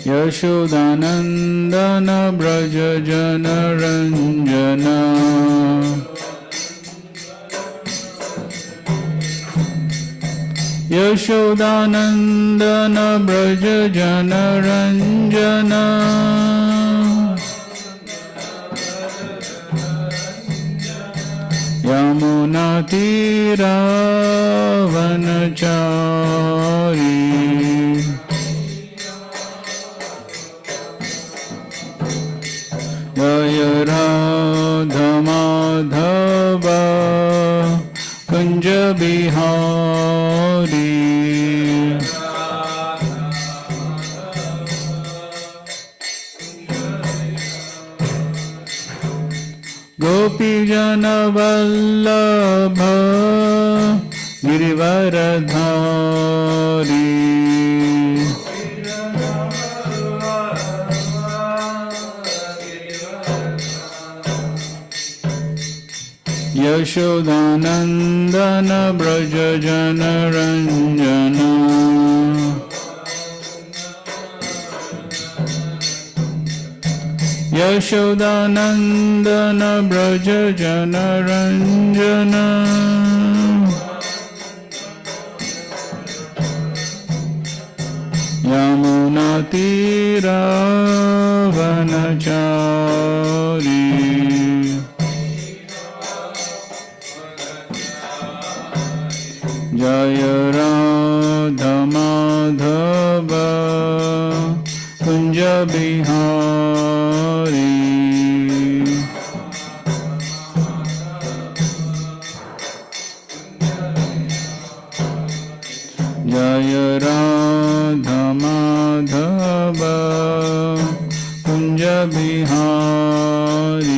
यशोदानन्दन व्रज जनरञ्जन यशोदानन्दन व्रज जनरञ्जन यमुनातीरावनचारी जय राधा माधव कुंज बिहारी गोपीजन वल्लभ गिरिवरधारी यशोदानन्दन व्रज जनरञ्जन यशोदानन्दन व्रज जनरञ्जन यमुनातीरावनचारी जय राधा माधव कुंज बिहारी जय राधा माधव कुंज बिहारी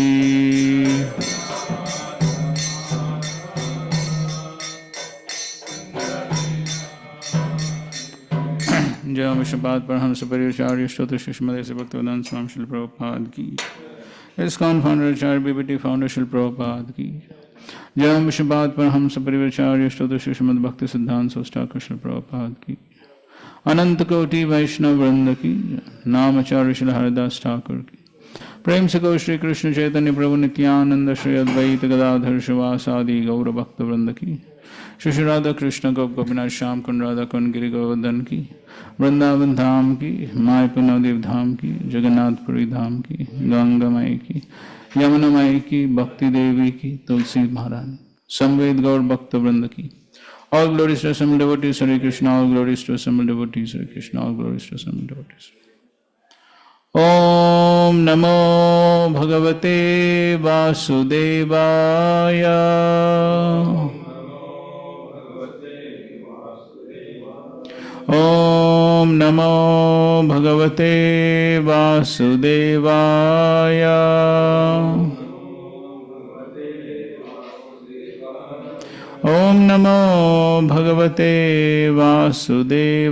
जय विश्वपाद परमहंस परिचार्य स्तोत्र श्रीमद भक्तिवेदांत स्वामी श्रील प्रभुपाद की ISKCON founder-acharya BBT founder Srila Prabhupada की जय विश्वपाद परमहंस परिचार्य स्तोत्र श्रीमद भक्ति सिद्धांत ठाकुर श्रील प्रभुपाद की अनंत कोटि वैष्णव वृंद की नामाचार्य श्री हरिदास ठाकुर की प्रेम से गौ श्री कृष्ण चैतन्य प्रभु नित्यानंद श्री अद्वैत गदाधर शिवासादि गौर भक्त वृंद की श्री राधा कृष्ण गोप गोपीनाथ श्याम कुंड राधा कुंड गिरि गोवर्धन की वृंदावन धाम की मायापुर नवदीप धाम की जगन्नाथपुरी धाम की गंगामयी की यमुनामयी की भक्ति देवी की तुलसी महारानी संवेद गौर भक्त वृंद की All glories to assembled devotees, Hare Krishna. All glories to assembled devotees, Hare Krishna. All glories to assembled devotees. Om Namo Bhagavate Vasudevaya. Om Namo Bhagavate Vasudevaya. Om Namo Bhagavate Vasudevaya.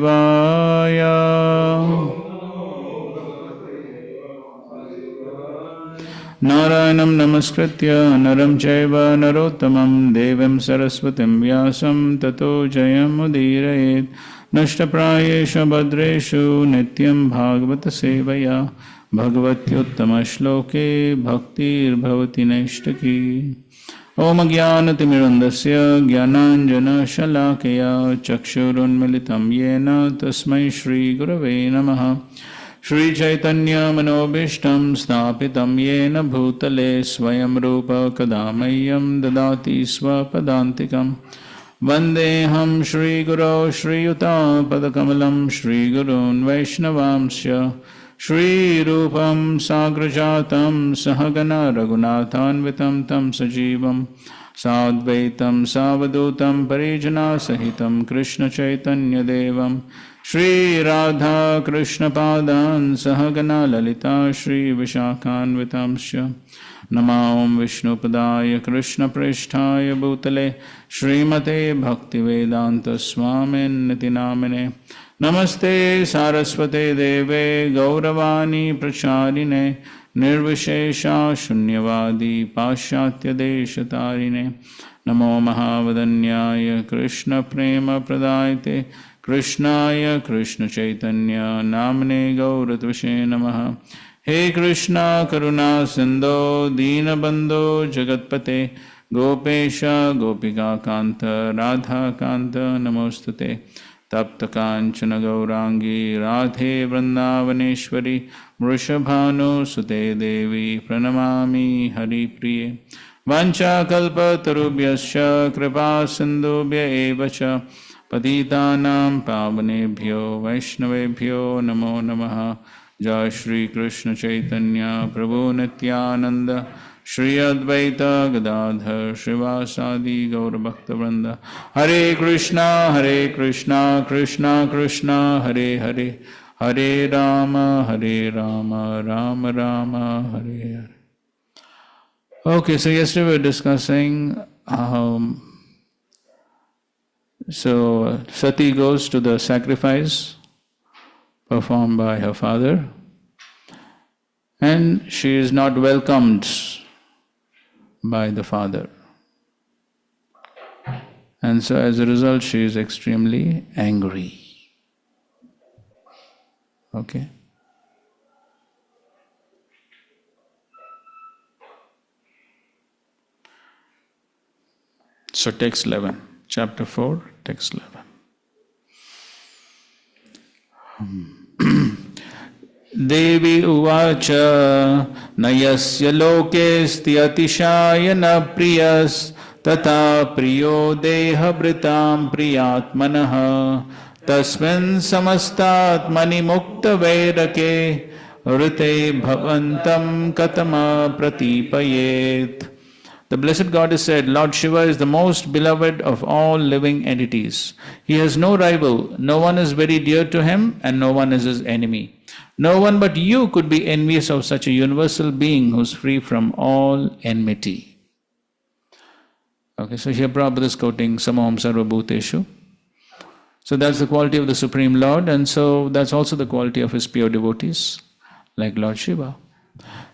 Narayanam Namaskritya Naram Chaiva Narottamam Devam Saraswatim Vyasam Tato Jayam Udirayet Nashtaprayesha Bhadreshu Nityam Bhagavata Sevaya Bhagavatyuttama Shloke Bhaktir Bhavati Neshtaki Om Jnanatimirandasya Jnananjana Shalakaya Chakshurunmilitam Yena Tasmai Shri Gurave Namaha Shri Chaitanya Manobishtam Sthapitam Yena Bhutale Swayam Rupa Kadamayam Dadati Swapadantikam Vandeham Shri Guru Shri Yuta Padakamalam Shri Gurun Vaishnavamsya Shri Rupam Sagrajatam Sahagana Raghunathanvitam Tam Sajivam Sadvaitam Savadutam Parijana Sahitam Krishna Chaitanya Devam Shri Radha Krishna Padan Sahagana Lalita Shri Vishakhanvitamsya Namam Vishnu Padaya Krishna Prishtaya Bhutale Srimate Bhaktivedanta Swami Nitinamine Namaste Saraswate Deve Gauravani Pracharine Nirvishesha Shunyavadi Pashatya Deshatarine Namo Mahavadanyaya Krishna Prema Pradayate Krishnaya Krishna Chaitanya Namne Gauratvashe Namaha. He Krishna Karuna Sindho Deenabandho Jagatpate Gopesha Gopika Kanta Radha Kanta Namostate Tapta Kanchana Gaurangi Radhe Vrindavaneshwari Vrishabhanu Sute Devi Pranamami Hari Priye Vancha Kalpa Tarubhyascha Kripa Sindhubhya Evacha Patitanam Pavanebhyo Vaishnavebhyo Namo Namaha. Jai Shri Krishna Chaitanya Prabhu Nityananda Shri Advaita Gadadhar Srivasadi Gaur Bhaktivinoda Hare Krishna Krishna Krishna Hare Hare Hare Rama Rama Rama Hare Hare. Okay, so yesterday we were discussing so Sati goes to the sacrifice performed by her father, and she is not welcomed by the father. And so as a result, she is extremely angry. Okay? So text 11, chapter 4, text 11. Devi uvacha nayasya lokesti atishayana priyas tata priyo deha britam priyatmanaha tasmin samastatmani mukta vedake rite bhavantam katama pratipayet. The Blessed Goddess said, Lord Shiva is the most beloved of all living entities. He has no rival, no one is very dear to him, and no one is his enemy. No one but you could be envious of such a universal being who is free from all enmity. Okay, so here Prabhupada is quoting Samaham Sarva Bhuteshu. So that's the quality of the Supreme Lord, and so that's also the quality of his pure devotees, like Lord Shiva.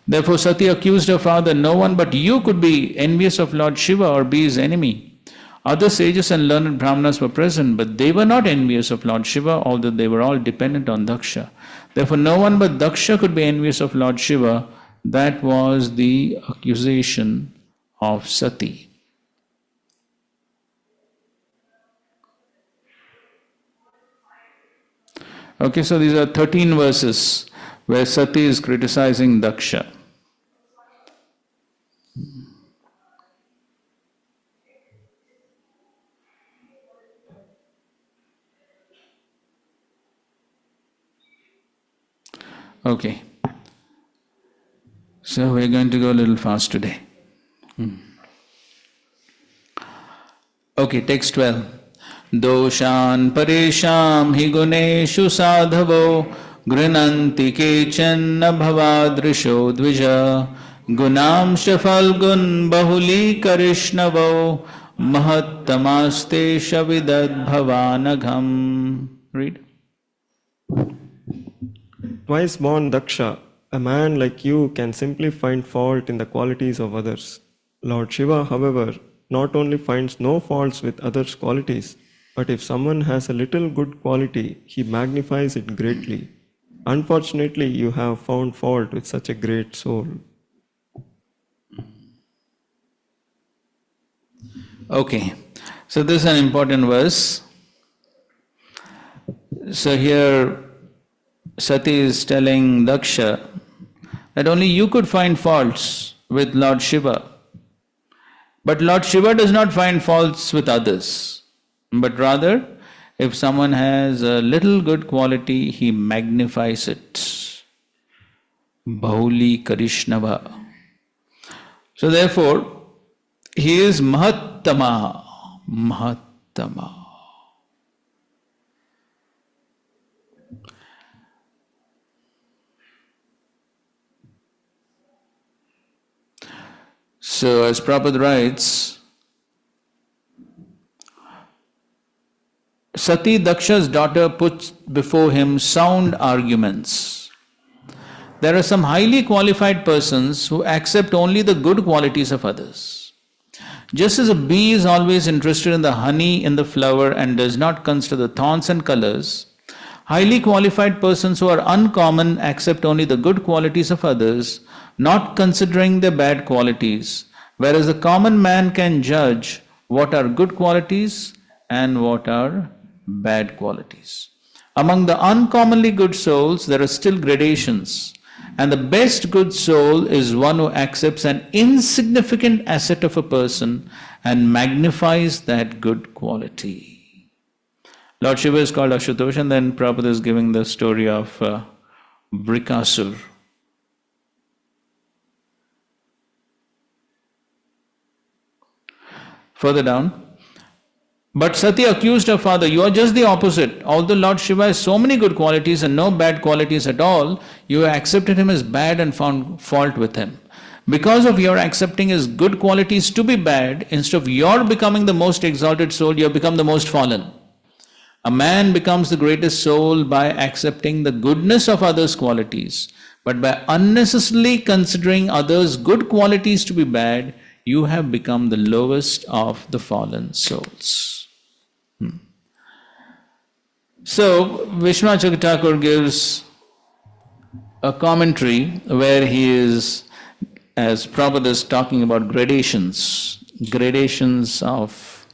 Therefore, Sati accused her father, no one but you could be envious of Lord Shiva or be his enemy. Other sages and learned Brahmanas were present, but they were not envious of Lord Shiva, although they were all dependent on Daksha. Therefore, no one but Daksha could be envious of Lord Shiva. That was the accusation of Sati. Okay, so these are 13 verses where Sati is criticizing Daksha. Okay, so we're going to go a little fast today. Okay, text 12. Doshan paresham hi guneshu sadhavo grinanti kechanna bhavadrisho dvija gunam shafalgun bahuli karishnavo mahattamaste shavidad bhavanagham. Read. Twice born Daksha, a man like you can simply find fault in the qualities of others. Lord Shiva, however, not only finds no faults with others' qualities, but if someone has a little good quality, he magnifies it greatly. Unfortunately, you have found fault with such a great soul. Okay, so this is an important verse. So here Sati is telling Daksha that only you could find faults with Lord Shiva. But Lord Shiva does not find faults with others. But rather, if someone has a little good quality, he magnifies it. Bahuli Karishnava. So therefore, he is Mahattama. Mahattama. So as Prabhupada writes, Sati Daksha's daughter puts before him sound arguments. There are some highly qualified persons who accept only the good qualities of others. Just as a bee is always interested in the honey in the flower and does not consider the thorns and colors, highly qualified persons who are uncommon accept only the good qualities of others, not considering their bad qualities, whereas the common man can judge what are good qualities and what are bad qualities. Among the uncommonly good souls, there are still gradations, and the best good soul is one who accepts an insignificant asset of a person and magnifies that good quality. Lord Shiva is called Ashutosh, and then Prabhupada is giving the story of Brikasur. Further down, but Sati accused her father, you are just the opposite. Although Lord Shiva has so many good qualities and no bad qualities at all, you have accepted him as bad and found fault with him. Because of your accepting his good qualities to be bad, instead of your becoming the most exalted soul, you have become the most fallen. A man becomes the greatest soul by accepting the goodness of others' qualities, but by unnecessarily considering others' good qualities to be bad, you have become the lowest of the fallen souls. So, Vishwanath Thakur gives a commentary where he is, as Prabhupada is talking about gradations of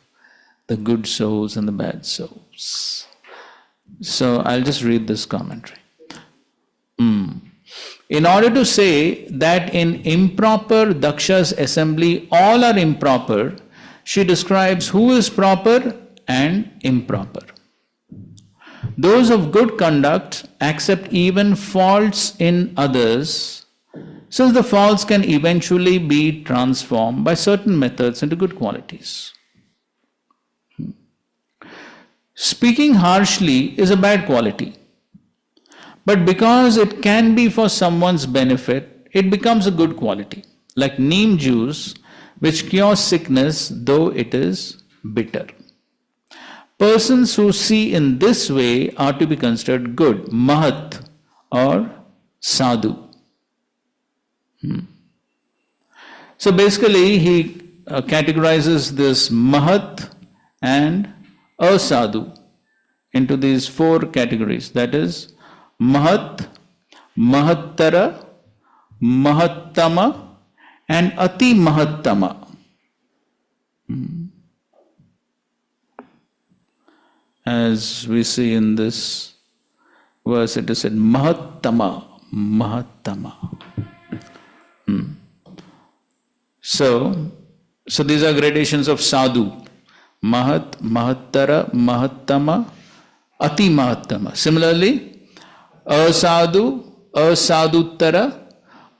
the good souls and the bad souls. So, I'll just read this commentary. In order to say that in improper Daksha's assembly all are improper, she describes who is proper and improper. Those of good conduct accept even faults in others, since the faults can eventually be transformed by certain methods into good qualities. Speaking harshly is a bad quality, but because it can be for someone's benefit, it becomes a good quality, like neem juice, which cures sickness though it is bitter. Persons who see in this way are to be considered good, mahat or sadhu. So basically he categorizes this mahat and asadhu into these four categories. That is mahat, mahattara, mahattama and ati mahattama. As we see in this verse, it is said mahattama, mahattama. So these are gradations of sadhu. Mahat, mahattara, mahattama, ati mahattama. Similarly, asadhu, asadhuttara,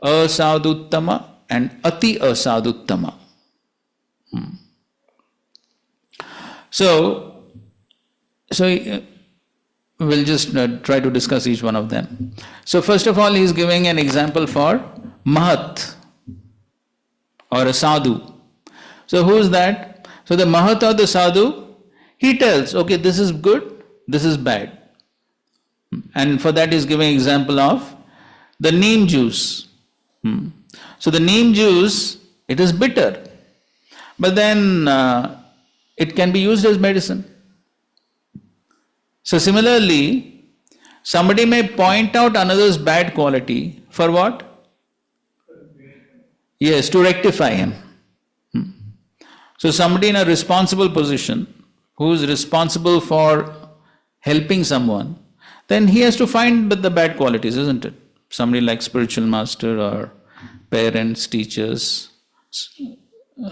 asadhuttama and ati asadhuttama. So we'll just try to discuss each one of them. So first of all, he is giving an example for mahat or a sadhu. So who is that? So the mahat or the sadhu, he tells, okay, this is good, this is bad. And for that he is giving example of the neem juice. So the neem juice, it is bitter, but then it can be used as medicine. So similarly, somebody may point out another's bad quality for what? Yes, to rectify him. So somebody in a responsible position, who is responsible for helping someone, then he has to find the bad qualities, isn't it? Somebody like spiritual master or parents, teachers,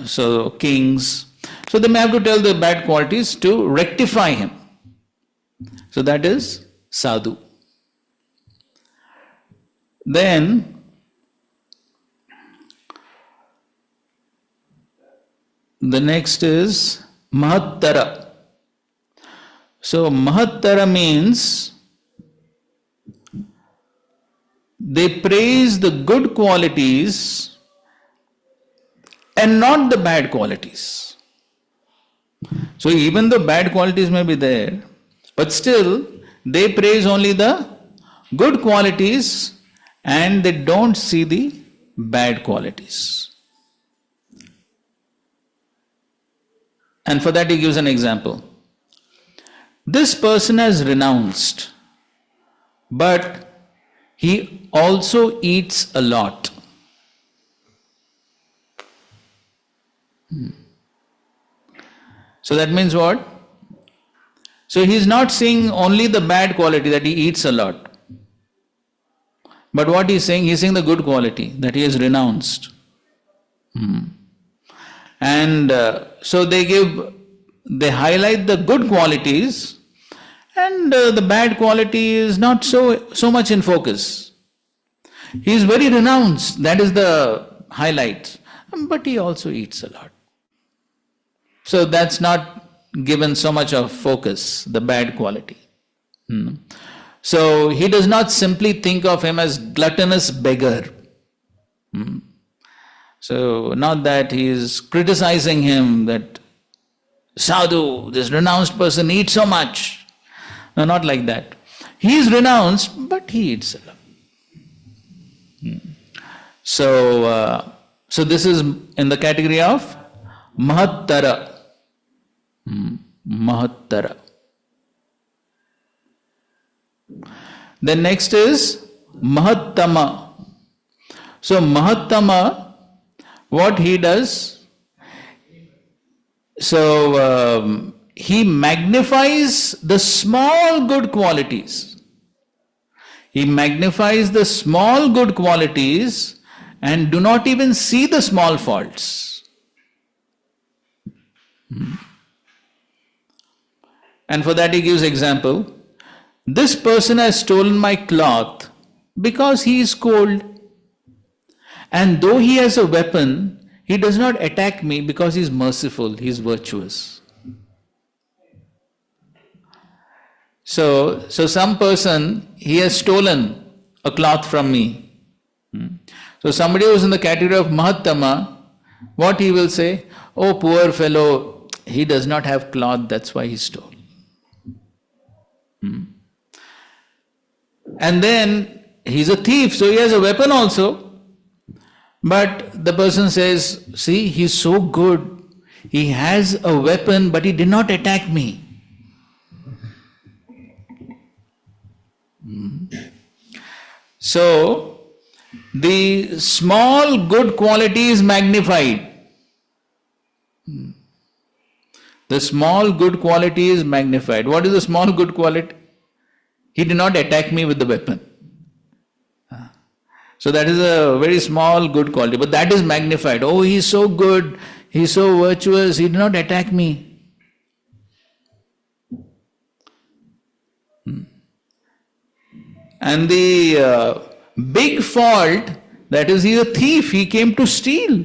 so kings. So they may have to tell the bad qualities to rectify him. So that is sadhu. Then the next is mahattara. So mahattara means they praise the good qualities and not the bad qualities. So even though bad qualities may be there, but still they praise only the good qualities and they don't see the bad qualities. And for that he gives an example. This person has renounced, but he also eats a lot. So that means what? So he is not seeing only the bad quality that he eats a lot. But what he is saying? He is saying the good quality that he has renounced. And so they highlight the good qualities, and the bad quality is not so much in focus. He is very renounced, that is the highlight. But he also eats a lot. So that's not given so much of focus, the bad quality. So he does not simply think of him as gluttonous beggar. So not that he is criticizing him that sadhu, this renounced person eats so much. No, not like that. He is renounced, but he eats a lot. So this is in the category of mahattara. Mahattara. Then next is mahattama. So mahattama, what he does, so he magnifies the small good qualities. He magnifies the small good qualities and do not even see the small faults. And for that he gives example. This person has stolen my cloth because he is cold. And though he has a weapon, he does not attack me because he is merciful, he is virtuous. So some person, he has stolen a cloth from me. So somebody who is in the category of Mahattama, what he will say? Oh, poor fellow, he does not have cloth, that's why he stole. And then he's a thief, so he has a weapon also. But the person says, see, he's so good. He has a weapon, but he did not attack me. So, the small good quality is magnified. The small good quality is magnified. What is the small good quality? He did not attack me with the weapon. So that is a very small good quality, but that is magnified. Oh, he is so good, he is so virtuous, he did not attack me. And the big fault, that is, he is a thief, he came to steal.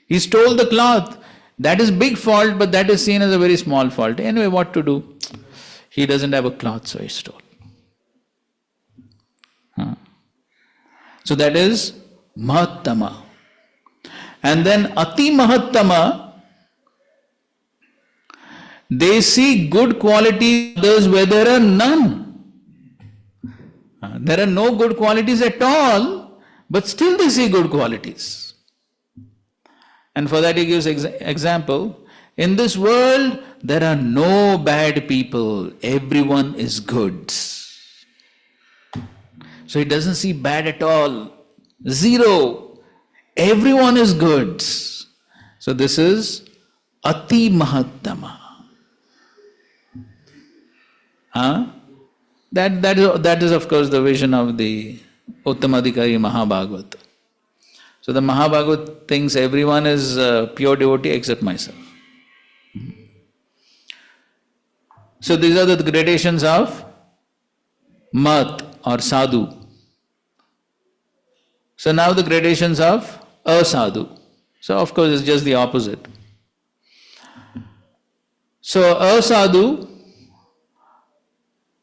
He stole the cloth. That is big fault, but that is seen as a very small fault. Anyway, what to do? He doesn't have a cloth, so he stole. So that is Mahattama. And then Ati Mahattama, they see good qualities in others where there are none. There are no good qualities at all, but still they see good qualities. And for that he gives example. In this world, there are no bad people. Everyone is good. So he doesn't see bad at all. Zero. Everyone is good. So this is Ati Mahattama. That is of course the vision of the Uttamadhikari Mahabhagavat. So the Mahabhagavat thinks everyone is pure devotee except myself. So these are the gradations of Mat or Sadhu. So now the gradations of Asadhu. So of course it's just the opposite. So Asadhu,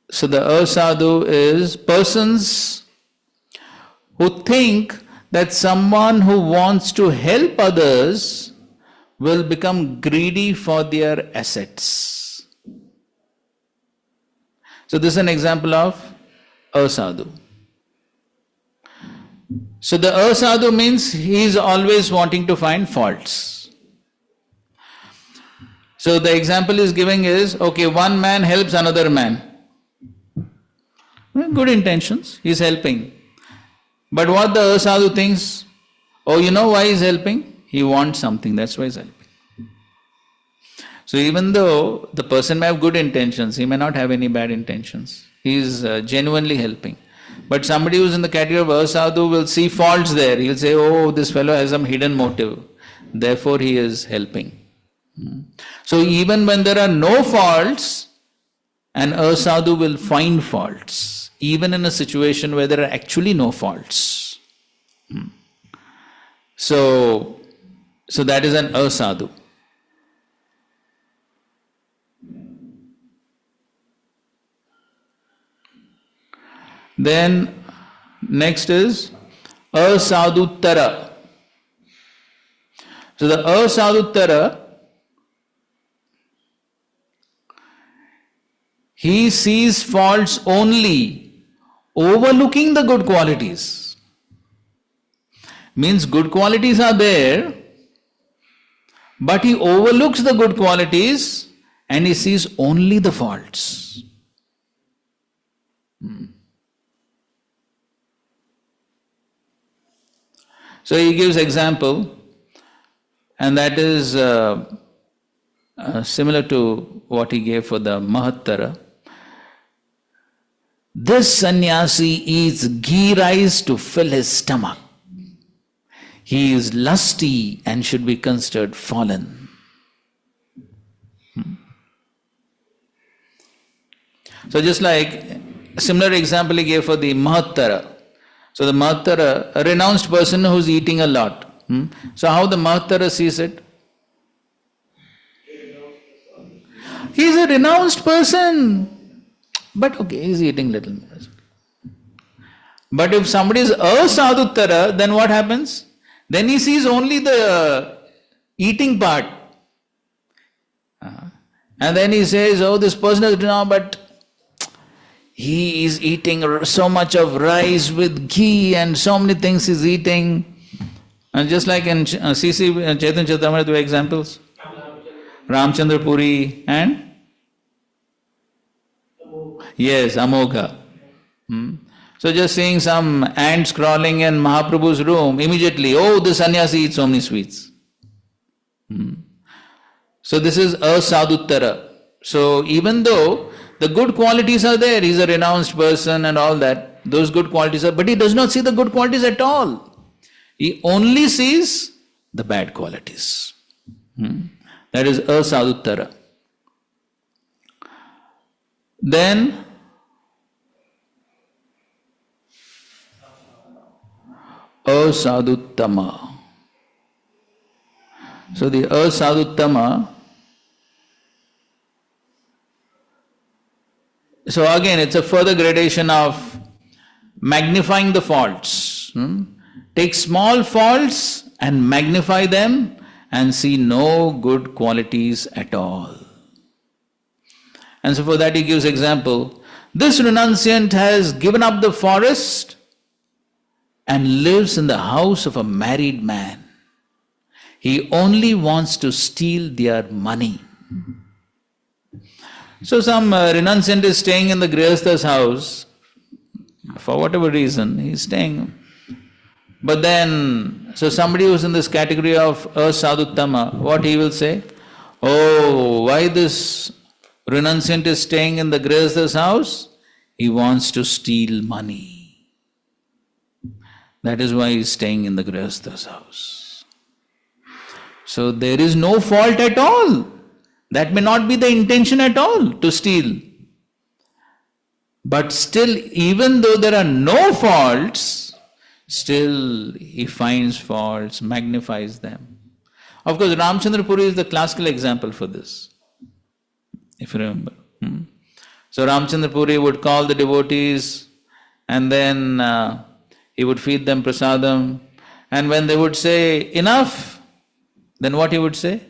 so the Asadhu is persons who think that someone who wants to help others will become greedy for their assets. So this is an example of Asadhu. So the Asadhu means he is always wanting to find faults. So the example is giving is, okay, one man helps another man. Good intentions, he's helping. But what the sadhu thinks, oh, you know why he's helping? He wants something, that's why he's helping. So even though the person may have good intentions, he may not have any bad intentions. He is genuinely helping. But somebody who's in the category of asadhu will see faults there. He'll say, oh, this fellow has some hidden motive. Therefore he is helping. So even when there are no faults, an asadhu will find faults. Even in a situation where there are actually no faults. So that is an asadhu. Then next is asadhuttara. So the asadhuttara, he sees faults only, overlooking the good qualities. Means good qualities are there, but he overlooks the good qualities and he sees only the faults. So he gives example, and that is similar to what he gave for the Mahattara. This sannyasi eats ghee rice to fill his stomach. He is lusty and should be considered fallen. So just like a similar example he gave for the Mahattara. So the Mahattara, a renounced person who's eating a lot. So how the Mahattara sees it? He's a renounced person. But okay, he's eating little more. But if somebody is asadhuttara, then what happens? Then he sees only the eating part. And then he says, oh, this person is but he is eating so much of rice with ghee and so many things he's eating. And just like in CC Chaitanya Charitamrita, there were examples. Ramchandra Puri and? Yes, Amogha. So just seeing some ants crawling in Mahaprabhu's room, immediately, oh, the sannyasi eats so many sweets. So this is asadhuttara. So even though the good qualities are there, he's a renounced person and all that, those good qualities are, but he does not see the good qualities at all. He only sees the bad qualities. That is asadhuttara. Then asadhuttama. So the asadhuttama, so again it's a further gradation of magnifying the faults. Take small faults and magnify them and see no good qualities at all. And so for that he gives example. This renunciant has given up the forest and lives in the house of a married man. He only wants to steal their money. So some renunciant is staying in the Grihastha's house. For whatever reason, he's staying. But then, so somebody who's in this category of asadhuttama, what he will say? Oh, why this renunciant is staying in the Grihastha's house? He wants to steal money. That is why he is staying in the Grihastha's house. So there is no fault at all. That may not be the intention at all, to steal. But still, even though there are no faults, still he finds faults, magnifies them. Of course, Ramchandra Puri is the classical example for this, if you remember. So Ramchandra Puri would call the devotees and then he would feed them prasadam. And when they would say, enough, then what he would say?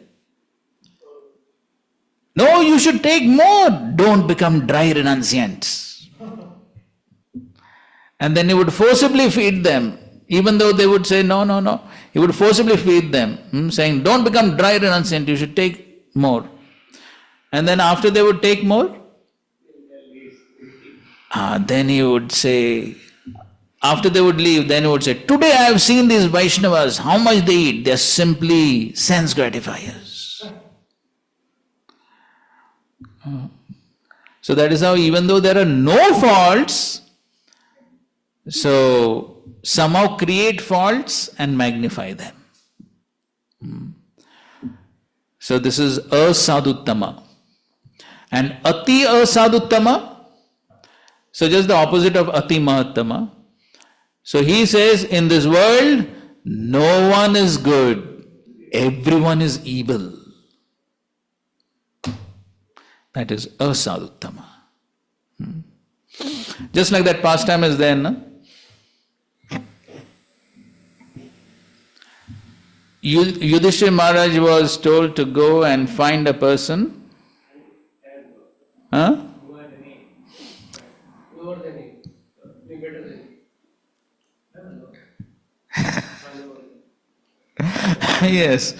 No, you should take more. Don't become dry renunciants. And then he would forcibly feed them, even though they would say, no, no, no. He would forcibly feed them, saying, don't become dry renunciant, you should take more. And then after they would take more, then he would say, after they would leave, then he would say, today I have seen these Vaishnavas, how much they eat, they are simply sense gratifiers. So that is how, even though there are no faults, so somehow create faults and magnify them. So this is asadhuttama. And ati asadhuttama, so just the opposite of ati mahattama. So he says, in this world, no one is good, everyone is evil. That is asadhuttama. Just like that pastime is there, no? Yudhishthira Maharaj was told to go and find a person. Huh? Yes.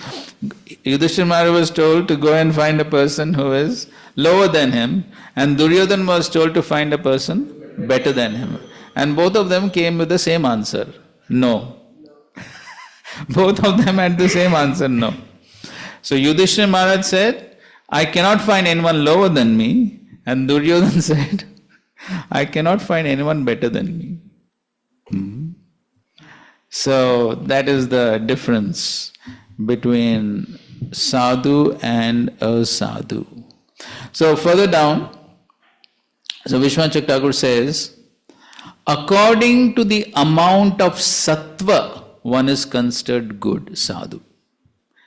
Yudhishthira Maharaj was told to go and find a person who is lower than him, and Duryodhana was told to find a person better than him. And both of them came with the same answer, no. Both of them had the same answer, no. So Yudhishthira Maharaj said, I cannot find anyone lower than me. And Duryodhana said, I cannot find anyone better than me. So that is the difference between sadhu and asadhu. So further down, so Vishwanath Thakur says, according to the amount of sattva, one is considered good sadhu.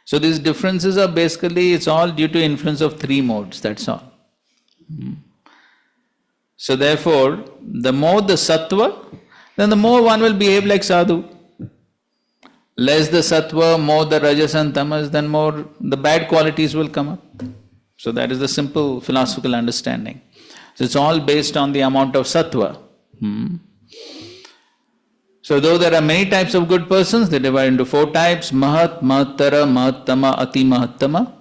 So these differences are basically, it's all due to influence of three modes, that's all. So therefore, the more the sattva, then the more one will behave like sadhu. Less the sattva, more the rajas and tamas, then more the bad qualities will come up. So that is the simple philosophical understanding. So it's all based on the amount of sattva. So though there are many types of good persons, they divide into four types: mahat, mahattara, mahattama, ati mahattama.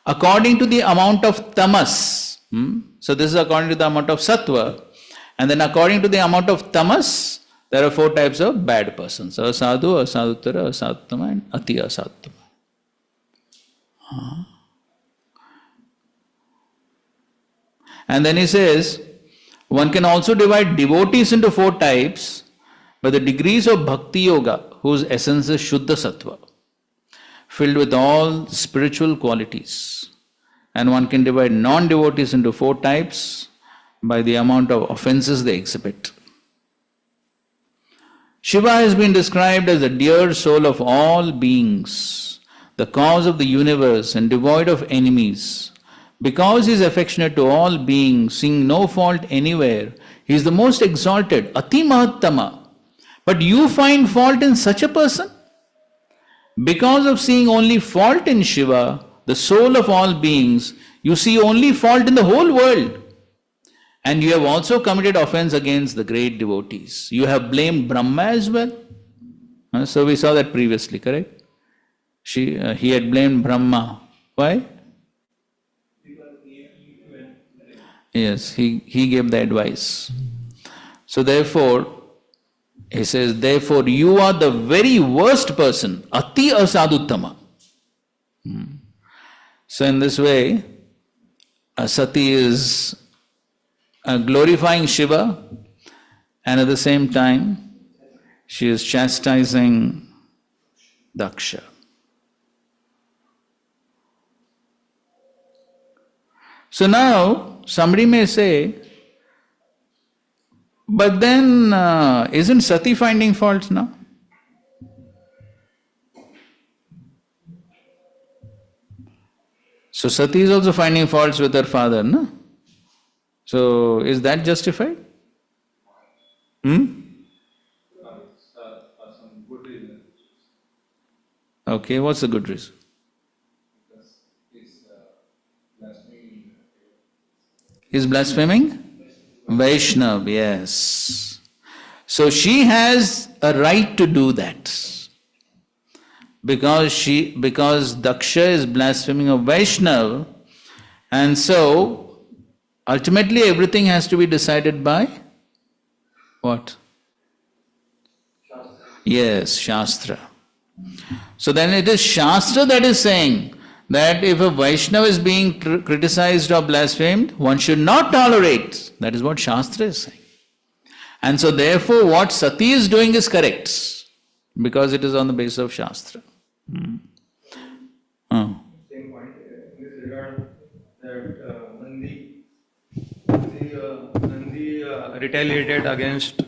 According to the amount of tamas. So this is according to the amount of sattva. And then according to the amount of tamas, there are four types of bad persons: asadhu, asadhuttara, asadhuttama, and ati asadhuttama. And then he says, one can also divide devotees into four types by the degrees of bhakti yoga, whose essence is Shuddha Sattva, filled with all spiritual qualities. And one can divide non-devotees into four types by the amount of offenses they exhibit. Shiva has been described as the dear soul of all beings, the cause of the universe and devoid of enemies. Because he is affectionate to all beings, seeing no fault anywhere, he is the most exalted, ati mahattama. But you find fault in such a person? Because of seeing only fault in Shiva, the soul of all beings, you see only fault in the whole world. And you have also committed offense against the great devotees. You have blamed Brahma as well. So we saw that previously, correct? He had blamed Brahma. Why? Yes, he gave the advice. So therefore, he says, therefore you are the very worst person, ati asadhuttama. So in this way, Sati is glorifying Shiva, and at the same time, she is chastising Daksha. So now, somebody may say, but then isn't Sati finding faults now? So Sati is also finding faults with her father, no? So is that justified? Okay, what's the good reason? He's blaspheming? Vaishnav, yes. So she has a right to do that. Because Daksha is blaspheming of Vaishnav, And so, ultimately everything has to be decided by what? Yes, Shastra. So then it is Shastra that is saying that if a Vaishnava is being criticized or blasphemed, one should not tolerate. That is what Shastra is saying. And so therefore what Sati is doing is correct, because it is on the basis of Shastra. Oh. Same point in this regard that Nandi retaliated against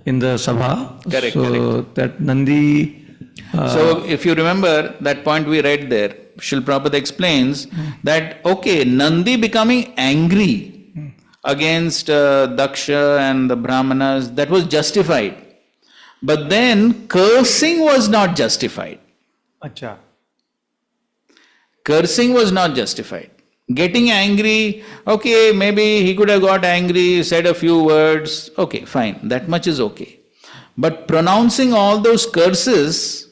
in the Sabha. Correct, so that Nandi. So if you remember that point we read there, Srila Prabhupada explains that, okay, Nandi becoming angry against Daksha and the Brahmanas, that was justified. But then cursing was not justified. Acha. Cursing was not justified. Getting angry, okay, maybe he could have got angry, said a few words, okay, fine, that much is okay. But pronouncing all those curses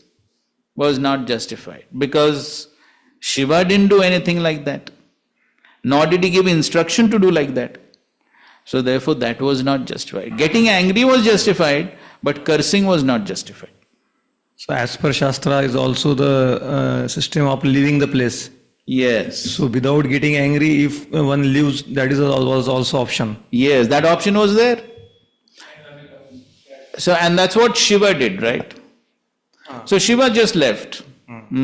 was not justified, because Shiva didn't do anything like that, nor did he give instruction to do like that. So therefore that was not justified. Getting angry was justified, but cursing was not justified. So as per Shastra is also the system of leaving the place. Yes. So without getting angry, if one leaves, that was also option. Yes, that option was there. So, and that's what Shiva did, right? So Shiva just left.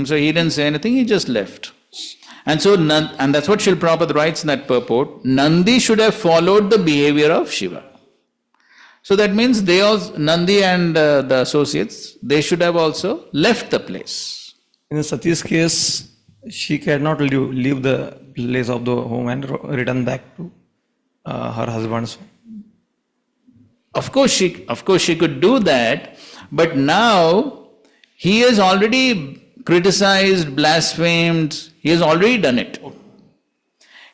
So he didn't say anything, he just left. And so, and that's what Srila Prabhupada writes in that purport, Nandi should have followed the behavior of Shiva. So that means they also, Nandi and the associates, they should have also left the place. In Sati's case, she cannot leave the place of the home and return back to her husband's home. Of course she could do that, but now he has already criticized, blasphemed, he has already done it.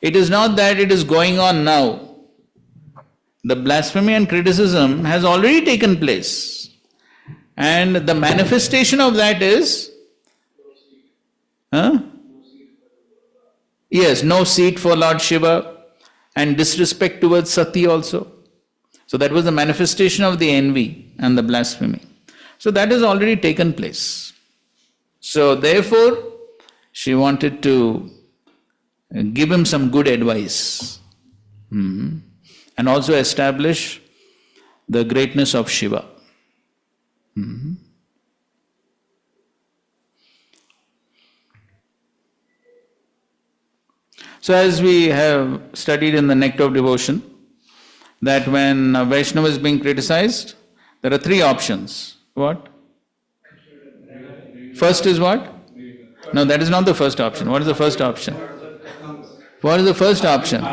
It is not that it is going on now. The blasphemy and criticism has already taken place. And the manifestation of that is, yes, no seat for Lord Shiva and disrespect towards Sati also. So that was the manifestation of the envy and the blasphemy. So that has already taken place. So therefore, she wanted to give him some good advice. And also establish the greatness of Shiva. So as we have studied in the Nectar of Devotion, that when a Vaishnava is being criticized, there are three options. What? First is what? No, that is not the first option. What is the first option? What is the first option?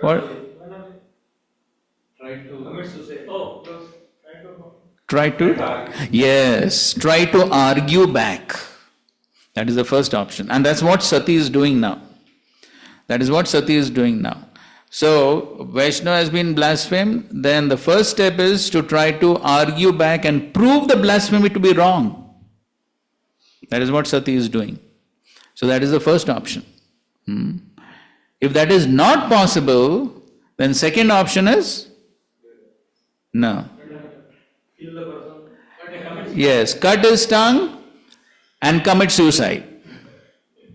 What? Try to? Yes, try to argue back. That is the first option. And that's what Sati is doing now. That is what Sati is doing now. So, Vaishnava has been blasphemed, then the first step is to try to argue back and prove the blasphemy to be wrong. That is what Sati is doing. So that is the first option. If that is not possible, then second option is? No. Yes, cut his tongue and commit suicide.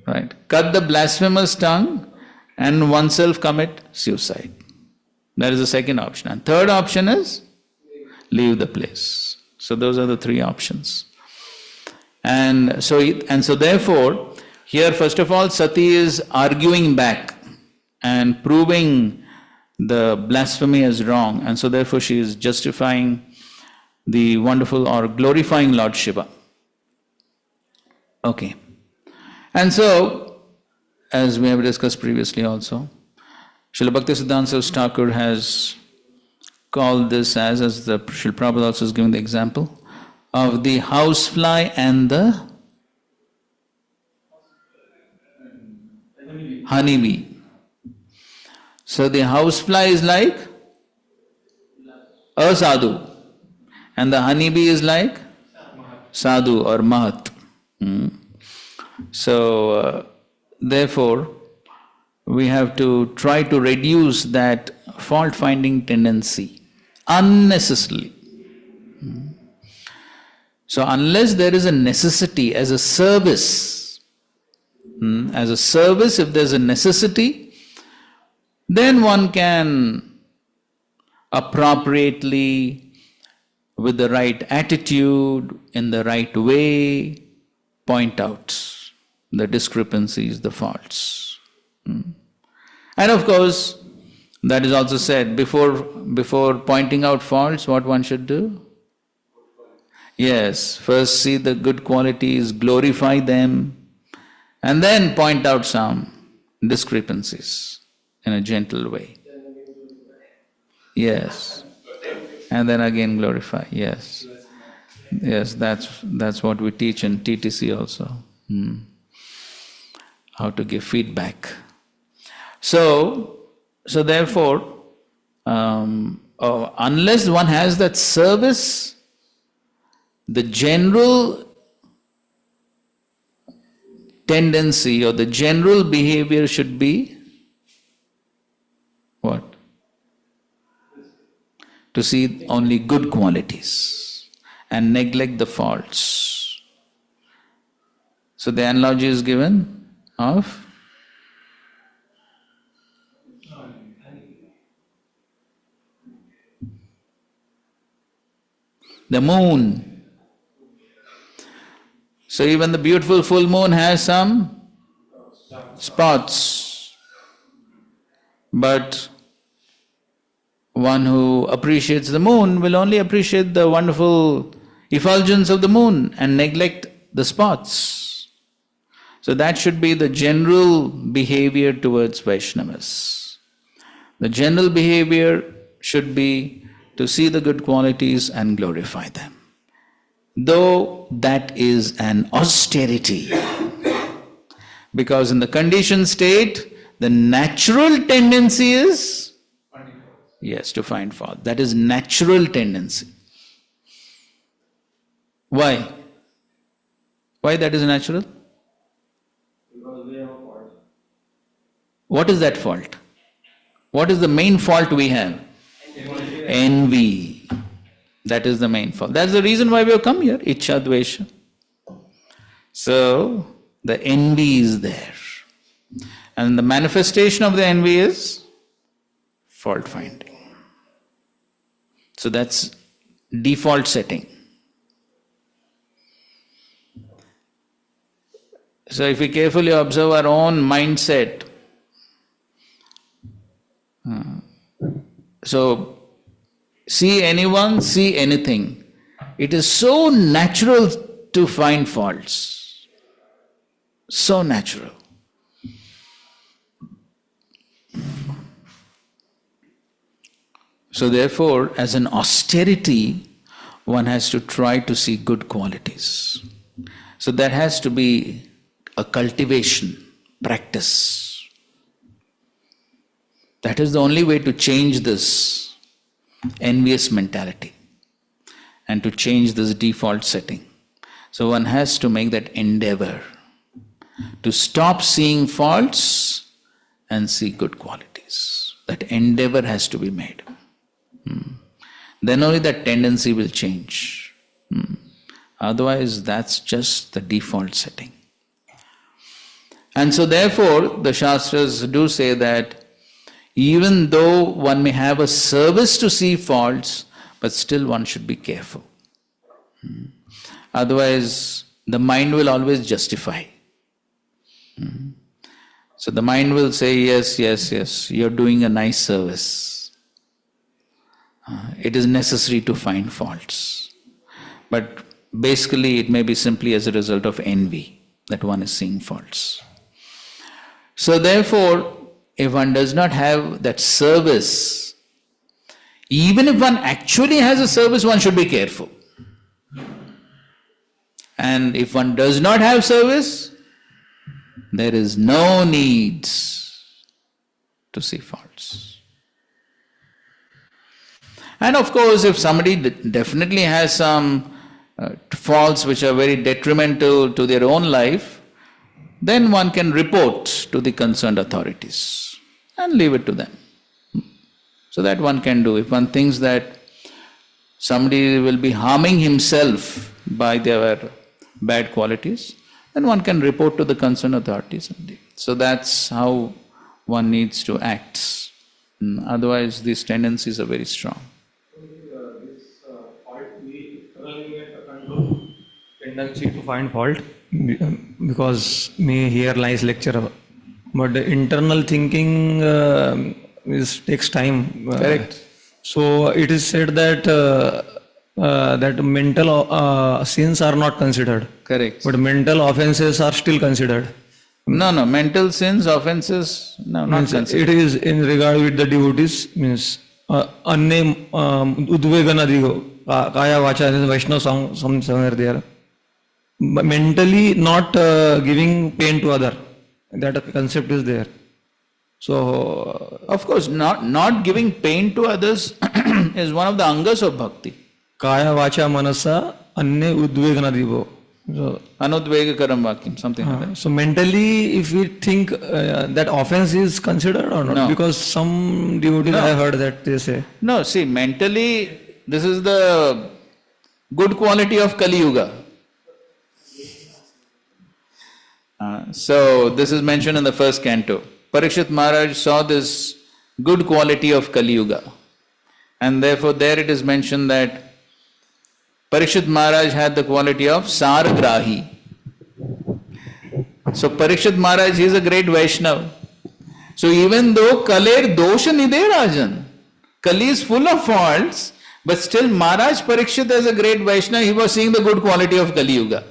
Right? Cut the blasphemous tongue and oneself commit suicide. That is the second option. And third option is leave the place. So those are the three options. And so therefore, here first of all, Sati is arguing back and proving the blasphemy as wrong. And so therefore she is justifying the wonderful or glorifying Lord Shiva. Okay. And so, as we have discussed previously also, Srila Bhaktisiddhanta Thakur has called this as the Srila Prabhupada also is giving the example of the housefly and the honeybee. So the housefly is like a sadhu and the honeybee is like sadhu or mahat. So, therefore, we have to try to reduce that fault-finding tendency unnecessarily. So, unless there is a necessity as a service, if there's a necessity, then one can appropriately, with the right attitude, in the right way, point out the discrepancies, the faults. And of course, that is also said, before pointing out faults, what one should do? Yes, first see the good qualities, glorify them, and then point out some discrepancies in a gentle way. Yes. And then again glorify, yes. Yes, that's what we teach in TTC also. How to give feedback. So therefore, unless one has that service, the general tendency or the general behavior should be what? To see only good qualities and neglect the faults. So the analogy is given of the moon. So even the beautiful full moon has some spots, but one who appreciates the moon will only appreciate the wonderful effulgence of the moon and neglect the spots. So that should be the general behavior towards Vaishnavas. The general behavior should be to see the good qualities and glorify them. Though that is an austerity, because in the conditioned state, the natural tendency is, yes, to find fault. That is natural tendency. Why? Why that is natural? Because we have fault. What is that fault? What is the main fault we have? Envy. That is the main fault. That's the reason why we have come here, Ichcha Dvesha. So, the envy is there. And the manifestation of the envy is fault finding. So that's default setting. So if we carefully observe our own mindset, so see anyone, see anything, it is so natural to find faults. So natural. So therefore, as an austerity, one has to try to see good qualities. So there has to be a cultivation, practice. That is the only way to change this envious mentality and to change this default setting. So one has to make that endeavor to stop seeing faults and see good qualities. That endeavor has to be made. Then only that tendency will change. Otherwise, that's just the default setting. And so therefore, the Shastras do say that even though one may have a service to see faults, but still one should be careful. Otherwise, the mind will always justify. So the mind will say, yes, you're doing a nice service. It is necessary to find faults. But basically, it may be simply as a result of envy that one is seeing faults. So therefore, if one does not have that service, even if one actually has a service, one should be careful. And if one does not have service, there is no need to see faults. And of course, if somebody definitely has some faults which are very detrimental to their own life, then one can report to the concerned authorities and leave it to them. So that one can do. If one thinks that somebody will be harming himself by their bad qualities, then one can report to the concerned authorities. So that's how one needs to act. Otherwise, these tendencies are very strong. Tendency to find fault, because me here lies lecture, but the internal thinking takes time. Correct. So it is said that that mental sins are not considered. Correct. But mental offenses are still considered. No, mental sins, offenses, no, not considered. It is in regard with the devotees, means anne udvegana digo, kaya vacha, Vaishnava song, somewhere there. Mentally not giving pain to other. That concept is there. So, of course, not giving pain to others is one of the angas of bhakti. Kaya vacha manasa anne udvegana divo. So, Anudvegakaram vakyam, something like that. So mentally, if we think that offense is considered or not, No. because some devotees I heard that they say. No, see, mentally, this is the good quality of Kali Yuga. So this is mentioned in the first canto. Parikshit Maharaj saw this good quality of Kali Yuga, and therefore there it is mentioned that Parikshit Maharaj had the quality of Saragrahi. So Parikshit Maharaj is a great Vaishnava. So even though Kaler dosha nide rajan, Kali is full of faults, but still Maharaj Parikshit as a great Vaishnava, he was seeing the good quality of Kali Yuga.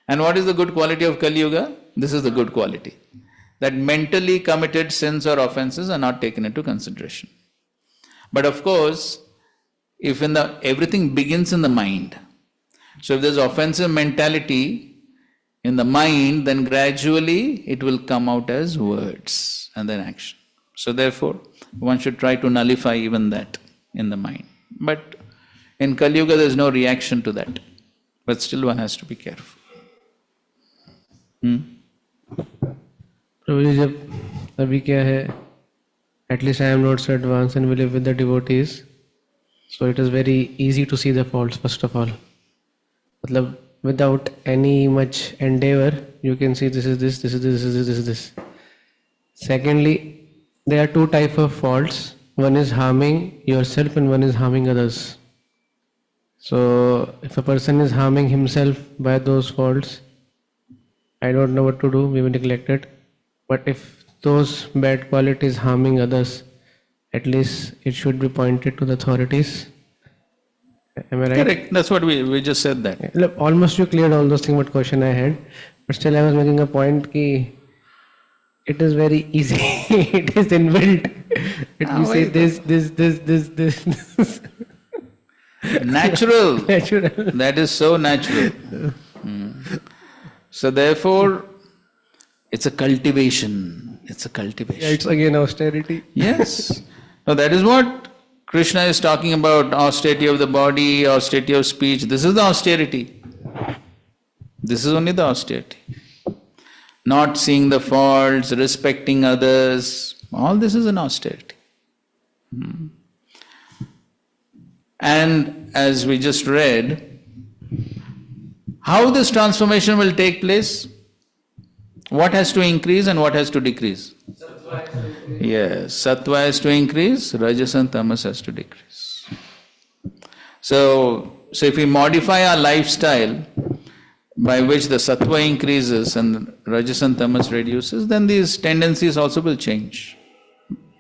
And what is the good quality of Kali Yuga? This is the good quality. That mentally committed sins or offenses are not taken into consideration. But of course, if everything begins in the mind. So if there's offensive mentality in the mind, then gradually it will come out as words and then action. So therefore, one should try to nullify even that in the mind. But in Kali Yuga, there's no reaction to that. But still one has to be careful. प्रभु जी, जब अभी क्या है, at least I am not so advance and we live with the devotees, so it is very easy to see the faults first of all. मतलब without any much endeavour you can see this is this, this is this, this is this, this. Secondly, there are two type of faults. One is harming yourself and one is harming others. So if a person is harming himself by those faults, I don't know what to do, we will neglect it. But if those bad qualities harming others, at least it should be pointed to the authorities. Am I right? Correct. That's what we just said that. Look, almost you cleared all those things what question I had. But still I was making a point ki it is very easy. It is inbuilt. If you say this. Natural. Natural. That is so natural. So therefore, it's a cultivation. It's a cultivation. Yeah, it's again austerity. Yes. Now that is what Krishna is talking about, austerity of the body, austerity of speech. This is the austerity. This is only the austerity. Not seeing the faults, respecting others, all this is an austerity. And as we just read, how this transformation will take place? What has to increase and what has to decrease? Yes, sattva has to increase, rajas and tamas has to decrease. So if we modify our lifestyle by which the sattva increases and rajas and tamas reduces, then these tendencies also will change.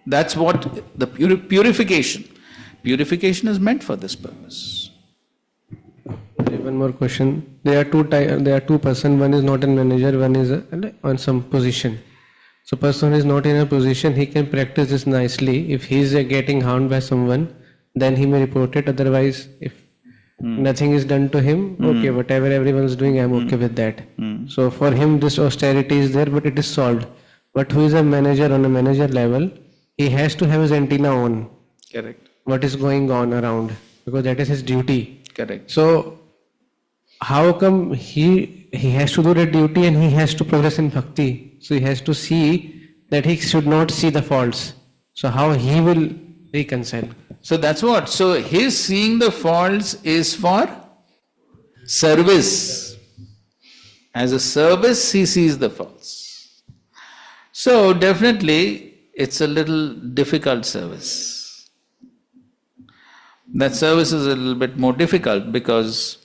That's what the purification. Purification is meant for this purpose. One more question. There are two persons. One is not a manager, one is on some position. So person is not in a position, he can practice this nicely. If he is getting harmed by someone, then he may report it. Otherwise, if nothing is done to him, okay, whatever everyone is doing, I am okay with that. So for him, this austerity is there, but it is solved. But who is a manager on a manager level, he has to have his antenna on. Correct. What is going on around, because that is his duty. Correct. So how come he has to do the duty and he has to progress in bhakti? So he has to see that he should not see the faults. So how he will reconcile? So that's what. So his seeing the faults is for service. As a service, he sees the faults. So definitely, it's a little difficult service. That service is a little bit more difficult because,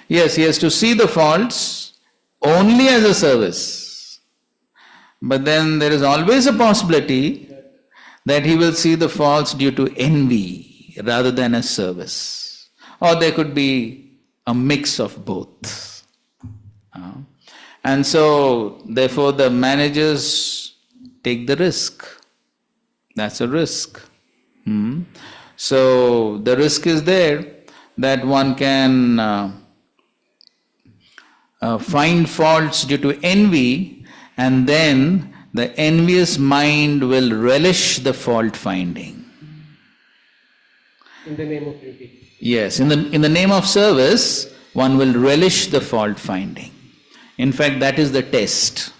yes, he has to see the faults only as a service. But then there is always a possibility that he will see the faults due to envy rather than as service. Or there could be a mix of both. And so, therefore, the managers take the risk. That's a risk. So, the risk is there that one can find faults due to envy, and then the envious mind will relish the fault finding. In the name of duty. Yes, in the name of service, one will relish the fault finding. In fact, that is the test.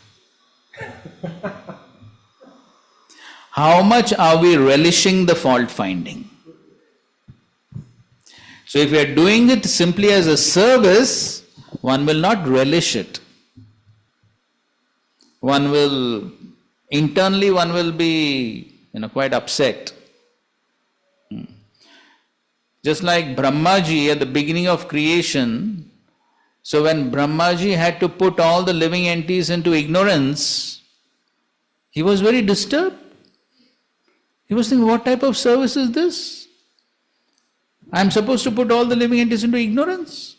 How much are we relishing the fault finding? So if we are doing it simply as a service, one will not relish it. Internally one will be quite upset. Just like Brahmaji at the beginning of creation, so when Brahmaji had to put all the living entities into ignorance, he was very disturbed. He was thinking, what type of service is this? I am supposed to put all the living entities into ignorance.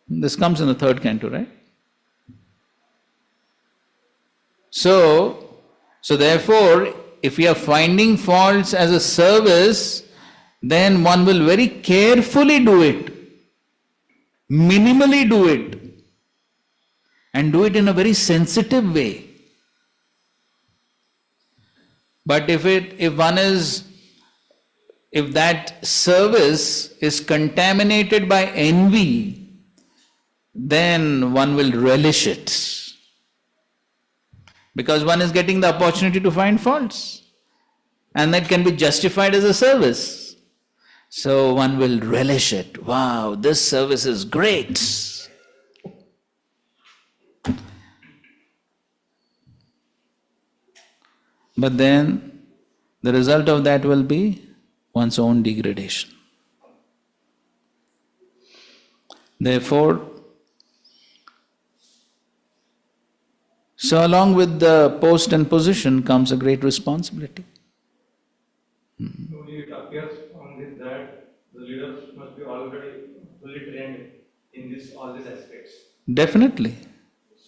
This comes in the third canto, right? So therefore, if we are finding faults as a service, then one will very carefully do it, minimally do it, and do it in a very sensitive way. But if that service is contaminated by envy, then one will relish it. Because one is getting the opportunity to find faults. And that can be justified as a service. So one will relish it. Wow, this service is great. But then the result of that will be one's own degradation. Therefore, so along with the post and position comes a great responsibility. Slowly it appears from this that the leaders must be already fully trained in all these aspects. Definitely.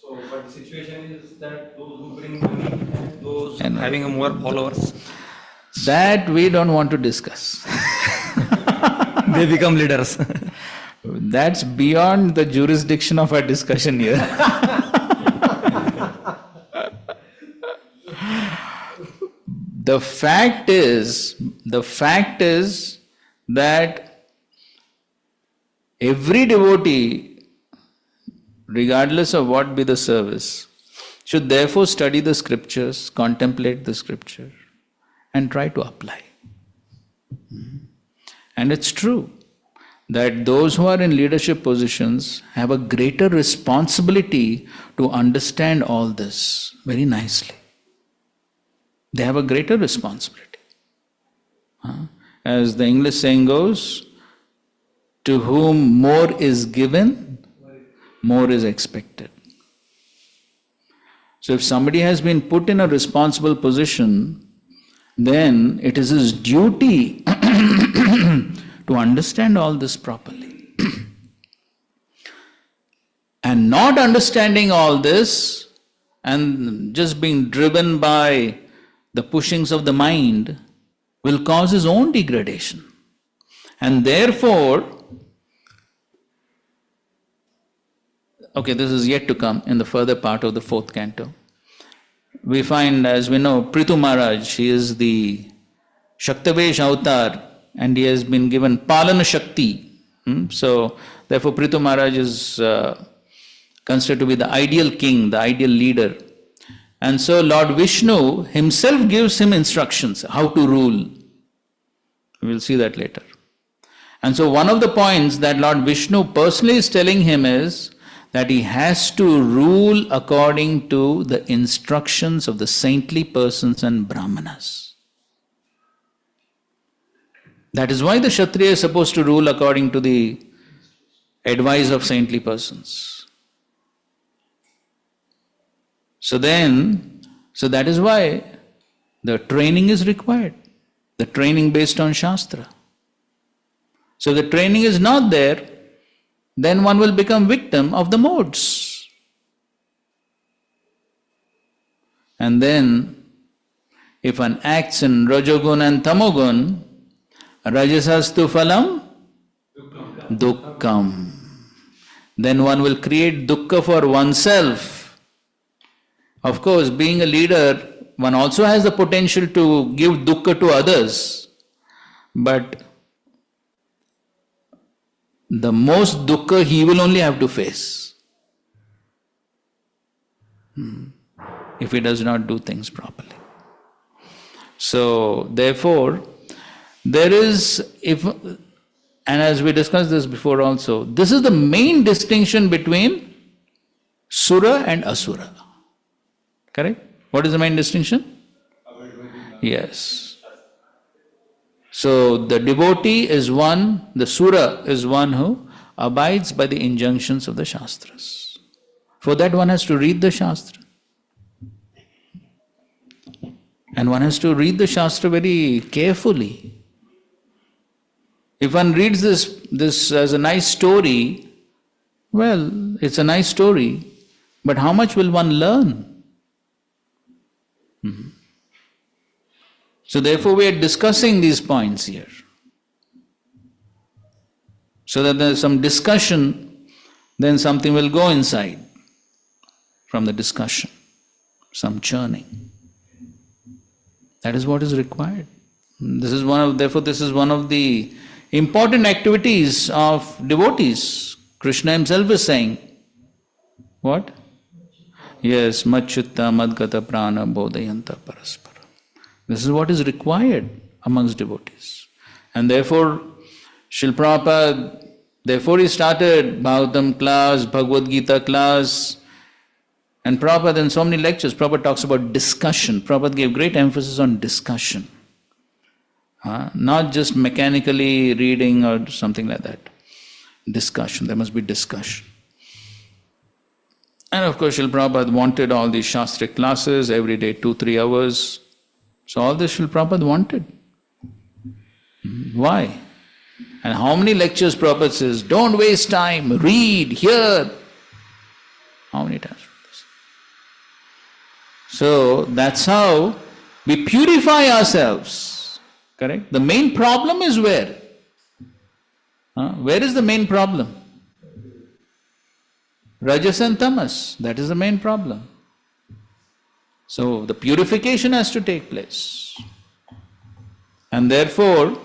So, but the situation is that those who bring money, those having more followers, that we don't want to discuss. they become leaders. That's beyond the jurisdiction of our discussion here. The fact is that every devotee, regardless of what be the service, should therefore study the scriptures, contemplate the scripture, and try to apply. And it's true that those who are in leadership positions have a greater responsibility to understand all this very nicely. They have a greater responsibility. As the English saying goes, to whom more is given, more is expected. So if somebody has been put in a responsible position, then it is his duty to understand all this properly. And not understanding all this and just being driven by the pushings of the mind will cause his own degradation. And therefore, okay, this is yet to come in the further part of the fourth canto. We find, as we know, Prithu Maharaj, he is the Shaktavesh avatar and he has been given Palana Shakti. So, Therefore, Prithu Maharaj is considered to be the ideal king, the ideal leader. And so Lord Vishnu himself gives him instructions how to rule. We will see that later. And so one of the points that Lord Vishnu personally is telling him is that he has to rule according to the instructions of the saintly persons and brahmanas. That is why the Kshatriya is supposed to rule according to the advice of saintly persons. So that is why the training is required. The training based on Shastra. So if the training is not there, then one will become victim of the modes. And then, if one acts in Rajogun and Tamogun, Rajasastu phalam dukkam. Then one will create dukkha for oneself. Of course, being a leader, one also has the potential to give dukkha to others. But the most dukkha he will only have to face if he does not do things properly. So, therefore, there is, and as we discussed this before also, this is the main distinction between Sura and Asura. Correct? What is the main distinction? Yes. So the devotee is one, the Sura is one who abides by the injunctions of the Shastras. For that one has to read the Shastra. And one has to read the Shastra very carefully. If one reads this as a nice story, well, it's a nice story, but how much will one learn? So therefore we are discussing these points here. So that there is some discussion, then something will go inside from the discussion, some churning. That is what is required. This is one of the important activities of devotees. Krishna himself is saying, what? Yes, Machyutta Madgata Prana Bodhayanta Paraspara. This is what is required amongst devotees. And therefore, Srila Prabhupada, therefore he started Bhagavatam class, Bhagavad Gita class, and Prabhupada in so many lectures, Prabhupada talks about discussion. Prabhupada gave great emphasis on discussion. Not just mechanically reading or something like that. Discussion, there must be discussion. And of course, Srila Prabhupada wanted all these Shastric classes, every day 2-3 hours. So all this Srila Prabhupada wanted. Why? And how many lectures Prabhupada says, don't waste time, read, hear. How many times? So that's how we purify ourselves. Correct? The main problem is where? Where is the main problem? Rajas and Tamas. That is the main problem. So the purification has to take place. And therefore,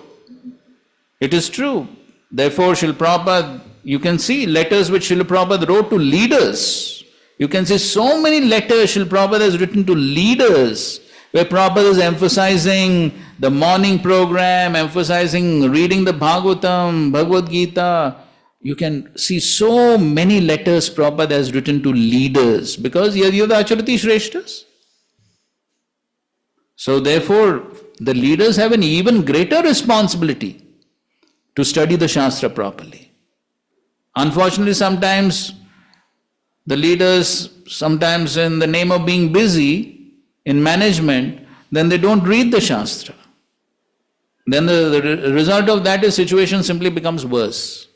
it is true. Therefore, Srila Prabhupada, you can see letters which Srila Prabhupada wrote to leaders. You can see so many letters Srila Prabhupada has written to leaders, where Prabhupada is emphasizing the morning program, emphasizing reading the Bhagavatam, Bhagavad Gita. You can see so many letters Prabhupada has written to leaders, because you're the Acharati Shreshtas. So therefore, the leaders have an even greater responsibility to study the Shastra properly. Unfortunately, sometimes the leaders, sometimes in the name of being busy in management, then they don't read the Shastra. Then the result of that is situation simply becomes worse.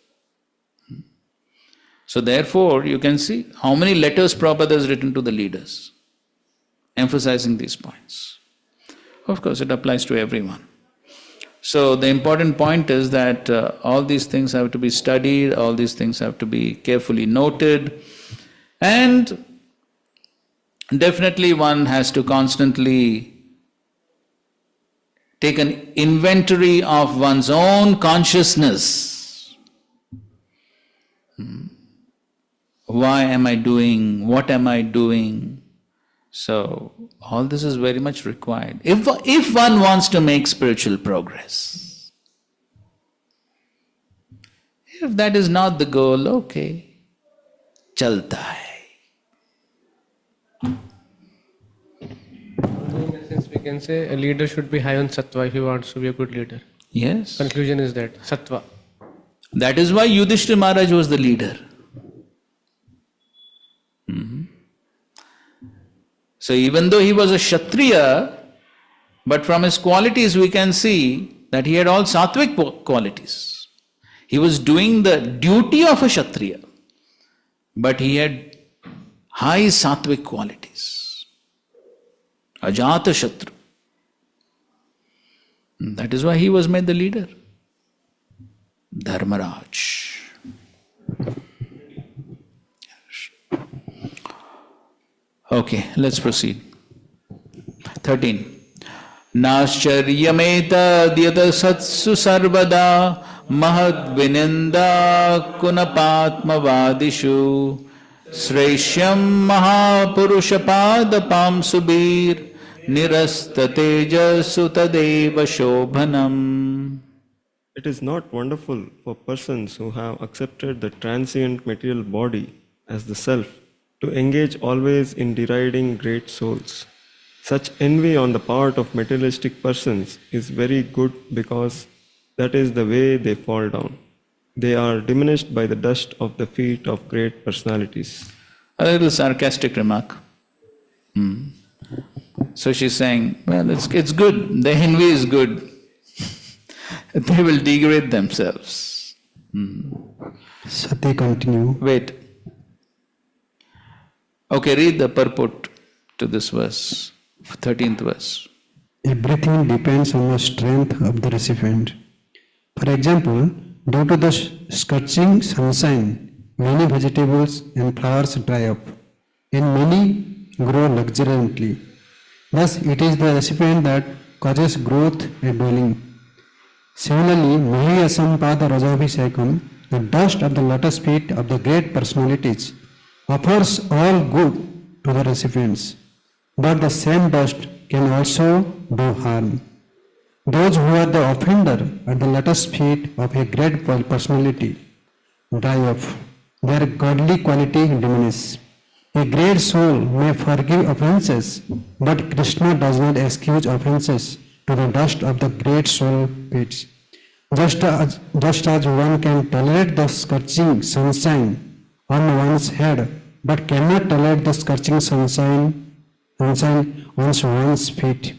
So therefore, you can see how many letters Prabhupada has written to the leaders, emphasizing these points. Of course, it applies to everyone. So the important point is that all these things have to be studied, all these things have to be carefully noted, and definitely one has to constantly take an inventory of one's own consciousness. Why am I doing? What am I doing? So, all this is very much required. If one wants to make spiritual progress. If that is not the goal, okay. Chalta hai. In a sense, we can say a leader should be high on sattva if he wants to be a good leader. Yes. Conclusion is that sattva. That is why Yudhishthira Maharaj was the leader. So even though he was a Kshatriya, but from his qualities we can see that he had all sattvic qualities. He was doing the duty of a Kshatriya, but he had high sattvic qualities. Ajata Shatru. That is why he was made the leader. Dharmaraj. Okay, let's proceed. 13. Nascharyametad yata satsu sarvada mahad vininda kunapatmavadishu sreshyam mahapurushapadapam subir nirastatejasu tadeva shobhanam. It is not wonderful for persons who have accepted the transient material body as the self to engage always in deriding great souls. Such envy on the part of materialistic persons is very good because that is the way they fall down. They are diminished by the dust of the feet of great personalities. A little sarcastic remark. So she's saying, well, it's good, the envy is good. They will degrade themselves. Sati, continue. Wait. Okay, read the purport to this verse, 13th verse. Everything depends on the strength of the recipient. For example, due to the scorching sunshine, many vegetables and flowers dry up, and many grow luxuriantly. Thus, it is the recipient that causes growth and dwelling. Similarly, Mahi Asampada Rajavidyalaya, the dust of the lotus feet of the great personalities, offers all good to the recipients, but the same dust can also do harm. Those who are the offender at the lotus feet of a great personality dry off, their godly quality diminishes. A great soul may forgive offences, but Krishna does not excuse offences to the dust of the great soul feet. Just as one can tolerate the scorching sunshine on one's head, but cannot tolerate the scorching sunshine on one's feet.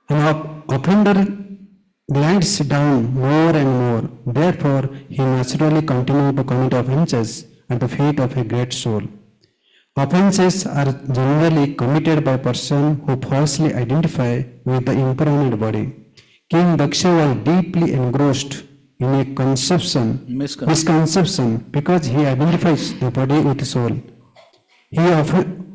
An offender glides down more and more. Therefore, he naturally continues to commit offences at the feet of a great soul. Offences are generally committed by persons who falsely identify with the impermanent body. King Daksha was deeply engrossed in a misconception because he identifies the body with the soul. He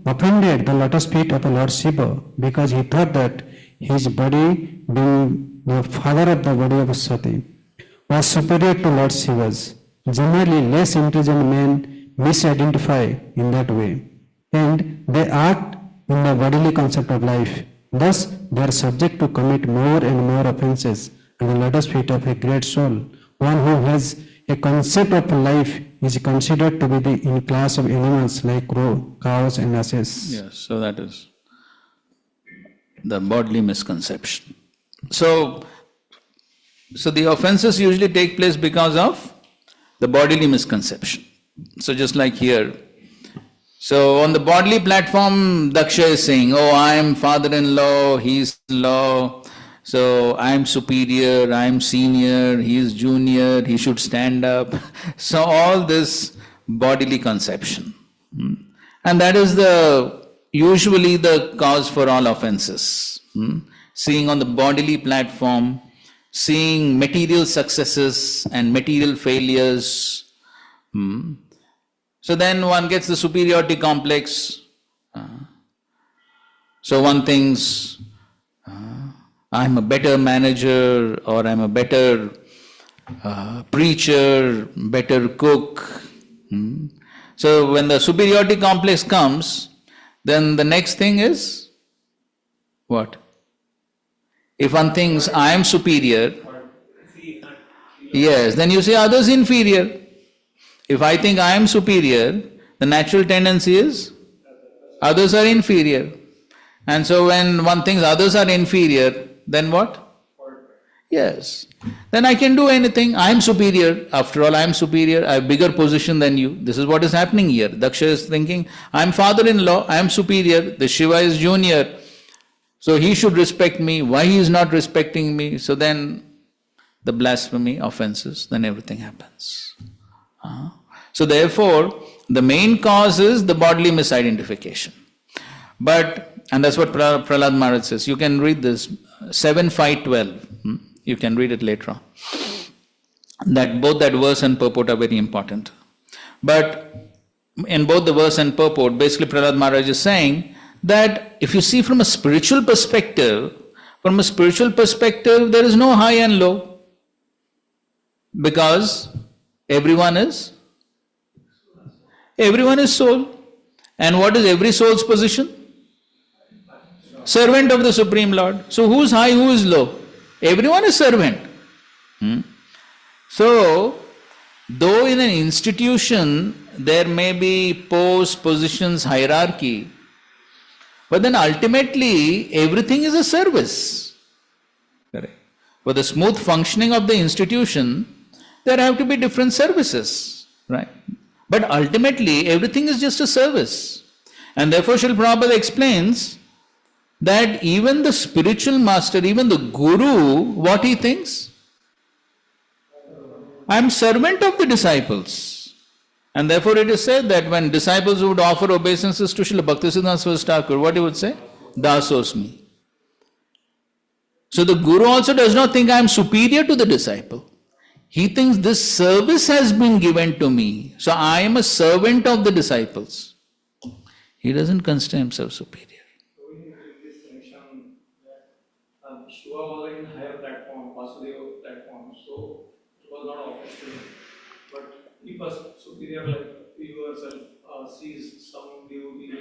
offended the lotus feet of the Lord Shiva because he thought that his body, being the father of the body of Sati, was superior to Lord Shiva's. Generally, less intelligent men misidentify in that way, and they act in the bodily concept of life. Thus, they are subject to commit more and more offences at the lotus feet of a great soul. One who has a concept of life is considered to be in class of animals like crow, cows and asses. Yes, so that is the bodily misconception. So the offenses usually take place because of the bodily misconception. So just like here, so on the bodily platform, Daksha is saying, oh, I am father-in-law, he is in-law, so I am superior, I am senior, he is junior, he should stand up. So all this bodily conception. And that is usually the cause for all offenses. Seeing on the bodily platform, seeing material successes and material failures. So then one gets the superiority complex. So one thinks, I'm a better manager, or I'm a better preacher, better cook, So when the superiority complex comes, then the next thing is what? If one thinks I am superior, yes, then you say others inferior. If I think I am superior, the natural tendency is others are inferior. And so when one thinks others are inferior, then what? Yes. Then I can do anything. I am superior. After all, I am superior. I have bigger position than you. This is what is happening here. Daksha is thinking, I am father-in-law. I am superior. The Shiva is junior. So he should respect me. Why he is not respecting me? So then the blasphemy, offenses, then everything happens. So therefore, the main cause is the bodily misidentification. And that's what Prahlad Maharaj says. You can read this, 7.5.12. You can read it later on. That both that verse and purport are very important. But in both the verse and purport, basically Prahlad Maharaj is saying that if you see from a spiritual perspective, there is no high and low. Because everyone is soul. And what is every soul's position? Servant of the Supreme Lord. So who is high, who is low? Everyone is servant. So, though in an institution there may be posts, positions, hierarchy, but then ultimately everything is a service. Correct. For the smooth functioning of the institution, there have to be different services, right? But ultimately everything is just a service. And therefore Srila Prabhupada explains that even the spiritual master, even the guru, what he thinks? I am servant of the disciples. And therefore it is said that when disciples would offer obeisances to Srila Bhaktivedanta Swami Thakur, what he would say? Dasosmi. So the guru also does not think I am superior to the disciple. He thinks this service has been given to me. So I am a servant of the disciples. He doesn't consider himself superior. Shiva was in higher platform, Vasudeva platform, so it was not obvious to him. But if a superior like you yourself sees some devotee,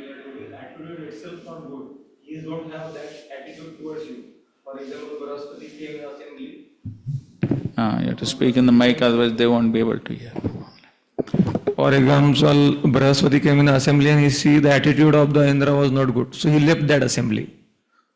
the attitude itself not good, he don't have that attitude towards you. For example, Bharaspati came in assembly. You have to speak in the mic, otherwise they won't be able to hear. For example, Bharaspati came in the assembly and he see the attitude of the Indra was not good, so he left that assembly.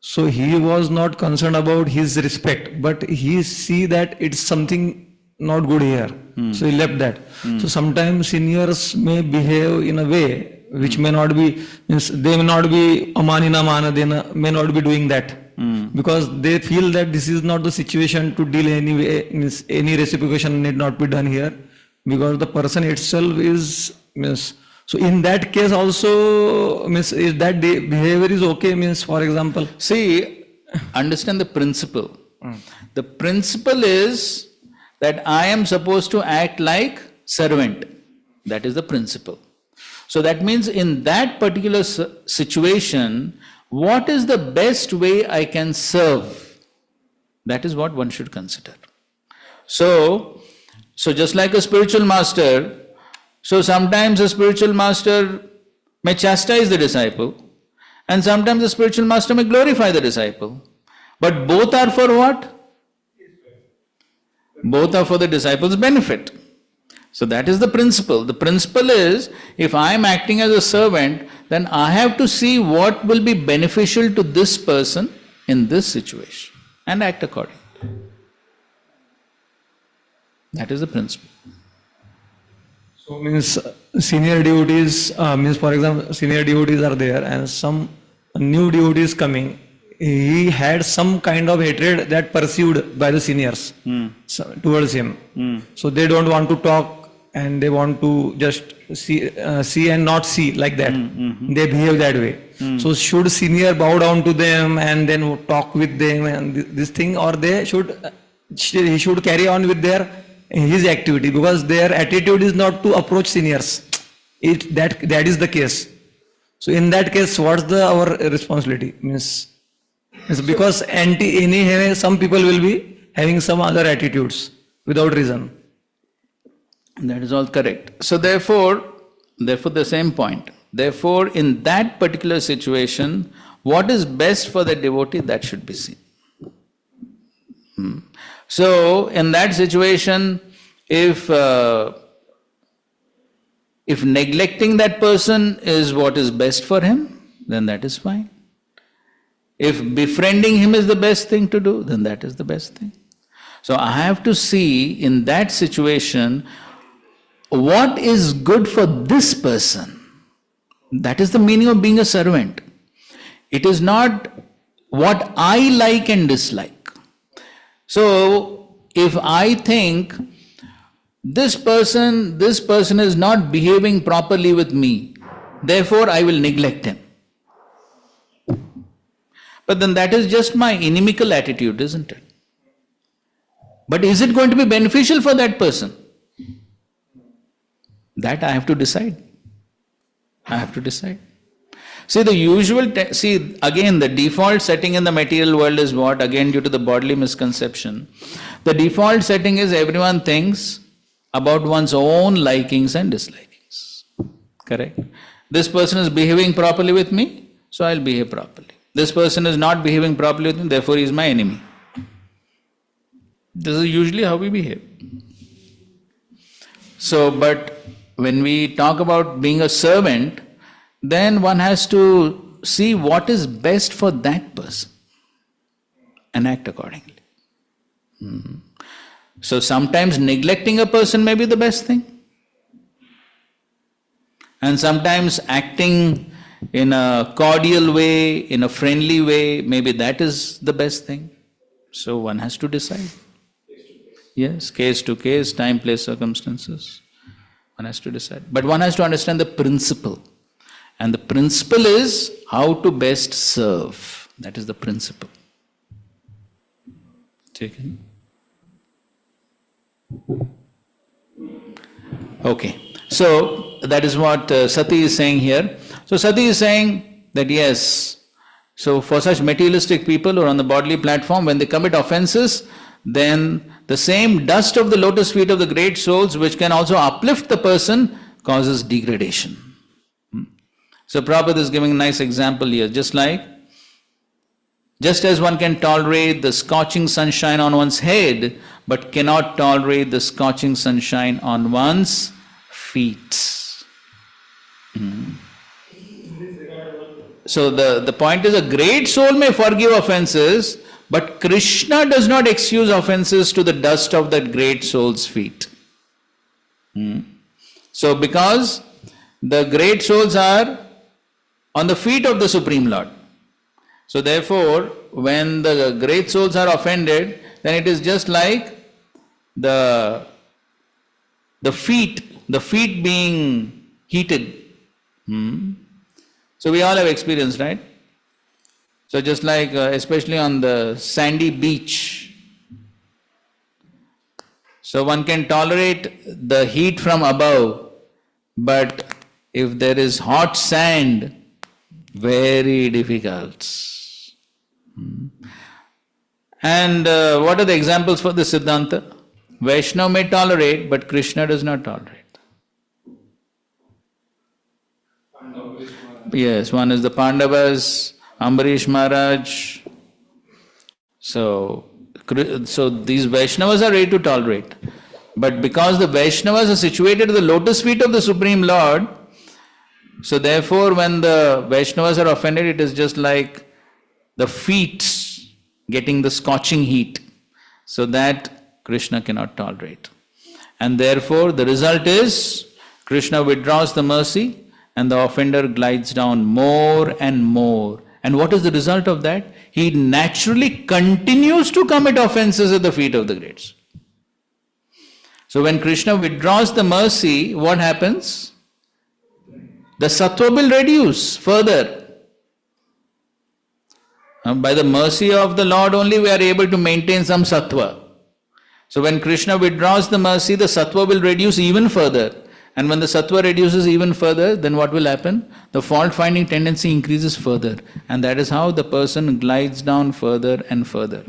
So he was not concerned about his respect, but he see that it's something not good here. So he left that. So sometimes seniors may behave in a way which may not be, means they may not be amanina mana, they may not be doing that. Because they feel that this is not the situation to deal anyway, means any reciprocation need not be done here. Because the person itself is, means, so in that case also, means is that behavior is okay, means for example. See, understand the principle. The principle is that I am supposed to act like servant. That is the principle. So that means in that particular situation, what is the best way I can serve? That is what one should consider. So just like a spiritual master, so sometimes a spiritual master may chastise the disciple, and sometimes the spiritual master may glorify the disciple. But both are for what? Both are for the disciple's benefit. So that is the principle. The principle is, if I am acting as a servant, then I have to see what will be beneficial to this person in this situation and act accordingly. That is the principle. So means senior devotees, means for example, senior devotees are there and some new devotees coming. He had some kind of hatred that perceived by the seniors towards him. So they don't want to talk and they want to just see and not see like that. They behave that way. So should senior bow down to them and then talk with them and this thing, or he should carry on with his activity, because their attitude is not to approach seniors. That is the case. So in that case, what's our responsibility? Means because some people will be having some other attitudes without reason. That is all correct. So therefore the same point. Therefore, in that particular situation, what is best for the devotee, that should be seen. So, in that situation, if neglecting that person is what is best for him, then that is fine. If befriending him is the best thing to do, then that is the best thing. So I have to see in that situation what is good for this person. That is the meaning of being a servant. It is not what I like and dislike. So if I think this person is not behaving properly with me, therefore I will neglect him. But then that is just my inimical attitude, isn't it? But is it going to be beneficial for that person? That I have to decide. See, again, the default setting in the material world is what? Again, due to the bodily misconception. The default setting is everyone thinks about one's own likings and dislikings. Correct? This person is behaving properly with me, so I'll behave properly. This person is not behaving properly with me, therefore he is my enemy. This is usually how we behave. So, but when we talk about being a servant, then one has to see what is best for that person and act accordingly. So sometimes neglecting a person may be the best thing. And sometimes acting in a cordial way, in a friendly way, maybe that is the best thing. So one has to decide. Yes, case to case, time, place, circumstances. One has to decide. But one has to understand the principle. And the principle is how to best serve. That is the principle. Taken? Okay. So, that is what Sati is saying here. So, Sati is saying that yes, so for such materialistic people who are on the bodily platform, when they commit offenses, then the same dust of the lotus feet of the great souls, which can also uplift the person, causes degradation. So Prabhupada is giving a nice example here, just as one can tolerate the scorching sunshine on one's head, but cannot tolerate the scorching sunshine on one's feet. So the point is, a great soul may forgive offenses, but Krishna does not excuse offenses to the dust of that great soul's feet. So because the great souls are on the feet of the Supreme Lord. So therefore, when the great souls are offended, then it is just like the feet being heated. So we all have experience, right? So just like, especially on the sandy beach, so one can tolerate the heat from above, but if there is hot sand, very difficult. And what are the examples for this Siddhanta? Vaishnava may tolerate, but Krishna does not tolerate. Yes, one is the Pandavas, Ambarish Maharaj. So these Vaishnavas are ready to tolerate. But because the Vaishnavas are situated at the lotus feet of the Supreme Lord, so therefore when the Vaishnavas are offended, it is just like the feet getting the scorching heat. So that Krishna cannot tolerate. And therefore the result is, Krishna withdraws the mercy and the offender glides down more and more. And what is the result of that? He naturally continues to commit offenses at the feet of the greats. So when Krishna withdraws the mercy, what happens? The sattva will reduce further. By the mercy of the Lord only we are able to maintain some sattva. So when Krishna withdraws the mercy, the sattva will reduce even further. And when the sattva reduces even further, then what will happen? The fault-finding tendency increases further. And that is how the person glides down further and further.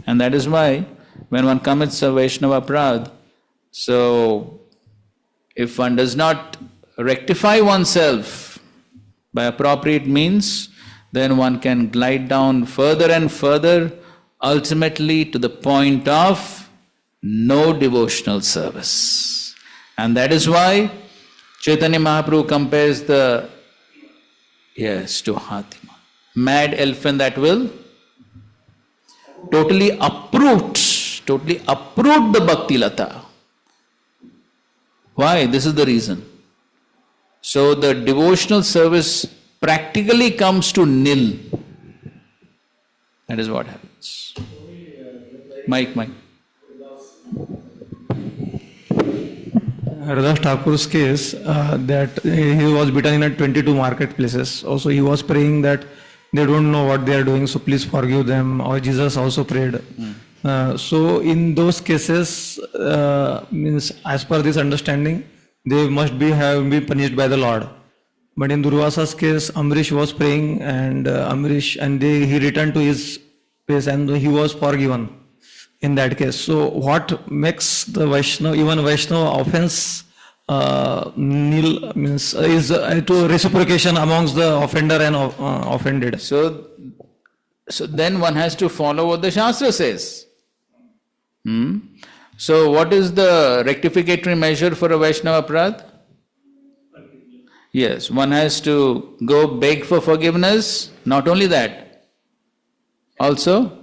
And that is why when one commits a Vaishnava aparadh, so If one does not rectify oneself by appropriate means, then one can glide down further and further, ultimately to the point of no devotional service. And that is why Chaitanya Mahaprabhu compares to Hatima, mad elephant that will totally uproot the Bhakti Lata. Why? This is the reason. So the devotional service practically comes to nil. That is what happens. Mike. Haridas Thakur's case, that he was beaten in 22 marketplaces. Also, he was praying that they don't know what they are doing, so please forgive them. Or Jesus also prayed. So, in those cases, means as per this understanding, they must have been punished by the Lord. But in Durvasa's case, Amrish was praying, and he returned to his place, and he was forgiven. In that case, so what makes the Vaishnava offense nil is to reciprocation amongst the offender and offended. So then one has to follow what the Shastra says. So what is the rectificatory measure for a Vaishnava aparadh? Yes, one has to go beg for forgiveness. Not only that, also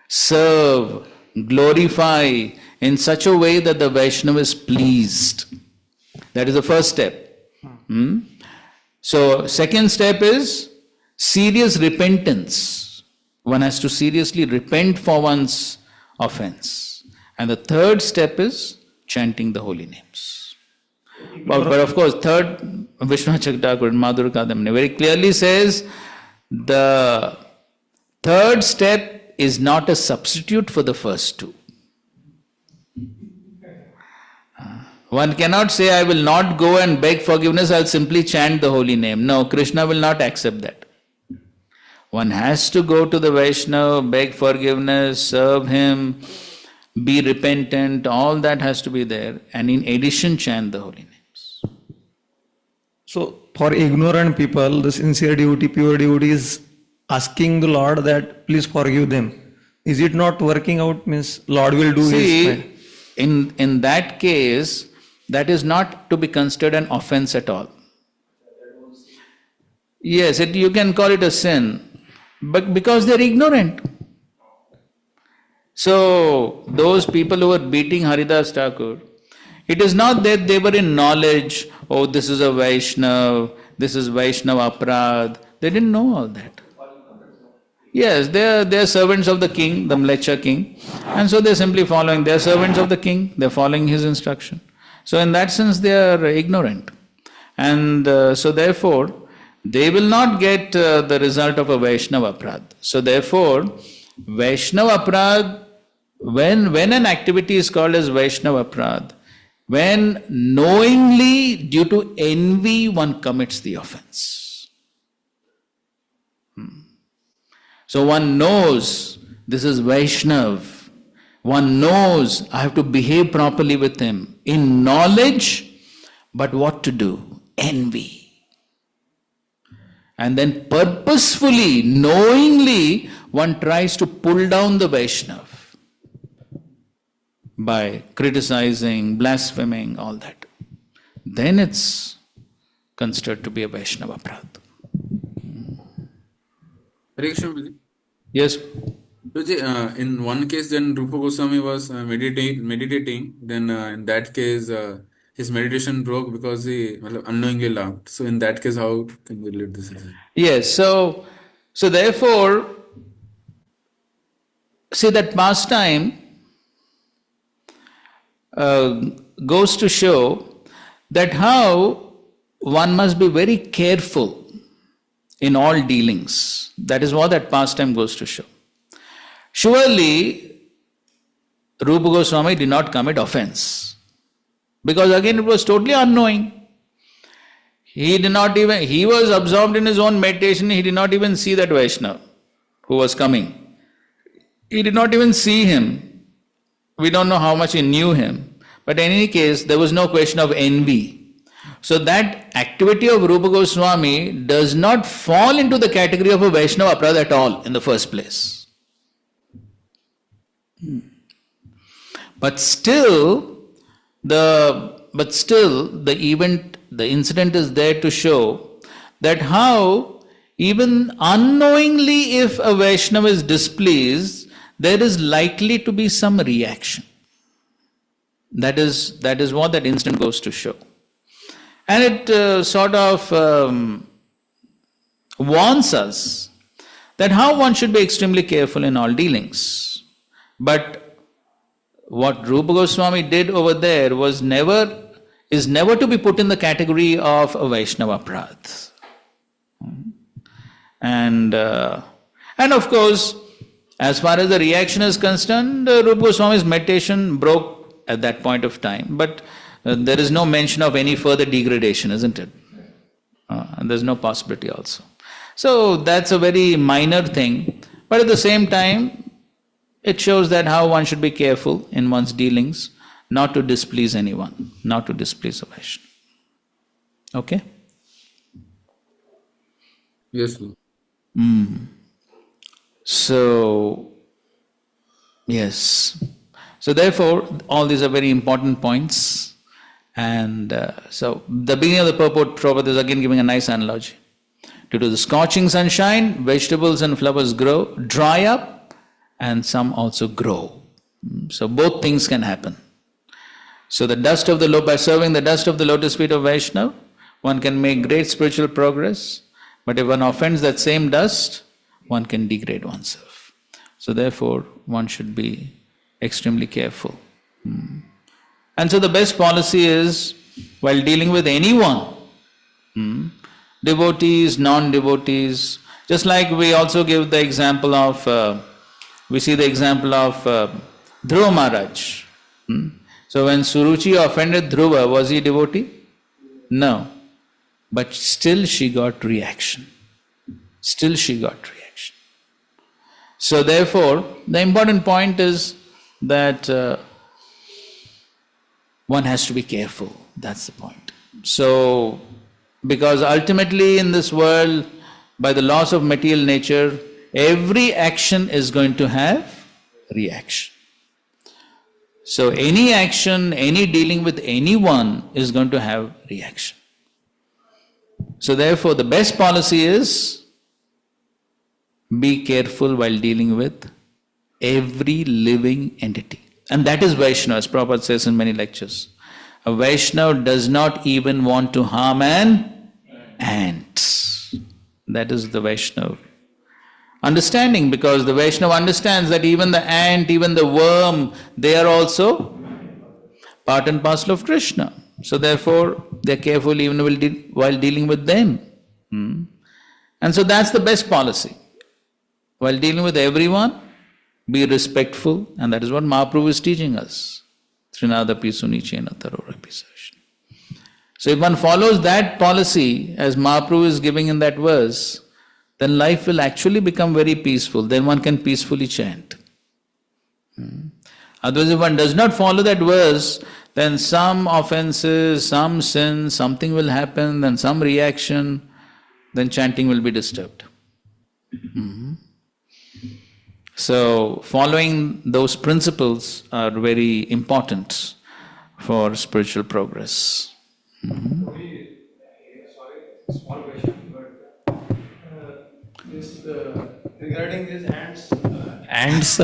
serve, glorify in such a way that the Vaishnava is pleased. That is the first step. So, second step is serious repentance. One has to seriously repent for one's offense. And the third step is chanting the holy names. But of course, third, Vishwanath Chakravarti and Madhur Kadamani very clearly says the third step is not a substitute for the first two. One cannot say, I will not go and beg forgiveness, I'll simply chant the holy name. No, Krishna will not accept that. One has to go to the Vaishnava, beg forgiveness, serve him, be repentant, all that has to be there, and in addition chant the holy names. So, for ignorant people, the sincere devotee, pure devotee is asking the Lord that please forgive them. Is it not working out? Means Lord will do his. In that case, that is not to be considered an offense at all. Yes, you can call it a sin, but because they are ignorant. So those people who were beating Haridas Thakur, it is not that they were in knowledge, oh, this is a Vaishnava, this is Vaishnava aparadh. They didn't know all that. Yes, they are servants of the king, the Mlecha king, and so they are simply following. They are servants of the king, they are following his instruction. So in that sense they are ignorant. And so therefore, they will not get the result of a Vaishnava aparadh. So therefore, Vaishnava aparadh, when an activity is called as Vaishnava aparadh, when knowingly due to envy one commits the offense. So one knows this is Vaishnav. One knows I have to behave properly with him. In knowledge, but what to do? Envy. And then purposefully, knowingly, one tries to pull down the Vaishnav by criticizing, blaspheming, all that. Then it's considered to be a Vaishnava aparadh. Yes. In one case, then Rupa Goswami was meditating. Then in that case, his meditation broke because he unknowingly laughed. So in that case, how can we relate this? Yes. So therefore, see that pastime goes to show that how one must be very careful in all dealings. That is what that pastime goes to show. Surely, Rupa Goswami did not commit offense. Because again, it was totally unknowing. He was absorbed in his own meditation, he did not even see that Vaishnava who was coming. He did not even see him. We don't know how much he knew him. But in any case, there was no question of envy. So that activity of Rupa Goswami does not fall into the category of a Vaishnava aparadha at all in the first place. But still, the incident is there to show that how even unknowingly if a Vaishnava is displeased, there is likely to be some reaction. That is what that incident goes to show. And it sort of warns us that how one should be extremely careful in all dealings. But what Rupa Goswami did over there is never to be put in the category of a Vaishnava aparadha. And of course, as far as the reaction is concerned, Rupa Goswami's meditation broke at that point of time. But there is no mention of any further degradation, isn't it? And there's no possibility also. So that's a very minor thing. But at the same time, it shows that how one should be careful in one's dealings, not to displease anyone, not to displease a Vaishnava. Okay? Yes, Lord. So, yes. So therefore, all these are very important points. And so, the beginning of the purport, Prabhupada is again giving a nice analogy. Due to the scorching sunshine, vegetables and flowers dry up, and some also grow. So both things can happen. So by serving the dust of the lotus feet of Vaishnava, one can make great spiritual progress. But if one offends that same dust, one can degrade oneself. So therefore, one should be extremely careful. And so the best policy is, while dealing with anyone, devotees, non-devotees, just like we also give the example of, we see the example of Dhruva Maharaj. So when Suruchi offended Dhruva, was he a devotee? No. But still she got reaction. So therefore, the important point is that one has to be careful. That's the point. So, because ultimately in this world, by the laws of material nature, every action is going to have reaction. So any action, any dealing with anyone is going to have reaction. So therefore, the best policy is be careful while dealing with every living entity. And that is Vaishnava, as Prabhupada says in many lectures. A Vaishnava does not even want to harm an ant. That is the Vaishnava understanding, because the Vaishnava understands that even the ant, even the worm, they are also part and parcel of Krishna. So therefore, they are careful even while dealing with them. And so that's the best policy. While dealing with everyone, be respectful, and that is what Mahaprabhu is teaching us. Trinadapi sunichena tarorapi sashna. So if one follows that policy, as Mahaprabhu is giving in that verse, then life will actually become very peaceful. Then one can peacefully chant. Otherwise, if one does not follow that verse, then some offenses, some sin, something will happen, then some reaction, then chanting will be disturbed. So, following those principles are very important for spiritual progress. Sorry, small question, but regarding these ants,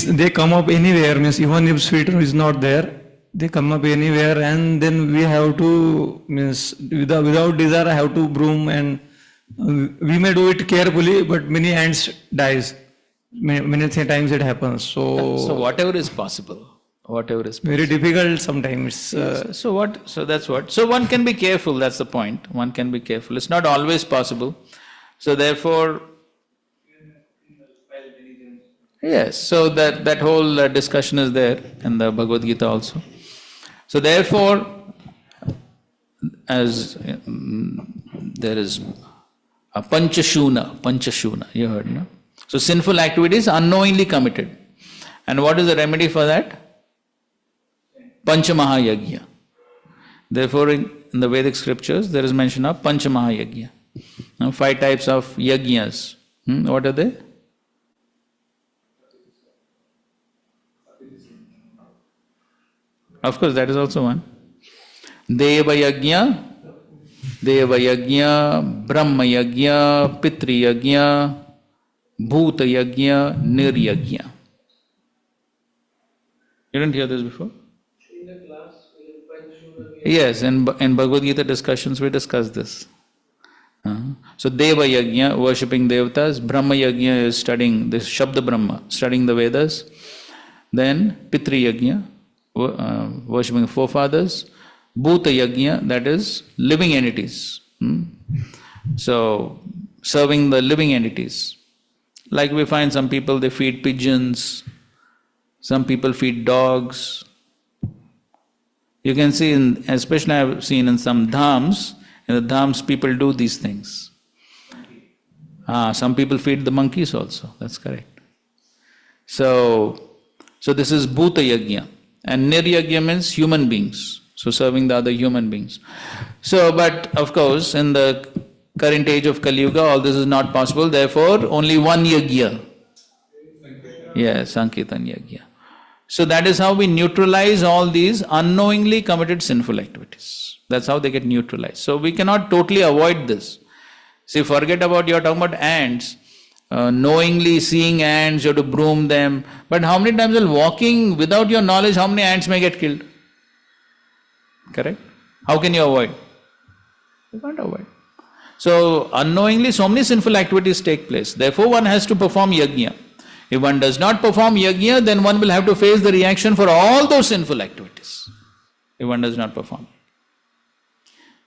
they come up anywhere. Means even if sweeter is not there, they come up anywhere, and then we have to without desire, I have to broom, and we may do it carefully, but many ants dies. Many times it happens. So whatever is possible. Very difficult sometimes. So that's what. So one can be careful, that's the point. One can be careful. It's not always possible. So therefore, yes, so that whole discussion is there in the Bhagavad Gita also. So therefore, as there is a panchashuna, you heard, no? So sinful activities unknowingly committed. And what is the remedy for that? Panchamahayagya. Therefore, in the Vedic scriptures, there is mention of Panchamahayagya. Now, 5 types of yajnas. What are they? Of course, that is also one. Deva yajna, Brahma yajna, Pitri yajna, Bhuta yajna, Nir yajna. You didn't hear this before? Yes, in Bhagavad Gita discussions we discussed this. So Deva Yajna, worshipping Devatas. Brahma Yajna is studying this Shabda Brahma, studying the Vedas. Then Pitri Yajna, worshipping forefathers. Bhuta Yajna, that is living entities. So serving the living entities. Like we find some people, they feed pigeons. Some people feed dogs. You can see, especially I have seen in some dhams, in the dhams people do these things. Some people feed the monkeys also, that's correct. So this is Bhuta Yajna. And Nir Yajna means human beings, so serving the other human beings. So, but of course, in the current age of Kali Yuga, all this is not possible, therefore only one Yajna. Yes, Sankirtan Yajna. So that is how we neutralize all these unknowingly committed sinful activities. That's how they get neutralized. So we cannot totally avoid this. See, forget about, you're talking about ants. Knowingly seeing ants, you have to broom them. But how many times while walking without your knowledge, how many ants may get killed? Correct? How can you avoid? You can't avoid. So unknowingly so many sinful activities take place. Therefore one has to perform yajna. If one does not perform yajna, then one will have to face the reaction for all those sinful activities. If one does not perform.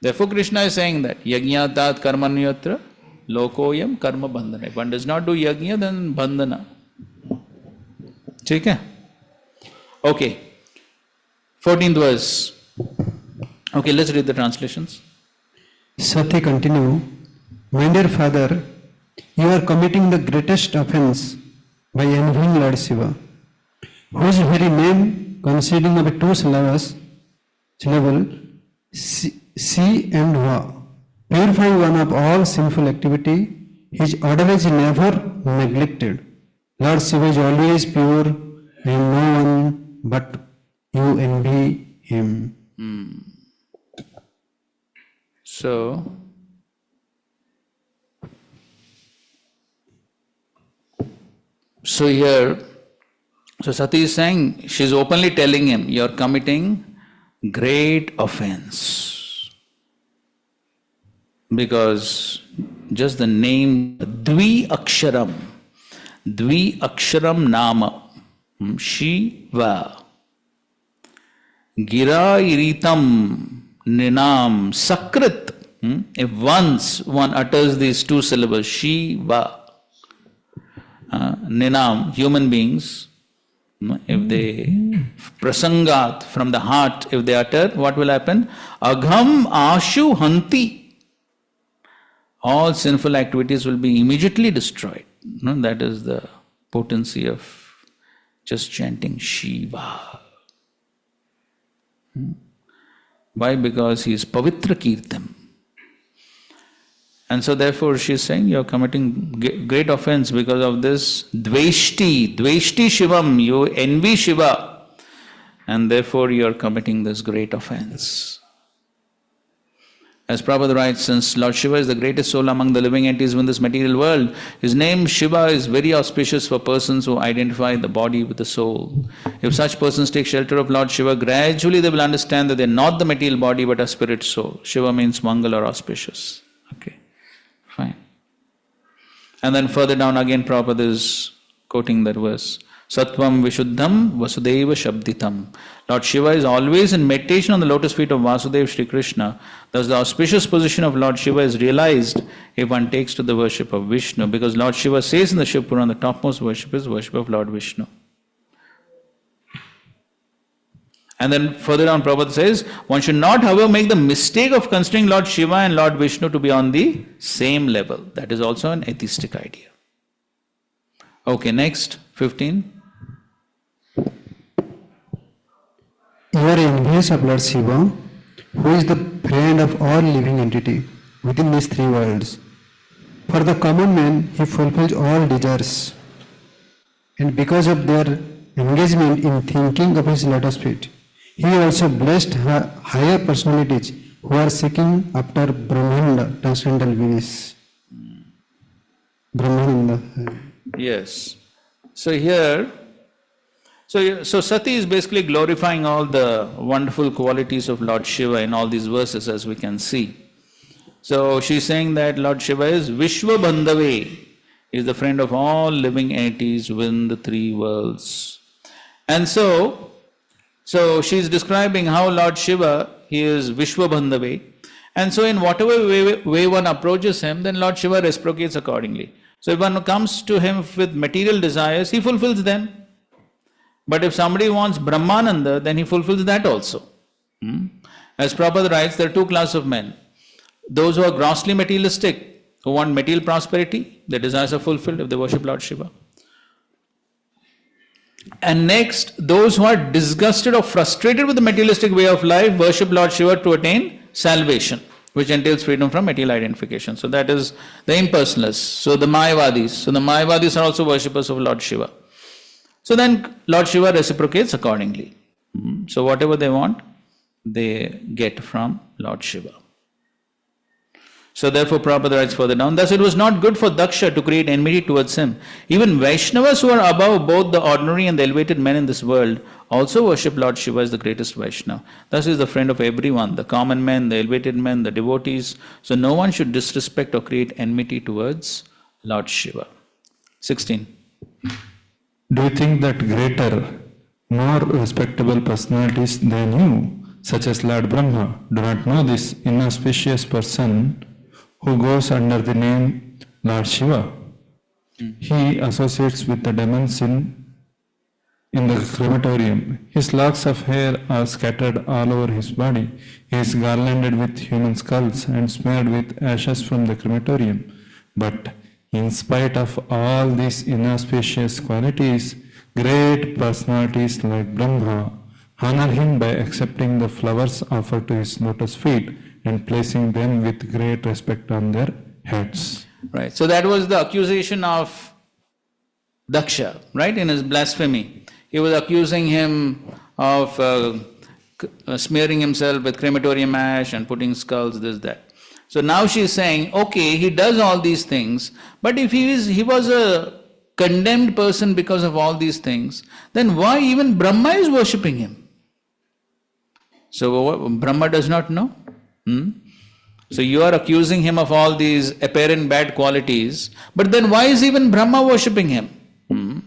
Therefore Krishna is saying that yajna tat karmanyatra lokoyam karma bandhana. If one does not do yajna, then bandhana. Okay? Okay. 14th verse. Okay, let's read the translations. Sati continue, my dear father, you are committing the greatest offense by envying Lord Shiva, whose very name consisting of 2 syllables, Si and Va, purifying one of all sinful activity, his order is never neglected. Lord Shiva is always pure and no one but you envy him. So here, so Sati is saying, she's openly telling him, you're committing great offense. Because just the name Dvi-aksharam Nama, Shiva, Gira Iritam Ninam Sakrit. If once one utters these 2 syllables, Shiva, Ninam, human beings, if they prasangat from the heart, if they utter, what will happen? Agham Ashu Hanti. All sinful activities will be immediately destroyed. That is the potency of just chanting Shiva. Why? Because he is Pavitra Kirtam. And so therefore she is saying you are committing great offense because of this Dveshti Shivam, you envy Shiva, and therefore you are committing this great offense. As Prabhupada writes, since Lord Shiva is the greatest soul among the living entities in this material world, his name Shiva is very auspicious for persons who identify the body with the soul. If such persons take shelter of Lord Shiva, gradually they will understand that they are not the material body but a spirit soul. Shiva means Mangal or auspicious. Okay, fine. And then further down again Prabhupada is quoting that verse. Sattvam Vishuddham Vasudeva Shabditam. Lord Shiva is always in meditation on the lotus feet of Vasudeva Shri Krishna. Thus the auspicious position of Lord Shiva is realized if one takes to the worship of Vishnu, because Lord Shiva says in the Shiv Puran, the topmost worship is worship of Lord Vishnu. And then further down Prabhupada says, one should not however make the mistake of considering Lord Shiva and Lord Vishnu to be on the same level. That is also an atheistic idea. Okay, next, 15. You are place of Lord Shiva, who is the friend of all living entity within these three worlds. For the common man, he fulfills all desires. And because of their engagement in thinking of his lotus feet, he also blessed higher personalities who are seeking after Brahmanda, transcendental bliss. Brahmananda. Yes. So here, so Sati is basically glorifying all the wonderful qualities of Lord Shiva in all these verses, as we can see. So she's saying that Lord Shiva is Vishwa Bandhave, is the friend of all living entities within the three worlds. And so she's describing how Lord Shiva, he is Vishwa Bandhave. And so in whatever way one approaches him, then Lord Shiva reciprocates accordingly. So if one comes to him with material desires, he fulfills them. But if somebody wants Brahmananda, then he fulfills that also. As Prabhupada writes, there are two classes of men. Those who are grossly materialistic, who want material prosperity, their desires are fulfilled if they worship Lord Shiva. And next, those who are disgusted or frustrated with the materialistic way of life, worship Lord Shiva to attain salvation, which entails freedom from material identification. So that is the impersonalists. So the Mayavadis. So the Mayavadis are also worshippers of Lord Shiva. So then Lord Shiva reciprocates accordingly. So whatever they want, they get from Lord Shiva. So therefore Prabhupada writes further down, thus it was not good for Daksha to create enmity towards him. Even Vaishnavas who are above both the ordinary and the elevated men in this world also worship Lord Shiva as the greatest Vaishnava. Thus he is the friend of everyone, the common men, the elevated men, the devotees. So no one should disrespect or create enmity towards Lord Shiva. 16. Do you think that greater, more respectable personalities than you, such as Lord Brahma, do not know this inauspicious person who goes under the name Lord Shiva? He associates with the demons in the crematorium. His locks of hair are scattered all over his body. He is garlanded with human skulls and smeared with ashes from the crematorium. But in spite of all these inauspicious qualities, great personalities like Brahma honor him by accepting the flowers offered to his lotus feet and placing them with great respect on their heads. Right. So that was the accusation of Daksha, right, in his blasphemy. He was accusing him of smearing himself with crematorium ash and putting skulls, this, that. So now she is saying, okay, he does all these things, but if he was a condemned person because of all these things, then why even Brahma is worshipping him? So Brahma does not know. So you are accusing him of all these apparent bad qualities, but then why is even Brahma worshipping him?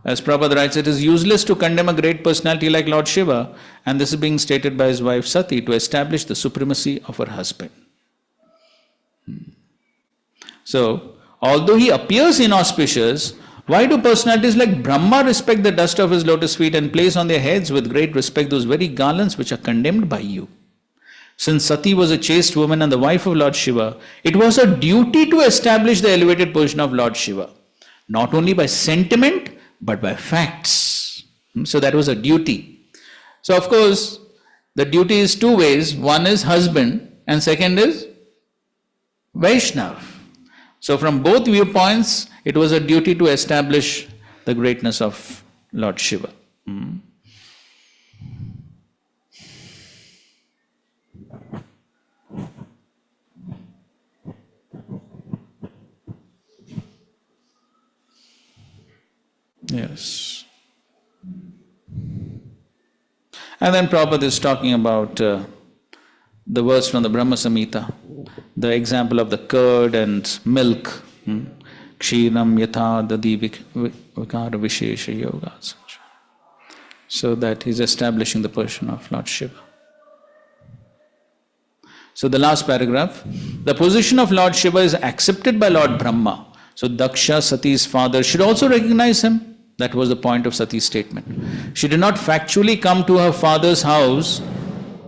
As Prabhupada writes, it is useless to condemn a great personality like Lord Shiva, and this is being stated by his wife Sati to establish the supremacy of her husband. So, although he appears inauspicious, why do personalities like Brahma respect the dust of his lotus feet and place on their heads with great respect those very garlands which are condemned by you? Since Sati was a chaste woman and the wife of Lord Shiva, it was her duty to establish the elevated position of Lord Shiva, not only by sentiment, but by facts. So that was a duty. So of course, the duty is two ways. One is husband and second is Vaishnava. So from both viewpoints, it was a duty to establish the greatness of Lord Shiva. Yes. And then Prabhupada is talking about the verse from the Brahma Samhita, the example of the curd and milk. Kshiram yatha dadi vikara vishesha yoga. So that he's establishing the position of Lord Shiva. So the last paragraph, the position of Lord Shiva is accepted by Lord Brahma. So Daksha, Sati's father, should also recognize him. That was the point of Sati's statement. She did not factually come to her father's house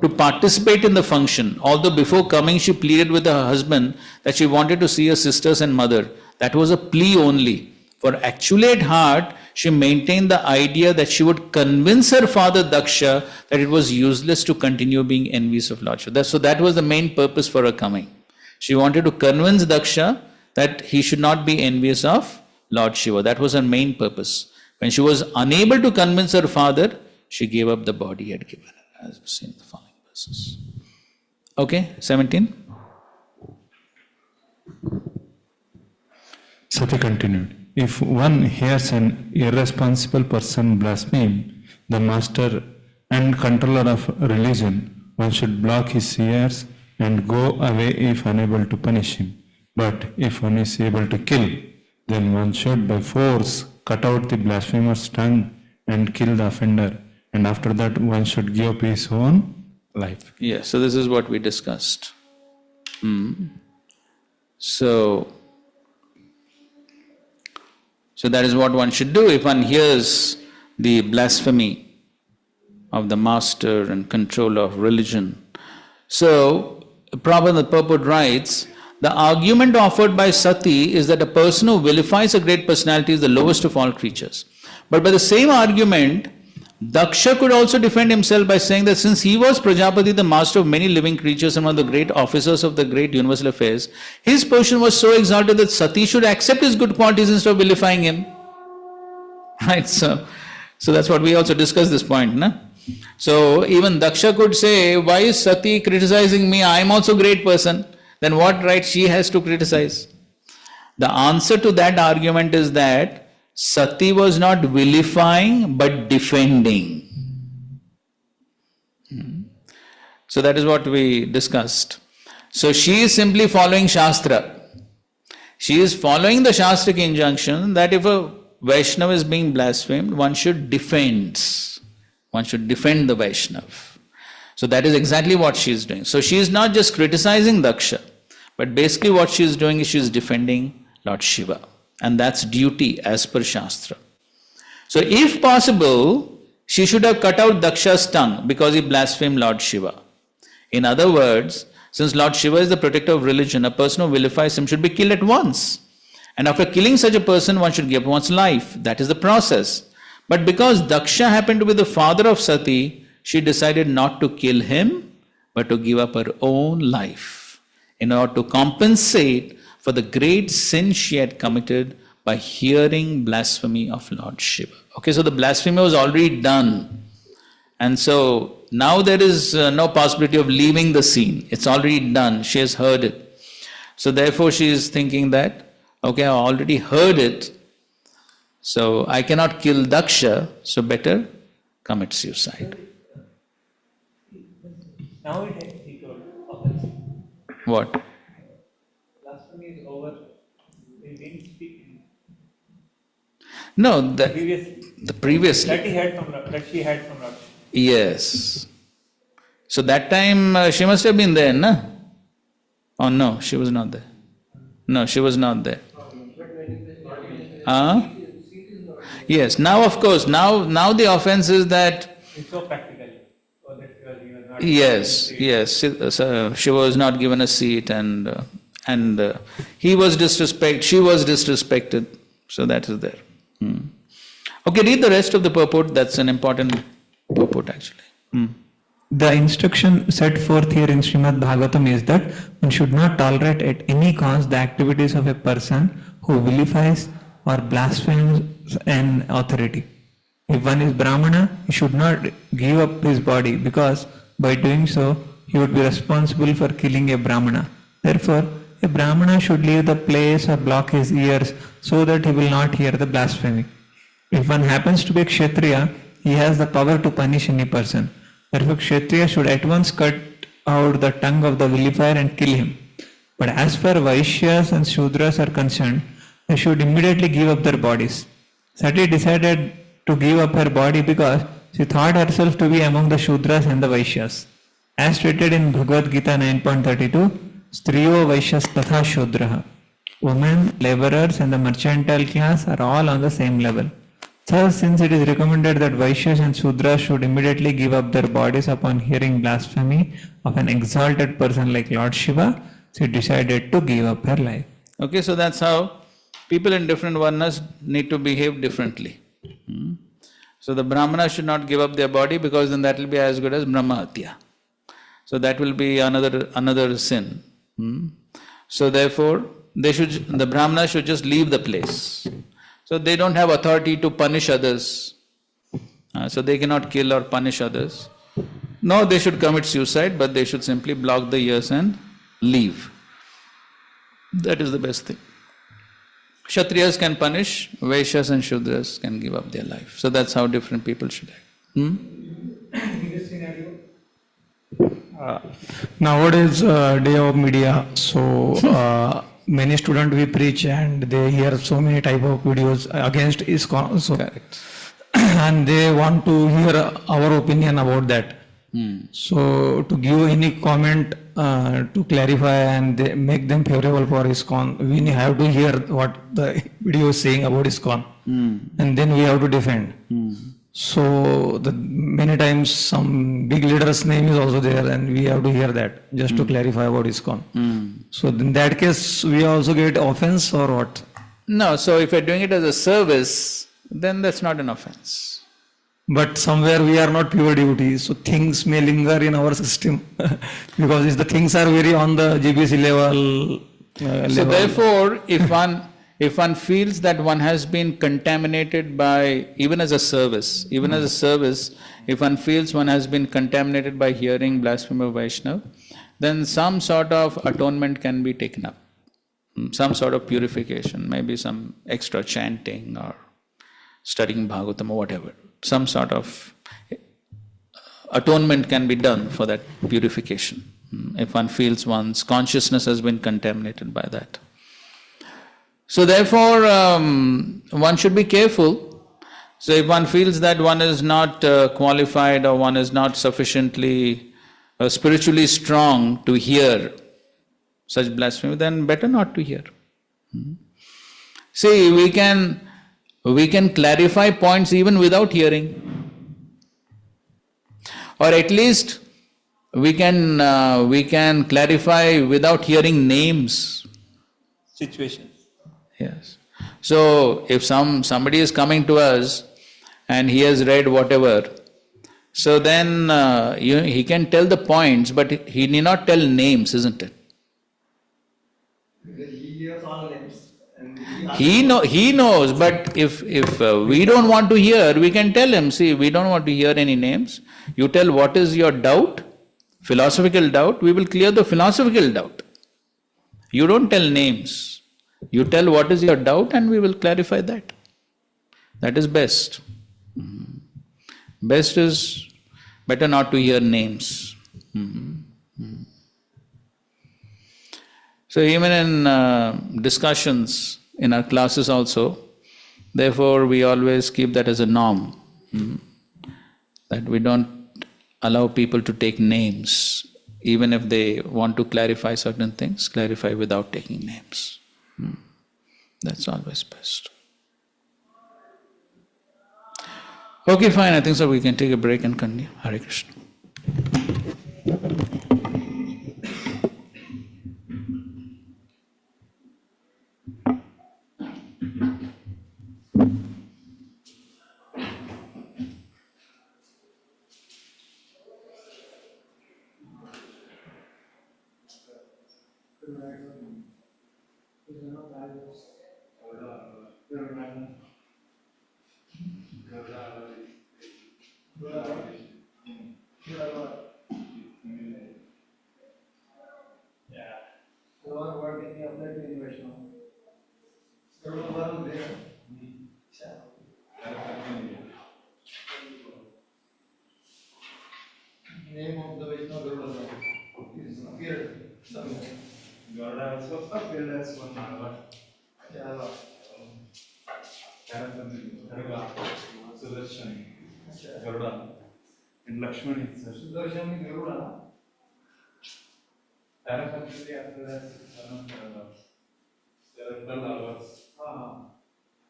to participate in the function, although before coming she pleaded with her husband that she wanted to see her sisters and mother. That was a plea only. For actually at heart, she maintained the idea that she would convince her father Daksha that it was useless to continue being envious of Lord Shiva. So that was the main purpose for her coming. She wanted to convince Daksha that he should not be envious of Lord Shiva. That was her main purpose. When she was unable to convince her father, she gave up the body he had given her, as we see in the following verses. Okay, 17. Sati continued. If one hears an irresponsible person blaspheme the master and controller of religion, one should block his ears and go away if unable to punish him. But if one is able to kill, then one should by force cut out the blasphemer's tongue and kill the offender, and after that one should give up his own life. Yes, so this is what we discussed. So that is what one should do if one hears the blasphemy of the master and controller of religion. So, Prabhupada the purport writes, the argument offered by Sati is that a person who vilifies a great personality is the lowest of all creatures. But by the same argument, Daksha could also defend himself by saying that since he was Prajapati, the master of many living creatures and one of the great officers of the great universal affairs, his position was so exalted that Sati should accept his good qualities instead of vilifying him. Right, so that's what we also discussed this point, na? So even Daksha could say, why is Sati criticizing me? I am also a great person. Then what right she has to criticize? The answer to that argument is that Sati was not vilifying but defending. So that is what we discussed. So she is simply following Shastra. She is following the Shastric injunction that if a Vaishnava is being blasphemed, one should defend. One should defend the Vaishnava. So that is exactly what she is doing. So she is not just criticizing Daksha, but basically what she is doing is she is defending Lord Shiva. And that's duty as per Shastra. So if possible, she should have cut out Daksha's tongue because he blasphemed Lord Shiva. In other words, since Lord Shiva is the protector of religion, a person who vilifies him should be killed at once. And after killing such a person, one should give up one's life. That is the process. But because Daksha happened to be the father of Sati, she decided not to kill him, but to give up her own life in order to compensate for the great sin she had committed by hearing blasphemy of Lord Shiva. Okay, so the blasphemy was already done. And so now there is no possibility of leaving the scene. It's already done. She has heard it. So therefore she is thinking that, okay, I already heard it. So I cannot kill Daksha, so better commit suicide. Now he told offense. What? Blasphemy is over. He didn't speak. No, the previously. That she had from Lord. Yes. So that time she must have been there, na? Oh no, she was not there. No, she was not there. Yes, now of course, now the offense is that. It's so practical. So that he was not. Yes. She was not given a seat and he was disrespected, she was disrespected. So that is there. Okay, read the rest of the purport. That's an important purport actually. The instruction set forth here in Srimad Bhagavatam is that one should not tolerate at any cost the activities of a person who vilifies or blasphemes an authority. If one is Brahmana, he should not give up his body because by doing so, he would be responsible for killing a Brahmana. Therefore, a Brahmana should leave the place or block his ears so that he will not hear the blasphemy. If one happens to be a Kshatriya, he has the power to punish any person. Therefore, Kshatriya should at once cut out the tongue of the vilifier and kill him. But as far Vaishyas and Shudras are concerned, they should immediately give up their bodies. Sati decided to give up her body because she thought herself to be among the Shudras and the Vaishyas. As stated in Bhagavad Gita 9.32, Striyo Vaishyas Tatha Shudraha. Women, laborers and the mercantile class are all on the same level. Thus, since it is recommended that Vaishyas and Shudras should immediately give up their bodies upon hearing blasphemy of an exalted person like Lord Shiva, she decided to give up her life. Okay, so that's how People in different varnas need to behave differently. So the Brahmana should not give up their body, because then that will be as good as Brahmahatya. So that will be another sin. So therefore, the Brahmana should just leave the place. So they don't have authority to punish others. So they cannot kill or punish others. No, they should commit suicide, but they should simply block the ears and leave. That is the best thing. Kshatriyas can punish, Vaishyas and Shudras can give up their life. So that's how different people should act. Nowadays, day of media, so many students we preach and they hear so many type of videos against ISKCON also. Correct. And they want to hear our opinion about that. So to give any comment to clarify and make them favorable for ISKCON, we have to hear what the video is saying about ISKCON, and then we have to defend. So many times some big leader's name is also there, and we have to hear that just to clarify about ISKCON. So in that case, we also get offense or what? No, so if you're doing it as a service, then that's not an offense. But somewhere we are not pure devotees, so things may linger in our system because if the things are very on the GBC level. So therefore, if one feels that one has been contaminated by, even as a service, if one feels one has been contaminated by hearing blasphemy of Vaishnava, then some sort of atonement can be taken up, some sort of purification, maybe some extra chanting or studying Bhagavatam or whatever. Some sort of atonement can be done for that purification, if one feels one's consciousness has been contaminated by that. So therefore, one should be careful. So if one feels that one is not qualified or one is not sufficiently spiritually strong to hear such blasphemy, then better not to hear. See, we can clarify points even without hearing. Or at least we can clarify without hearing names. Situation. Yes. So if somebody is coming to us and he has read whatever, so then he can tell the points, but he need not tell names, isn't it? He knows, but if we don't want to hear, we can tell him, see, we don't want to hear any names. You tell what is your doubt, philosophical doubt, we will clear the philosophical doubt. You don't tell names. You tell what is your doubt and we will clarify that. That is best. Best is better not to hear names. So even in discussions in our classes also, therefore we always keep that as a norm, that we don't allow people to take names. Even if they want to clarify certain things, clarify without taking names. That's always best. Okay, fine. I think so we can take a break and continue. Hare Krishna. Name of the Vaishnava Garuda is appeared somewhere. Garuda also appeared as one Nagava. Yeah. Garuda, Sudarshan, Garuda, and Lakshmani. Sudarshan is Garuda. Tarakanti appeared as one of Garuda. There are 12 hours.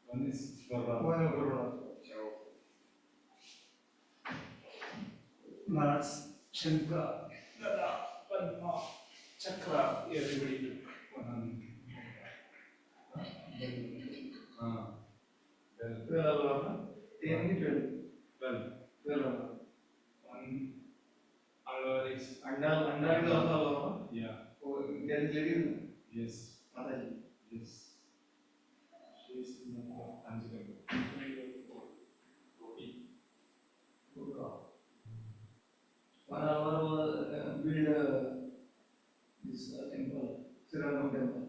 One is Garuda. One of Garuda. Mars, Shankar, Gada, Padma, Chakra, everybody took one. 12 One hour is under the yeah. Oh, there is lady. Yes. Mataji. Yes. She is in the Anjali. One hour build this temple, Srila temple.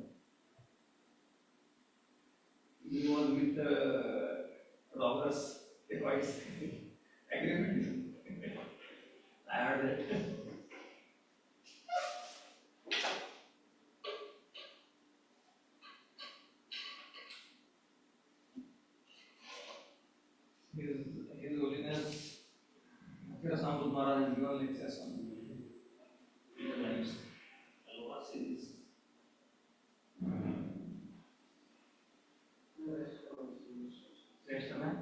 He was with robbers, advice, agreement. I heard that. His Holiness Krishna Maharaj is given lectures on the lives. What series? Next time,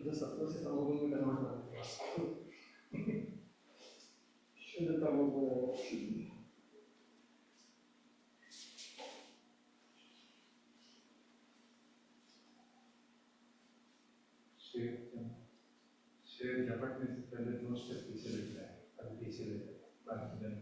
शुद्ध सत्व से तमोगुण में convert करना शुद्ध तमोगुण शेर झपटने से पहले 2 स्टेप पीछे लेता है अब पीछे लेता है बाकी जन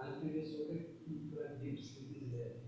Ultimately, so that deep sleep is there.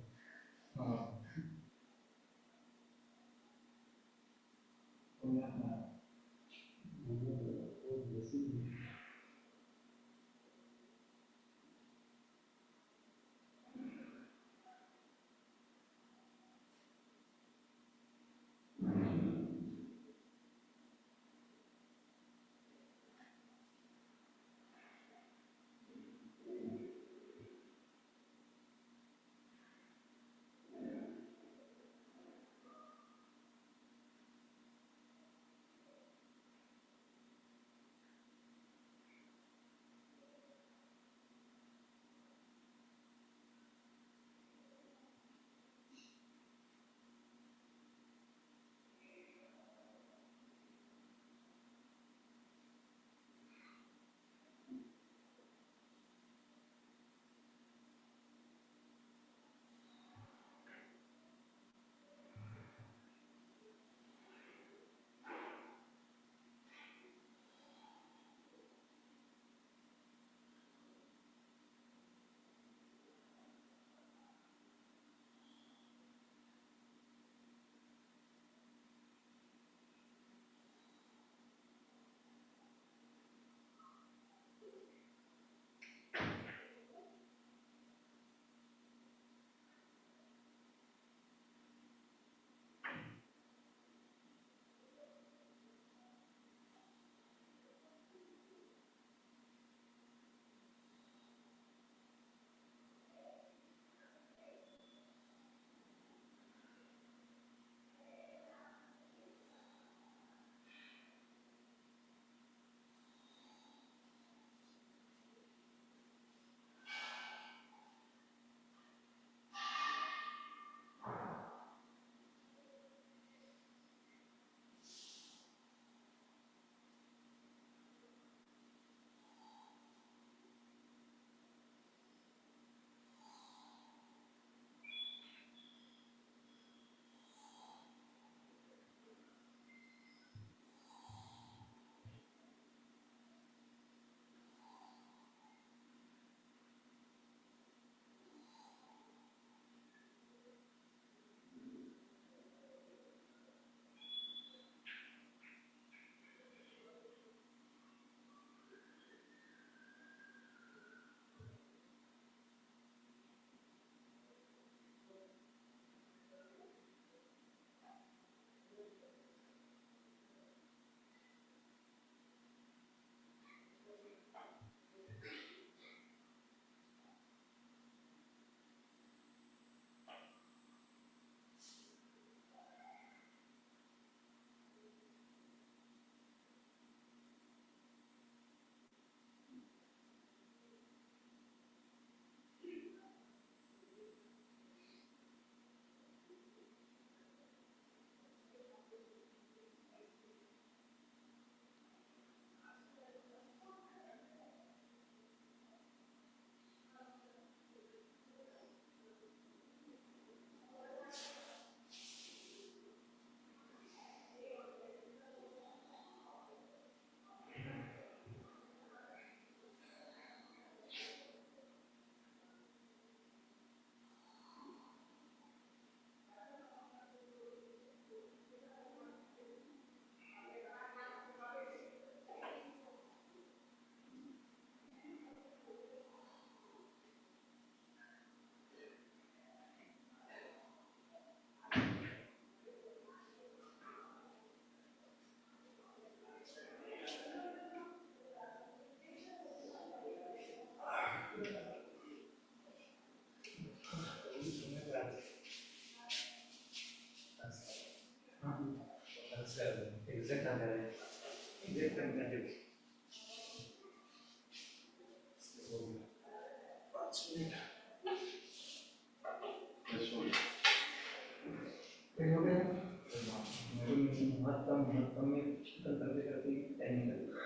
महत्तम में चिंतन करते करते टाइमिंग लगेगा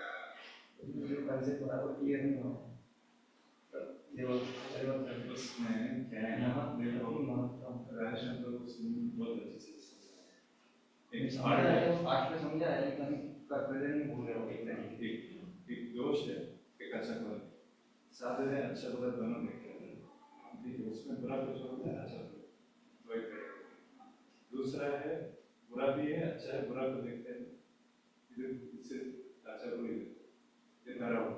जो कंसेप्ट बराबर क्लियर नहीं हो उसमें क्या है ना राशन तो उसमें बहुत अच्छे से फास्ट में समझा है लेकिन प्रेजेंट में भूल रहे हो एक दोष है एक अच्छा फल साथ में अच्छा फल दोनों देखते हैं ठीक है, उसमें बुरा कुछ होता है, अच्छा तो एक है। दूसरा है बुरा भी है, अच्छा है, बुरा को देखते हैं, इधर इससे अच्छा को ही ये धरा हो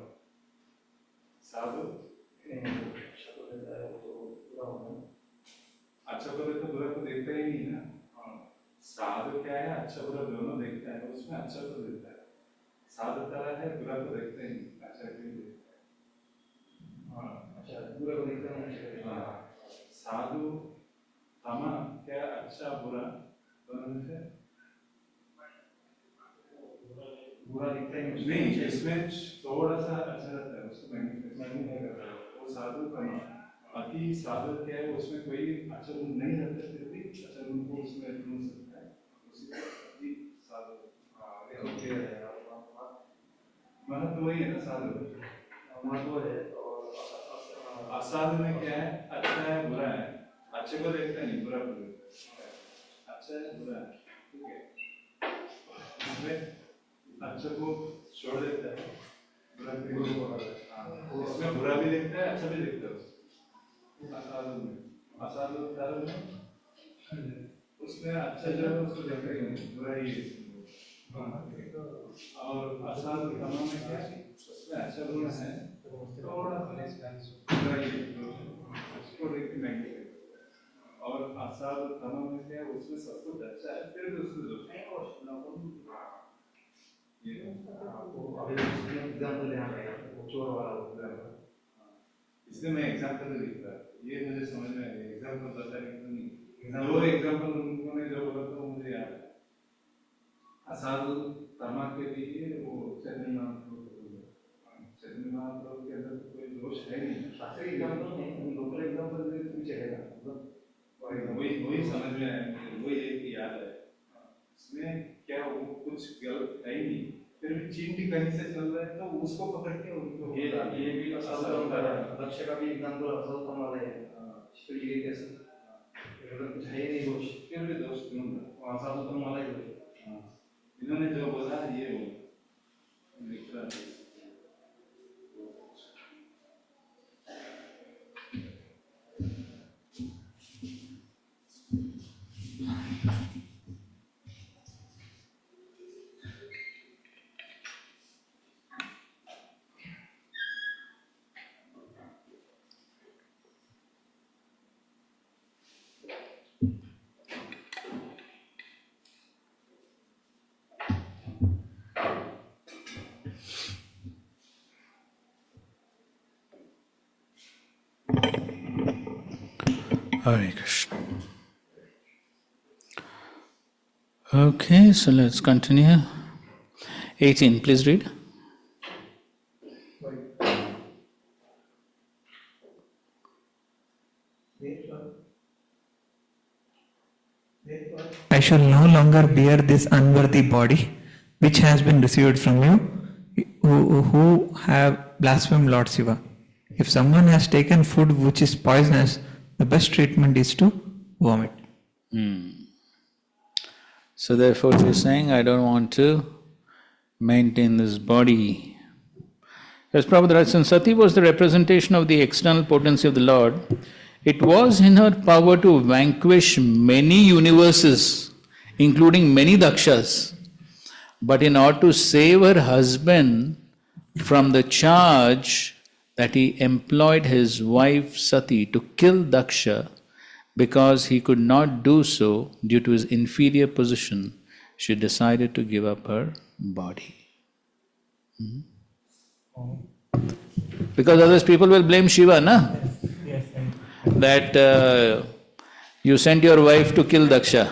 साधु अच्छा बुरा तो बुरा को देखता ही नहीं ना। साधु क्या है, अच्छा बुरा दोनों देखता है, उसमें अच्छा को देखता है। साधु तरह है, बुरा को देखते ही नहीं, अच्छा को ही देखता है। अच्छा बुरा को देखता है। हाँ, साधु तमा क्या, अच्छा बुरा दोनों से बुरा दिखता ही नहीं, इसमें थोड़ा सा अच्छा रहता है, उसको मैग्नीफाई नहीं करता है, वो साधु तमा। बाकी साधु क्या है, उसमें कोई अच्छा गुण नहीं रहता, फिर भी अच्छा गुण को उसमें ढूंढ सकता है, उसी को साधु। महत्व वही है ना, साधु महत्व है। और असाधु में क्या है, अच्छा है बुरा है, अच्छे को देखता नहीं, बुरा को देखता है, अच्छा है बुरा है, ठीक है, इसमें अच्छा को छोड़ देता है, बुरा को इसमें बुरा भी देखता है, अच्छा भी देखता है। असाधु में, असाधु धर्म में उसमें अच्छा जो है उसको देखता ही नहीं, बुरा ही है। और असाधु तमाम में क्या है, उसमें अच्छा गुण है, थोड़ा सा बुरा ही है, उसको देख के मैग्नीफाई करता है। और असाधु तमाम में क्या है, उसमें सब कुछ अच्छा है, फिर भी उसमें दोष है। ये अभी एग्जाम्पल देना है, चोर वाला इसलिए मैं एग्जाम्पल लिख रहा, ये मुझे समझ में आया, एग्जाम्पल बताने को नहीं, दो एग्जाम्पल उन्होंने जो बोला था मुझे याद है। असाधु तमा के लिए वो चैतन्य महाप्रभु के अंदर तो कोई दोष है नहीं, शास्त्रीय एग्जाम्पल नहीं, लोकल एग्जाम्पल से भी चलेगा, मतलब वही समझ में आया, वही एक याद है। इसमें क्या वो कुछ गलत है ही नहीं, फिर भी चींटी कहीं से चल रहा है तो उसको पकड़ के उनको ये भी असाधु लक्ष्य का भी एग्जाम्पल असाधु तमा वाला है, तो ये कैसे कुछ है नहीं दोष, फिर भी दोष क्यों है, असाधु तमा वाला ही दोष। इन्होंने जो बोला ये लिख रहा है। Hare Krishna. Okay, so let's continue. 18, please read. I shall no longer bear this unworthy body which has been received from you who have blasphemed Lord Shiva. If someone has taken food which is poisonous, the best treatment is to vomit. So therefore she is saying, I don't want to maintain this body. As Prabhupada writes, since Sati was the representation of the external potency of the Lord, it was in her power to vanquish many universes, including many dakshas. But in order to save her husband from the charge that he employed his wife Sati to kill Daksha, because he could not do so due to his inferior position, she decided to give up her body. Because otherwise people will blame Shiva, na? Yes. That you sent your wife to kill Daksha.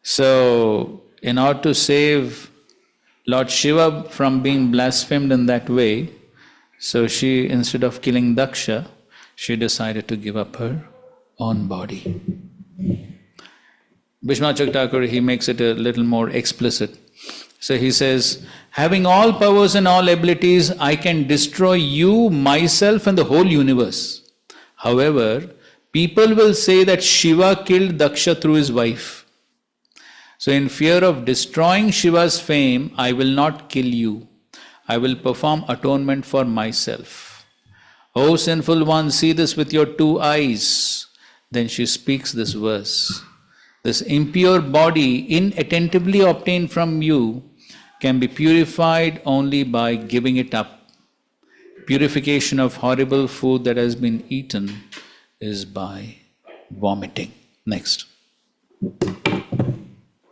So, in order to save Lord Shiva from being blasphemed in that way, so she, instead of killing Daksha, she decided to give up her own body. Bhishmachak Thakur, he makes it a little more explicit. So he says, having all powers and all abilities, I can destroy you, myself and the whole universe. However, people will say that Shiva killed Daksha through his wife. So in fear of destroying Shiva's fame, I will not kill you. I will perform atonement for myself. O sinful one, see this with your 2 eyes. Then she speaks this verse. This impure body, inattentively obtained from you, can be purified only by giving it up. Purification of horrible food that has been eaten is by vomiting. Next.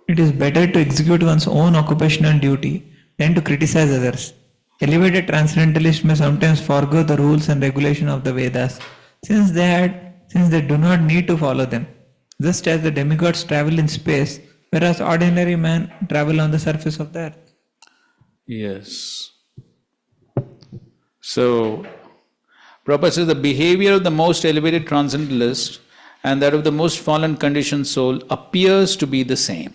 It is better to execute one's own occupational duty than to criticize others. Elevated transcendentalists may sometimes forego the rules and regulation of the Vedas, since they do not need to follow them. Just as the demigods travel in space, whereas ordinary men travel on the surface of the earth. Yes. So, Prabhupada says the behavior of the most elevated transcendentalist and that of the most fallen conditioned soul appears to be the same.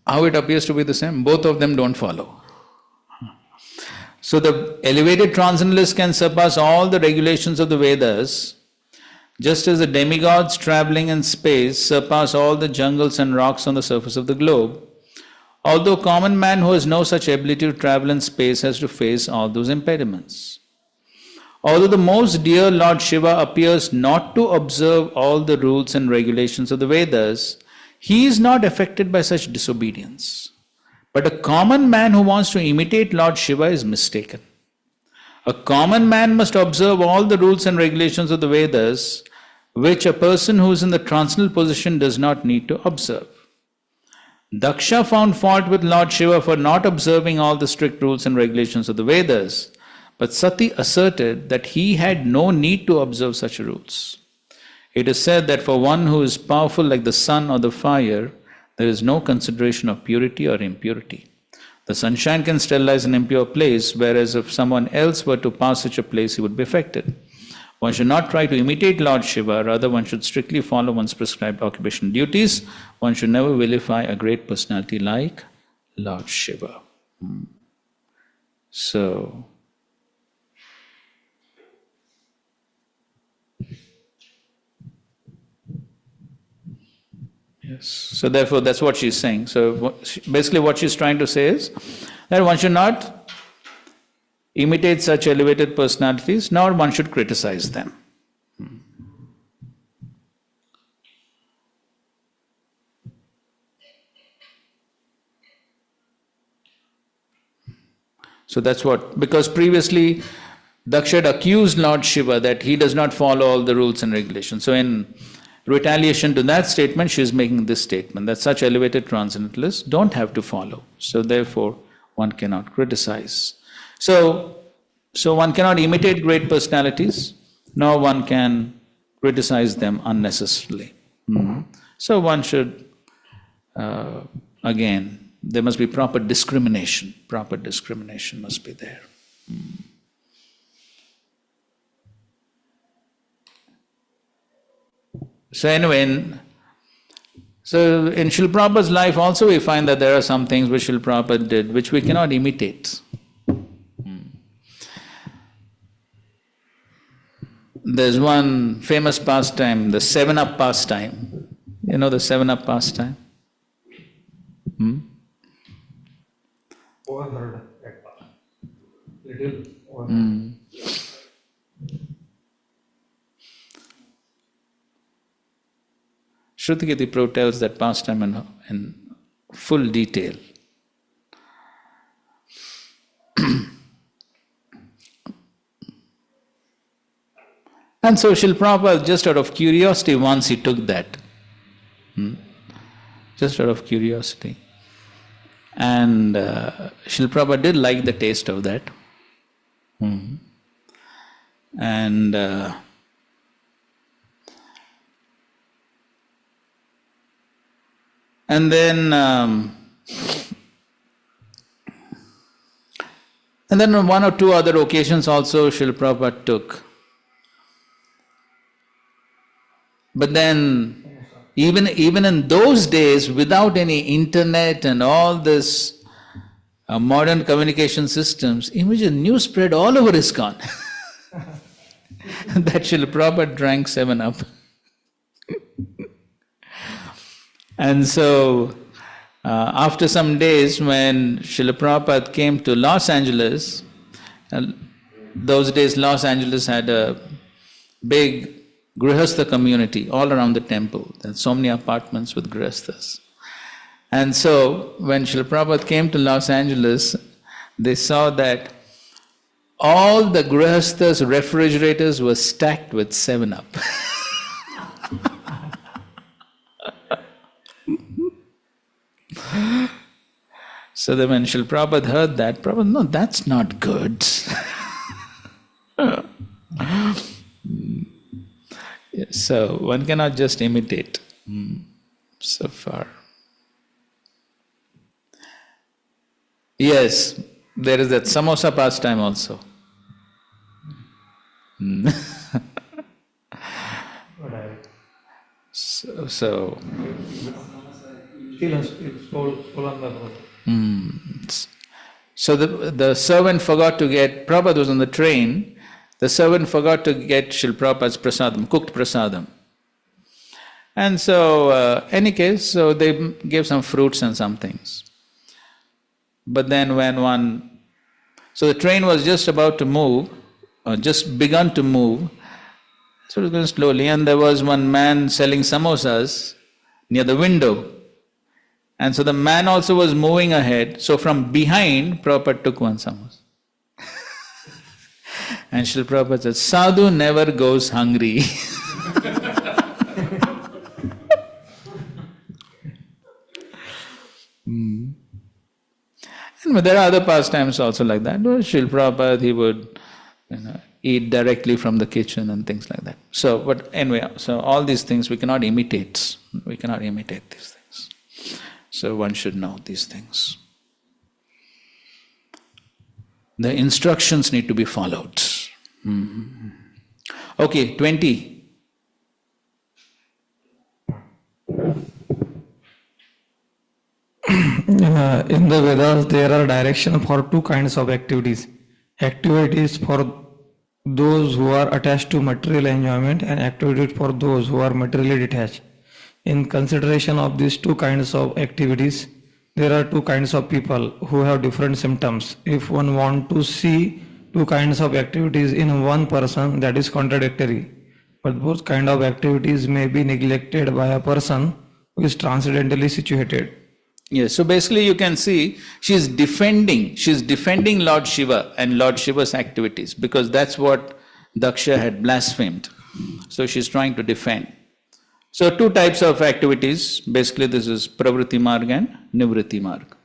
How it appears to be the same? Both of them don't follow. So the elevated transcendentalist can surpass all the regulations of the Vedas, just as the demigods traveling in space surpass all the jungles and rocks on the surface of the globe. Although common man who has no such ability to travel in space has to face all those impediments. Although the most dear Lord Shiva appears not to observe all the rules and regulations of the Vedas, he is not affected by such disobedience. But a common man who wants to imitate Lord Shiva is mistaken. A common man must observe all the rules and regulations of the Vedas, which a person who is in the transcendental position does not need to observe. Daksha found fault with Lord Shiva for not observing all the strict rules and regulations of the Vedas, but Sati asserted that he had no need to observe such rules. It is said that for one who is powerful like the sun or the fire, there is no consideration of purity or impurity. The sunshine can sterilize an impure place, whereas if someone else were to pass such a place, he would be affected. One should not try to imitate Lord Shiva, rather one should strictly follow one's prescribed occupational duties. One should never vilify a great personality like Lord Shiva. So, yes. So therefore, that's what she's saying. So basically what she's trying to say is that one should not imitate such elevated personalities, nor one should criticize them. So that's what, because previously Daksha had accused Lord Shiva that he does not follow all the rules and regulations. So in retaliation to that statement, she is making this statement that such elevated transcendentalists don't have to follow. So therefore, one cannot criticize. So one cannot imitate great personalities, nor one can criticize them unnecessarily. So one should, again, there must be proper discrimination. Proper discrimination must be there. So anyway, so in Srila Prabhupada's life also we find that there are some things which Srila Prabhupada did which we cannot imitate. There's one famous pastime, the 7-Up pastime. You know the 7-Up pastime? Overheard that part. Little overheard. Shrutikirti Prabhu tells that pastime in full detail. And so Srila Prabhupada, just out of curiosity, once he took that. Just out of curiosity. And Srila Prabhupada did like the taste of that. And then on one or two other occasions also Srila Prabhupada took. But then, even in those days, without any internet and all this modern communication systems, imagine news spread all over ISKCON that Srila Prabhupada drank 7-Up. And so, after some days, when Srila Prabhupada came to Los Angeles, those days Los Angeles had a big Grihastha community all around the temple. There are so many apartments with Grihasthas. And so when Srila Prabhupada came to Los Angeles, they saw that all the Grihasthas' refrigerators were stacked with 7-Up. So then when Srila Prabhupada heard that, Prabhupada, no, that's not good. So one cannot just imitate so far. Yes, there is that samosa pastime also. So the servant forgot to get, Prabhupada was on the train, the servant forgot to get Srila Prabhupada's prasadam, cooked prasadam. And so, any case, so they gave some fruits and some things. But then so the train was just about to move, or just begun to move, so it was going slowly, and there was one man selling samosas near the window. And so the man also was moving ahead, so from behind, Prabhupada took one samosa. And Srila Prabhupada said, Sadhu never goes hungry. And there are other pastimes also like that. Srila Prabhupada, he would eat directly from the kitchen and things like that. So, but anyway, so all these things we cannot imitate. We cannot imitate these things. So one should know these things. The instructions need to be followed. Okay, 20. In the Vedas, there are directions for two kinds of activities. Activities for those who are attached to material enjoyment and activities for those who are materially detached. In consideration of these two kinds of activities, there are two kinds of people who have different symptoms. If one wants to see two kinds of activities in one person, that is contradictory. But both kinds of activities may be neglected by a person who is transcendentally situated. Yes, so basically you can see she's defending Lord Shiva and Lord Shiva's activities, because that's what Daksha had blasphemed. So she's trying to defend. So two types of activities, basically this is Pravritti Marg and Nivritti Marg.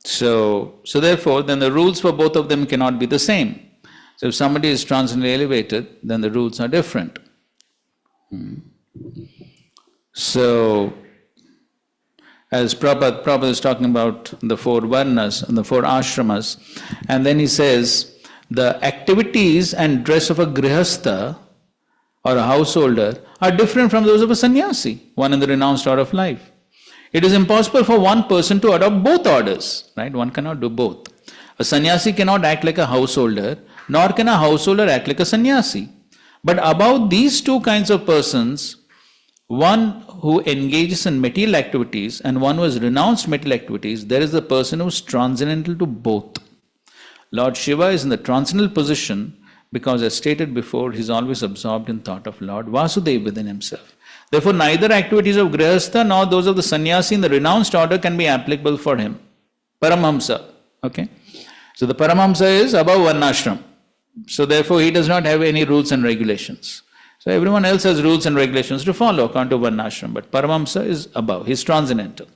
So therefore then the rules for both of them cannot be the same. So if somebody is transcendently elevated, then the rules are different. So as Prabhupada is talking about the 4 varnas and the 4 ashramas, and then he says, the activities and dress of a grihastha or a householder are different from those of a sannyasi, one in the renounced order of life. It is impossible for one person to adopt both orders, right? One cannot do both. A sannyasi cannot act like a householder, nor can a householder act like a sannyasi. But about these two kinds of persons, one who engages in material activities and one who has renounced material activities, there is the person who is transcendental to both. Lord Shiva is in the transcendental position because, as stated before, he is always absorbed in thought of Lord Vasudeva within himself. Therefore, neither activities of Grihastha nor those of the sannyasi in the renounced order can be applicable for him. Paramhamsa. Okay? So the Paramhamsa is above Varnashram. So therefore, he does not have any rules and regulations. So everyone else has rules and regulations to follow according to Varnashram, but Paramhamsa is above, he is transcendental.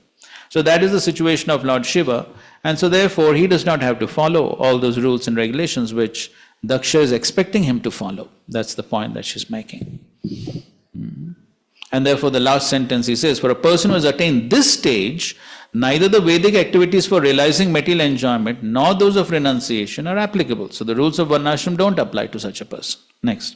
So that is the situation of Lord Shiva, and so therefore he does not have to follow all those rules and regulations which Daksha is expecting him to follow. That's the point that she's making. And therefore the last sentence he says, for a person who has attained this stage, neither the Vedic activities for realizing material enjoyment nor those of renunciation are applicable. So the rules of Varnashram don't apply to such a person. Next.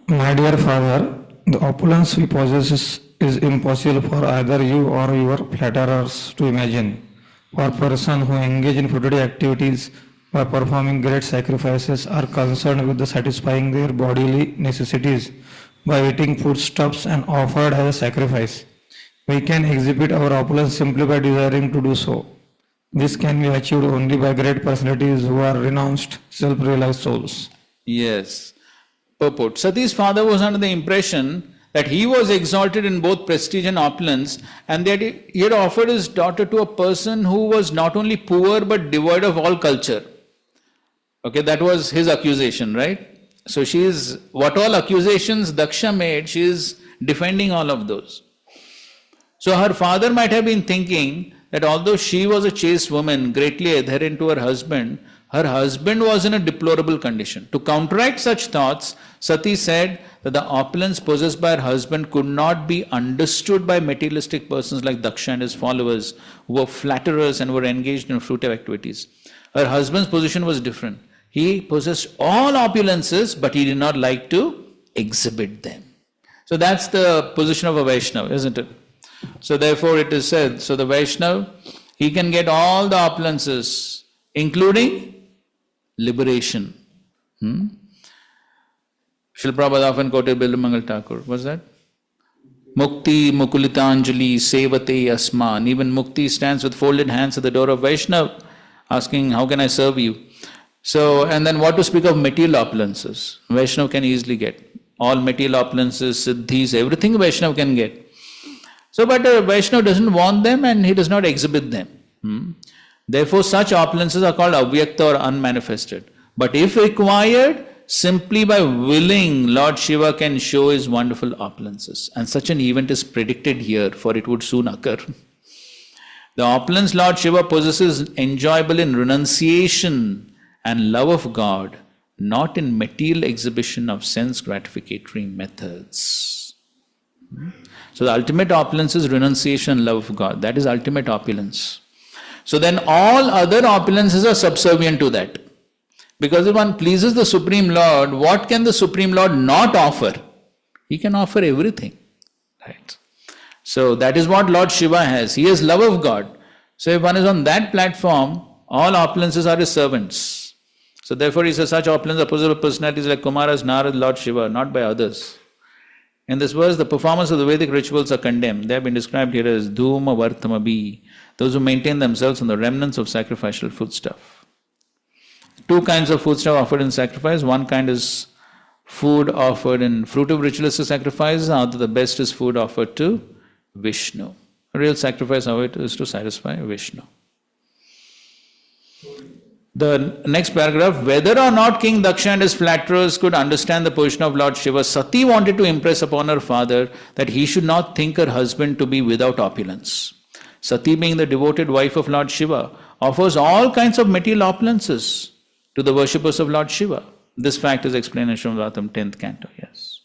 My dear father, the opulence we possess is impossible for either you or your flatterers to imagine. For persons who engage in fruitive activities by performing great sacrifices are concerned with the satisfying their bodily necessities by eating foodstuffs and offered as a sacrifice. We can exhibit our opulence simply by desiring to do so. this can be achieved only by great personalities who are renounced, self-realized souls. Yes. Purport. Sati's father was under the impression that he was exalted in both prestige and opulence, and that he had offered his daughter to a person who was not only poor but devoid of all culture. Okay, that was his accusation, right? So she is, what all accusations Daksha made, she is defending all of those. So her father might have been thinking that although she was a chaste woman, greatly adherent to her husband was in a deplorable condition. To counteract such thoughts, Sati said that the opulence possessed by her husband could not be understood by materialistic persons like Daksha and his followers, who were flatterers and were engaged in fruitive activities. Her husband's position was different. He possessed all opulences, but he did not like to exhibit them. So that's the position of a Vaishnava, isn't it? So therefore it is said, so the Vaishnava, he can get all the opulences, including liberation. Srila Prabhupada often quoted Bilamangal Thakur. What's that? Mukti Mukulitanjali Sevate Asman. Even Mukti stands with folded hands at the door of Vaishnava, asking, how can I serve you? So, and then what to speak of material opulences? Vaishnava can easily get. All material opulences, siddhis, everything Vaishnava can get. So, but Vaishnava doesn't want them and he does not exhibit them. Therefore, such opulences are called avyakta or unmanifested. But if required, simply by willing, Lord Shiva can show his wonderful opulences. And such an event is predicted here, for it would soon occur. The opulence Lord Shiva possesses enjoyable in renunciation and love of God, not in material exhibition of sense gratificatory methods. So the ultimate opulence is renunciation and love of God. That is ultimate opulence. So then all other opulences are subservient to that. Because if one pleases the Supreme Lord, what can the Supreme Lord not offer? He can offer everything. Right? So that is what Lord Shiva has. He has love of God. So if one is on that platform, all opulences are his servants. So therefore he says such opulence are possessed by personalities like Kumaras, Narad, Lord Shiva, not by others. In this verse, the performance of the Vedic rituals are condemned. They have been described here as Dhuma Vartamabi, those who maintain themselves on the remnants of sacrificial foodstuff. Two kinds of foodstuff offered in sacrifice. One kind is food offered in fruitive ritualistic sacrifices, and the best is food offered to Vishnu. A real sacrifice of it is to satisfy Vishnu. The next paragraph, whether or not King Daksha and his flatterers could understand the position of Lord Shiva, Sati wanted to impress upon her father that he should not think her husband to be without opulence. Sati, being the devoted wife of Lord Shiva, offers all kinds of material opulences to the worshippers of Lord Shiva. This fact is explained in Srimad Bhagavatam 10th canto, yes.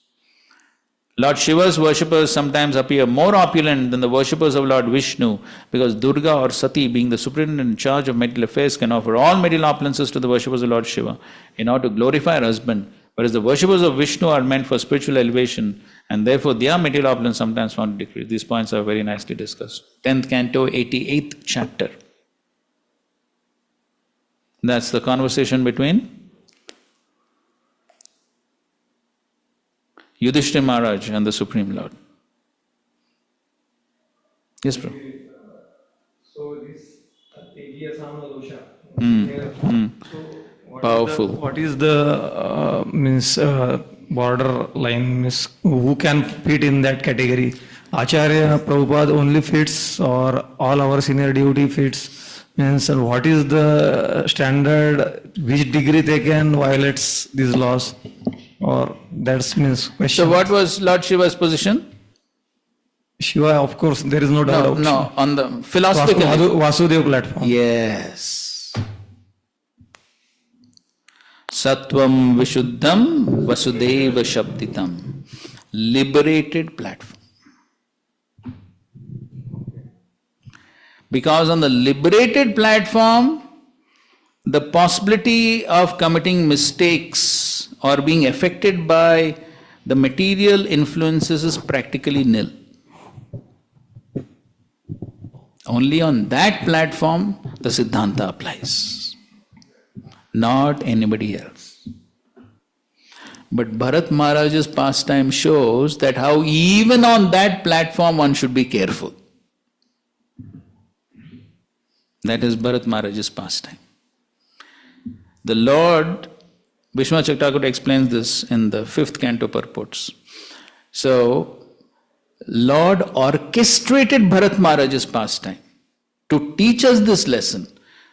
Lord Shiva's worshippers sometimes appear more opulent than the worshippers of Lord Vishnu, because Durga or Sati, being the superintendent in charge of material affairs, can offer all material opulences to the worshippers of Lord Shiva in order to glorify her husband, whereas the worshippers of Vishnu are meant for spiritual elevation, and therefore their material opulence sometimes found to decrease. These points are very nicely discussed. 10th canto, 88th chapter. That's the conversation between Yudhishthira Maharaj and the Supreme Lord. Yes, bro. So this Tegiya Samana Dosha. Powerful. What is the border line? Means who can fit in that category? Acharya Prabhupada only fits, or all our senior devotee fits? Means what is the standard? Which degree they can violates these laws? Or that's means question. So what was Lord Shiva's position? Shiva, of course, there is no doubt. No, on the philosophical. Vasudeva platform. Yes. Sattvam Vishuddham Vasudeva Shabditam. Liberated platform. Because on the liberated platform, the possibility of committing mistakes or being affected by the material influences is practically nil. Only on that platform the Siddhanta applies, not anybody else. But Bharat Maharaj's pastime shows that how even on that platform one should be careful. That is Bharat Maharaj's pastime. The Lord, Vishwanath Chakravarti explains this in the 5th canto purports. So, Lord orchestrated Bharat Maharaj's pastime to teach us this lesson,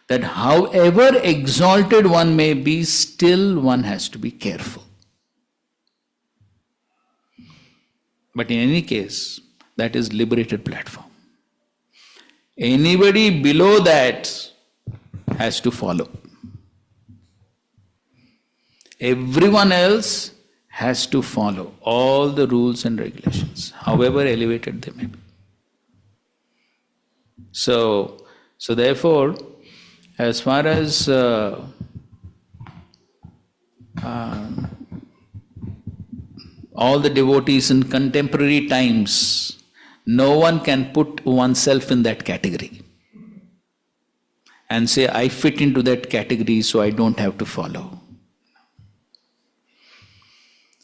that however exalted one may be, still one has to be careful. But in any case, that is liberated platform. Anybody below that has to follow. Everyone else has to follow all the rules and regulations, however elevated they may be. So therefore, as far as all the devotees in contemporary times, no one can put oneself in that category and say, I fit into that category, so I don't have to follow.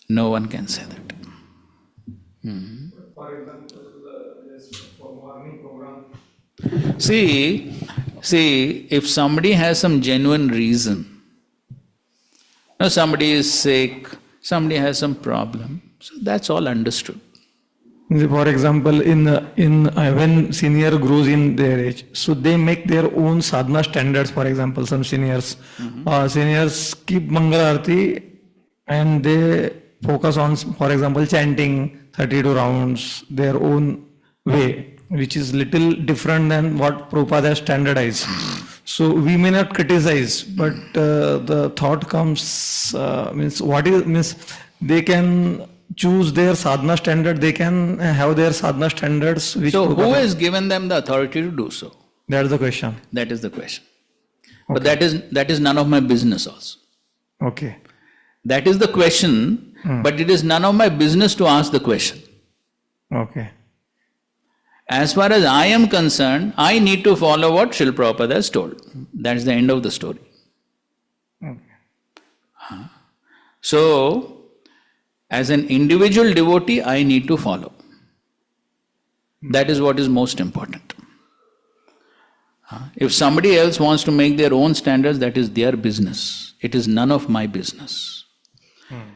No one can say that. For example, for morning program. See, if somebody has some genuine reason, somebody is sick, somebody has some problem, so that's all understood. For example, in when senior grows in their age, so they make their own sadhana standards. For example, some seniors keep Mangal Arati and they focus on, for example, chanting 32 rounds their own way, which is little different than what Prabhupada has standardized. So we may not criticize, but the thought comes, they can choose their sadhana standard, they can have their sadhana standards. Which so who has given them the authority to do so? That is the question. That is the question. Okay. But that is none of my business also. Okay. That is the question, but it is none of my business to ask the question. Okay. As far as I am concerned, I need to follow what Srila Prabhupada has told. That's the end of the story. Okay. So, as an individual devotee, I need to follow. That is what is most important. If somebody else wants to make their own standards, that is their business. It is none of my business.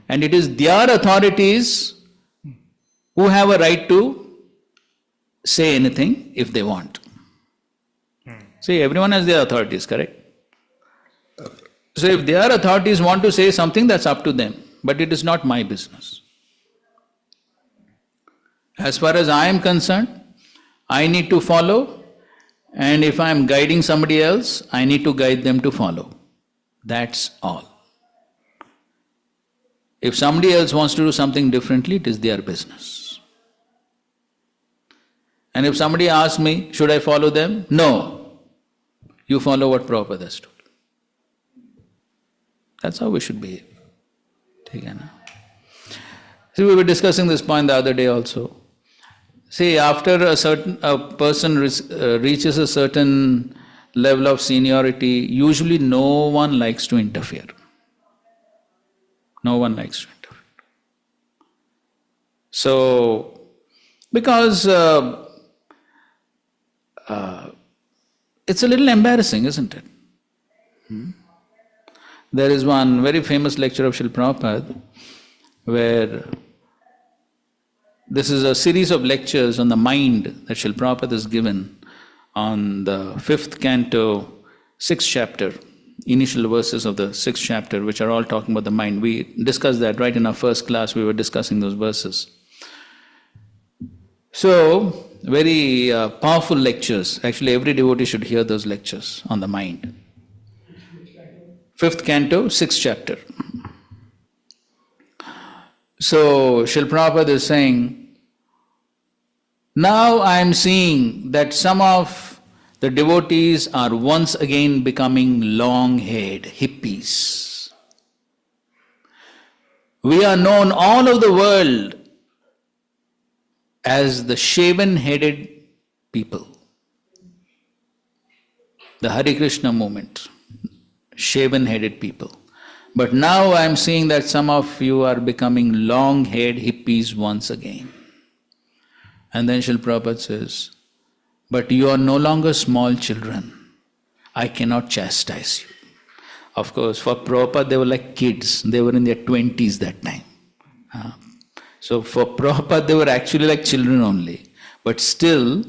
And it is their authorities who have a right to say anything if they want. See, everyone has their authorities, correct? So if their authorities want to say something, that's up to them. But it is not my business. As far as I am concerned, I need to follow, and if I am guiding somebody else, I need to guide them to follow. That's all. If somebody else wants to do something differently, it is their business. And if somebody asks me, should I follow them? No. You follow what Prabhupada has told. That's how we should behave. See, we were discussing this point the other day also. See, after a person reaches a certain level of seniority, usually no one likes to interfere. No one likes to interfere. So, because it's a little embarrassing, isn't it? There is one very famous lecture of Srila Prabhupada where this is a series of lectures on the mind that Srila Prabhupada has given on the 5th canto, 6th chapter, initial verses of the 6th chapter, which are all talking about the mind. We discussed that right in our first class, we were discussing those verses. So, very powerful lectures. Actually, every devotee should hear those lectures on the mind. 5th canto, 6th chapter. So, Srila Prabhupada is saying, now I am seeing that some of the devotees are once again becoming long-haired hippies. We are known all over the world as the shaven-headed people. The Hare Krishna movement, shaven-headed people. But now I am seeing that some of you are becoming long-haired hippies once again. And then Srila Prabhupada says, but you are no longer small children. I cannot chastise you. Of course, for Prabhupada, they were like kids. They were in their 20s that time. So for Prabhupada, they were actually like children only. But still,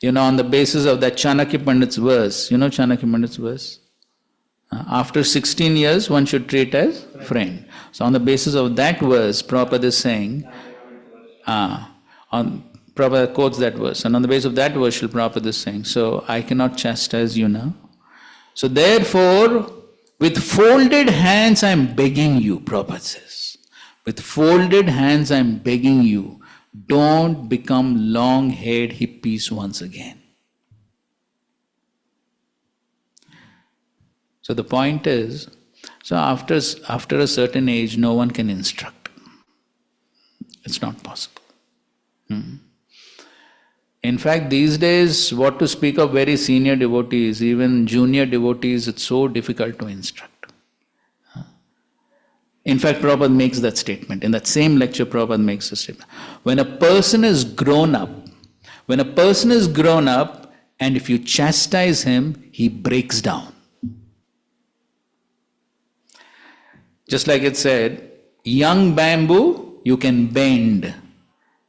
on the basis of that Chanakya Pandit's verse, Chanakya Pandit's verse? After 16 years, one should treat as friend. So on the basis of that verse, Prabhupada is saying, Prabhupada quotes that verse, and on the basis of that verse, Srila Prabhupada is saying, so I cannot chastise you now. So therefore, with folded hands I am begging you, Prabhupada says. With folded hands I am begging you, don't become long-haired hippies once again. So the point is, so after a certain age, no one can instruct. It's not possible. In fact, these days, what to speak of very senior devotees, even junior devotees, it's so difficult to instruct. In fact, Prabhupada makes that statement. In that same lecture, Prabhupada makes a statement. When a person is grown up, and if you chastise him, he breaks down. Just like it said, young bamboo, you can bend.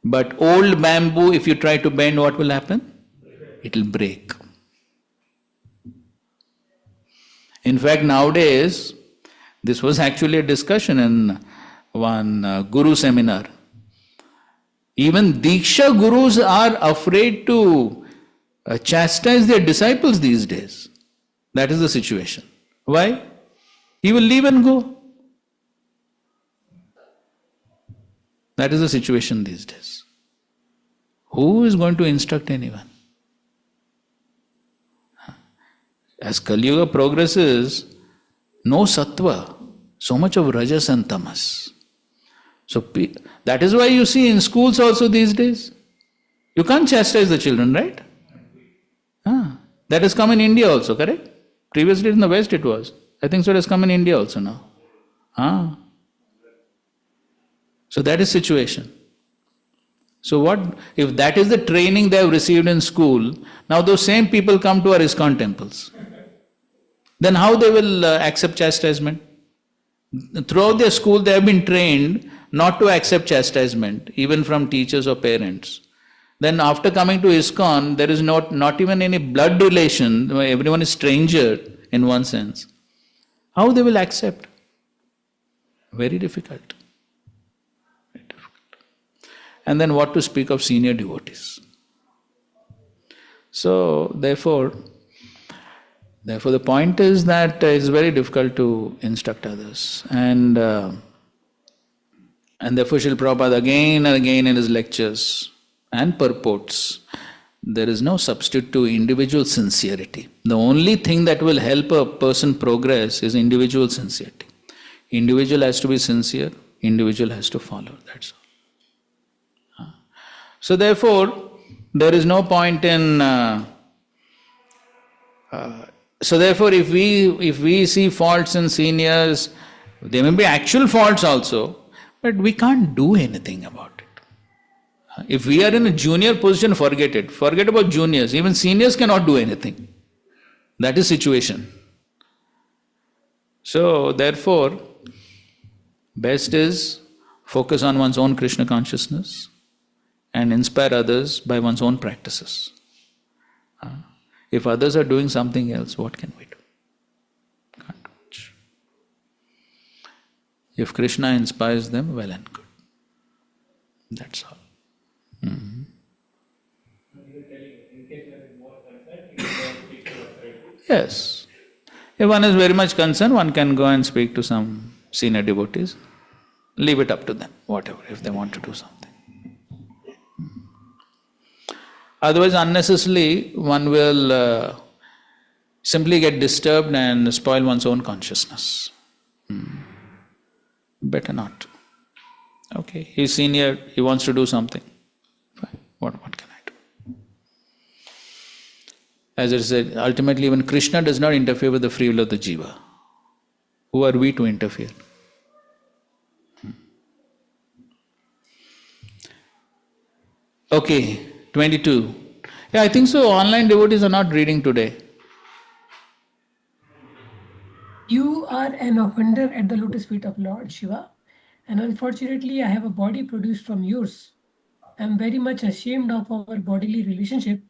But old bamboo, if you try to bend, what will happen? It will break. In fact, nowadays, this was actually a discussion in one guru seminar. Even Diksha gurus are afraid to chastise their disciples these days. That is the situation. Why? He will leave and go. That is the situation these days. Who is going to instruct anyone? As Kali Yuga progresses, no sattva, so much of rajas and tamas. So that is why you see in schools also these days, you can't chastise the children, right? That has come in India also, correct? Previously in the West it was. I think so it has come in India also now. So that is situation. So what, if that is the training they have received in school, now those same people come to our ISKCON temples. Then how they will accept chastisement? Throughout their school they have been trained not to accept chastisement, even from teachers or parents. Then after coming to ISKCON, there is not even any blood relation, everyone is stranger in one sense. How they will accept? Very difficult. And then what to speak of senior devotees. So therefore the point is that it's very difficult to instruct others. And therefore Srila Prabhupada again and again in his lectures and purports, there is no substitute to individual sincerity. The only thing that will help a person progress is individual sincerity. Individual has to be sincere, individual has to follow, that's all. So therefore, there is no point in... so therefore, if we see faults in seniors, there may be actual faults also, but we can't do anything about it. If we are in a junior position, forget it. Forget about juniors. Even seniors cannot do anything. That is situation. So therefore, best is focus on one's own Krishna consciousness and inspire others by one's own practices. If others are doing something else, what can we do? Can't do much. If Krishna inspires them, well and good. That's all. Yes. If one is very much concerned, one can go and speak to some senior devotees. Leave it up to them, whatever, if they want to do something. Otherwise, unnecessarily, one will simply get disturbed and spoil one's own consciousness. Better not. Okay, he's senior, he wants to do something. Fine, what can I do? As I said, ultimately even Krishna does not interfere with the free will of the jiva. Who are we to interfere? Okay, 22. Yeah, I think so. Online devotees are not reading today. You are an offender at the lotus feet of Lord Shiva, and unfortunately, I have a body produced from yours. I am very much ashamed of our bodily relationship,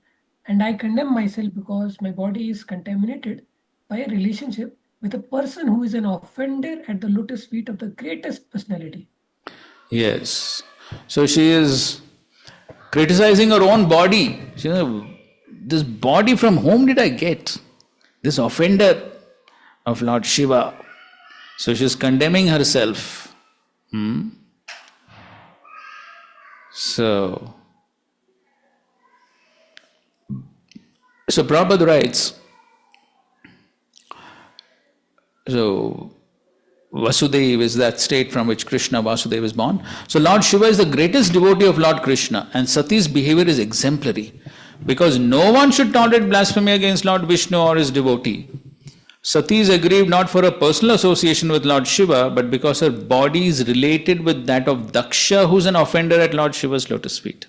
and I condemn myself because my body is contaminated by a relationship with a person who is an offender at the lotus feet of the greatest personality. Yes. So she is criticizing her own body. She says, this body from whom did I get? This offender of Lord Shiva. So she is condemning herself. So Prabhupada writes, so Vasudeva is that state from which Krishna Vasudeva is born. So Lord Shiva is the greatest devotee of Lord Krishna, and Sati's behavior is exemplary because no one should tolerate blasphemy against Lord Vishnu or his devotee. Sati is aggrieved not for a personal association with Lord Shiva, but because her body is related with that of Daksha, who is an offender at Lord Shiva's lotus feet.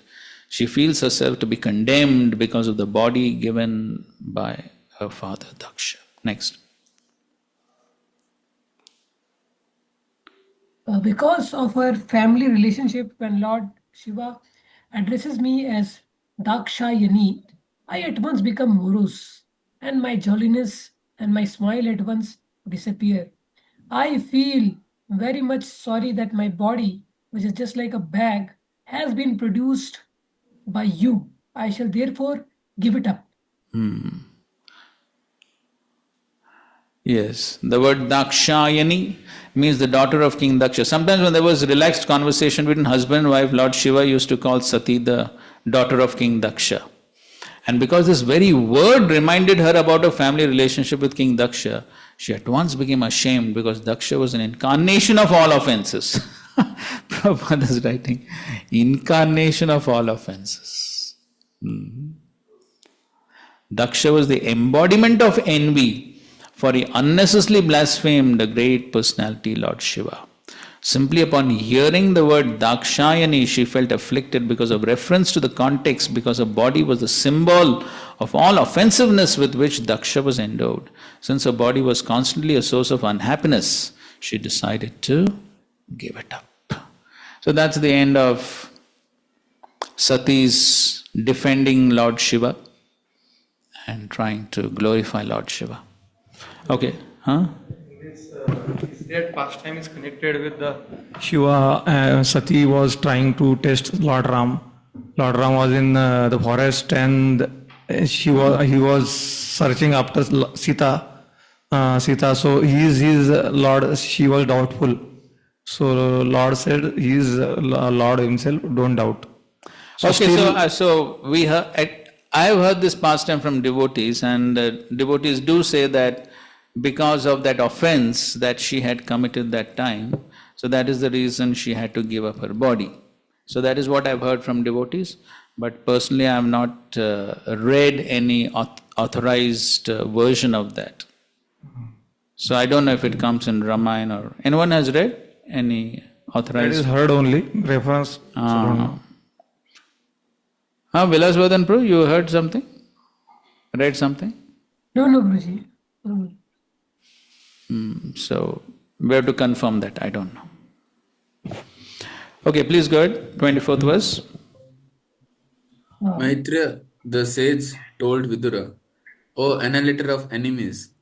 She feels herself to be condemned because of the body given by her father Daksha. Next. Because of her family relationship, when Lord Shiva addresses me as Dakshayani, I at once become morose, and my jolliness and my smile at once disappear. I feel very much sorry that my body, which is just like a bag, has been produced by you. I shall therefore give it up. Yes, the word Dakshayani means the daughter of King Daksha. Sometimes when there was relaxed conversation between husband and wife, Lord Shiva used to call Sati the daughter of King Daksha. And because this very word reminded her about her family relationship with King Daksha, she at once became ashamed because Daksha was an incarnation of all offenses. Prabhupada is writing, incarnation of all offenses. Daksha was the embodiment of envy, for he unnecessarily blasphemed the great personality Lord Shiva. Simply upon hearing the word Dakshayani, she felt afflicted because of reference to the context, because her body was the symbol of all offensiveness with which Daksha was endowed. Since her body was constantly a source of unhappiness, she decided to give it up. So that's the end of Sati's defending Lord Shiva and trying to glorify Lord Shiva. Okay, That pastime is connected with the Shiva. Sati was trying to test Lord Ram. Lord Ram was in the forest, and he was searching after Sita. So he is his Lord. She was doubtful. So Lord said, he is Lord himself. Don't doubt. So I have heard this pastime from devotees, and devotees do say that because of that offense that she had committed that time, so that is the reason she had to give up her body. So that is what I've heard from devotees, but personally I have not read any authorized version of that. So I don't know if it comes in Ramayana or anyone has read any authorized. That is heard only, reference. So don't know. Vilas Vadan Prabhu, you heard something? Read something? No, Guruji. So we have to confirm that, I don't know. Okay, please go ahead, 24th verse. Maitreya, the sage, told Vidura, O annihilator of enemies,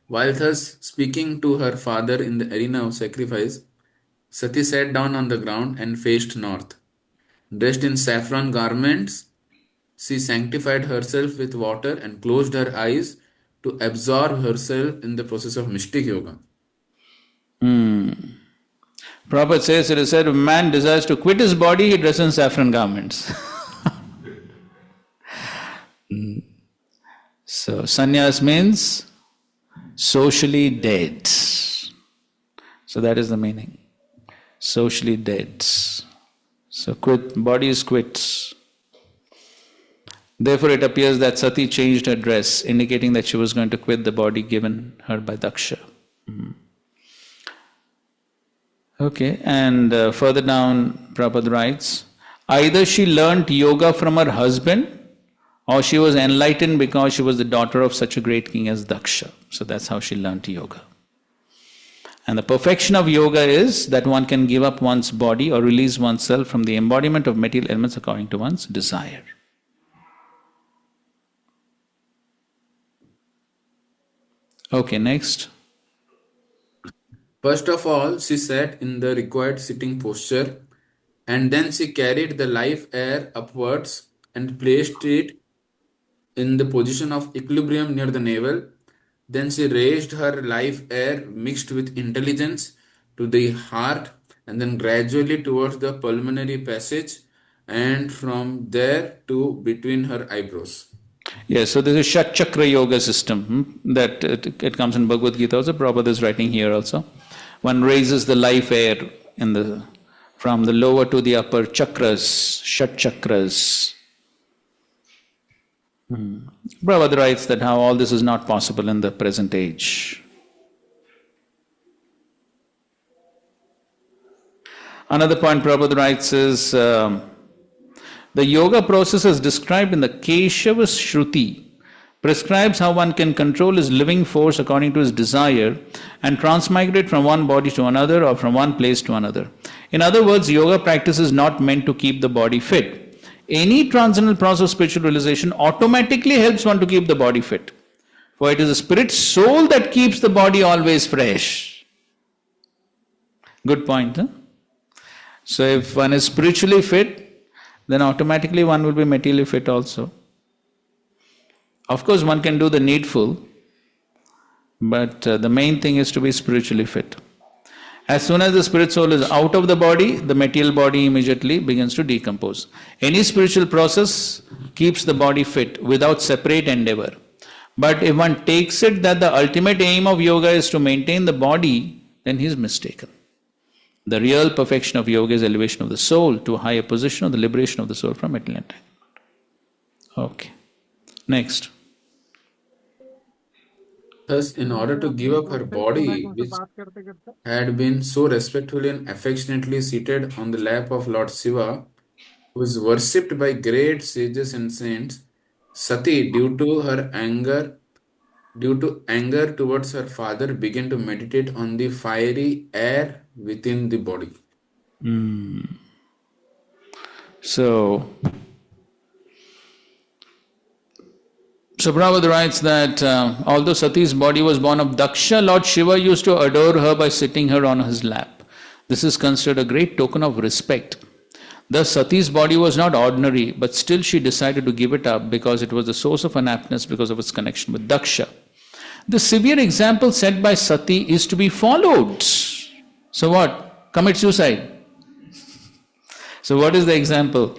while thus speaking to her father in the arena of sacrifice, Sati sat down on the ground and faced north. Dressed in saffron garments, she sanctified herself with water and closed her eyes to absorb herself in the process of mystic yoga. Prabhupada says, it is said, if man desires to quit his body, he dresses in saffron garments. So, sannyas means socially dead. So that is the meaning. Socially dead. So body is quit. Therefore it appears that Sati changed her dress, indicating that she was going to quit the body given her by Daksha. Okay, and further down Prabhupada writes, either she learnt yoga from her husband or she was enlightened because she was the daughter of such a great king as Daksha. So that's how she learnt yoga. And the perfection of yoga is that one can give up one's body or release oneself from the embodiment of material elements according to one's desire. Okay, next. First of all, she sat in the required sitting posture, and then she carried the life air upwards and placed it in the position of equilibrium near the navel. Then she raised her life air mixed with intelligence to the heart and then gradually towards the pulmonary passage and from there to between her eyebrows. Yes, so this is Shat Chakra Yoga system that it comes in Bhagavad Gita also. Prabhupada is writing here also. One raises the life air from the lower to the upper chakras, Shat Chakras. Prabhupada writes that how all this is not possible in the present age. Another point Prabhupada writes is the yoga process as described in the Keshava Shruti prescribes how one can control his living force according to his desire and transmigrate from one body to another or from one place to another. In other words, yoga practice is not meant to keep the body fit. Any transcendental process of spiritual realization automatically helps one to keep the body fit. For it is the spirit soul that keeps the body always fresh. Good point, huh? So if one is spiritually fit, then automatically one will be materially fit also. Of course, one can do the needful, but the main thing is to be spiritually fit. As soon as the spirit soul is out of the body, the material body immediately begins to decompose. Any spiritual process keeps the body fit without separate endeavor. But if one takes it that the ultimate aim of yoga is to maintain the body, then he is mistaken. The real perfection of yoga is elevation of the soul to a higher position of the liberation of the soul from material entanglement. Okay. Next. Thus, in order to give up her body, which had been so respectfully and affectionately seated on the lap of Lord Shiva, who is worshipped by great sages and saints, Sati, due to anger towards her father, began to meditate on the fiery air within the body. So Prabhupada writes that although Sati's body was born of Daksha, Lord Shiva used to adore her by sitting her on his lap. This is considered a great token of respect. Thus Sati's body was not ordinary, but still she decided to give it up because it was the source of unhappiness because of its connection with Daksha. The severe example set by Sati is to be followed. So what? Commit suicide. So what is the example?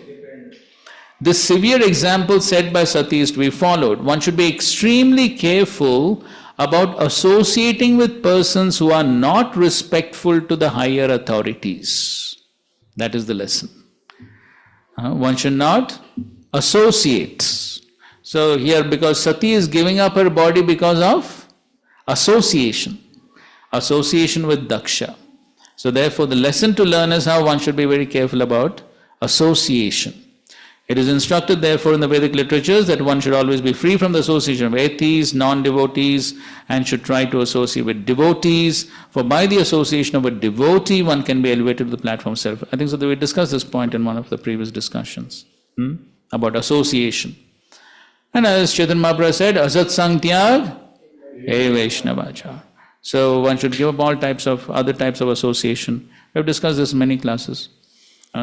This severe example set by Sati is to be followed. One should be extremely careful about associating with persons who are not respectful to the higher authorities. That is the lesson. One should not associate. So here, because Sati is giving up her body because of association with Daksha. So therefore the lesson to learn is how one should be very careful about association. It is instructed therefore in the Vedic literatures that one should always be free from the association of atheists, non-devotees, and should try to associate with devotees. For by the association of a devotee, one can be elevated to the platform of self. I think so that we discussed this point in one of the previous discussions about association. And as Chaitanya Mahaprabhu said, Asat Sang Tyag E Vaishnavachar. So one should give up all other types of association. We have discussed this in many classes.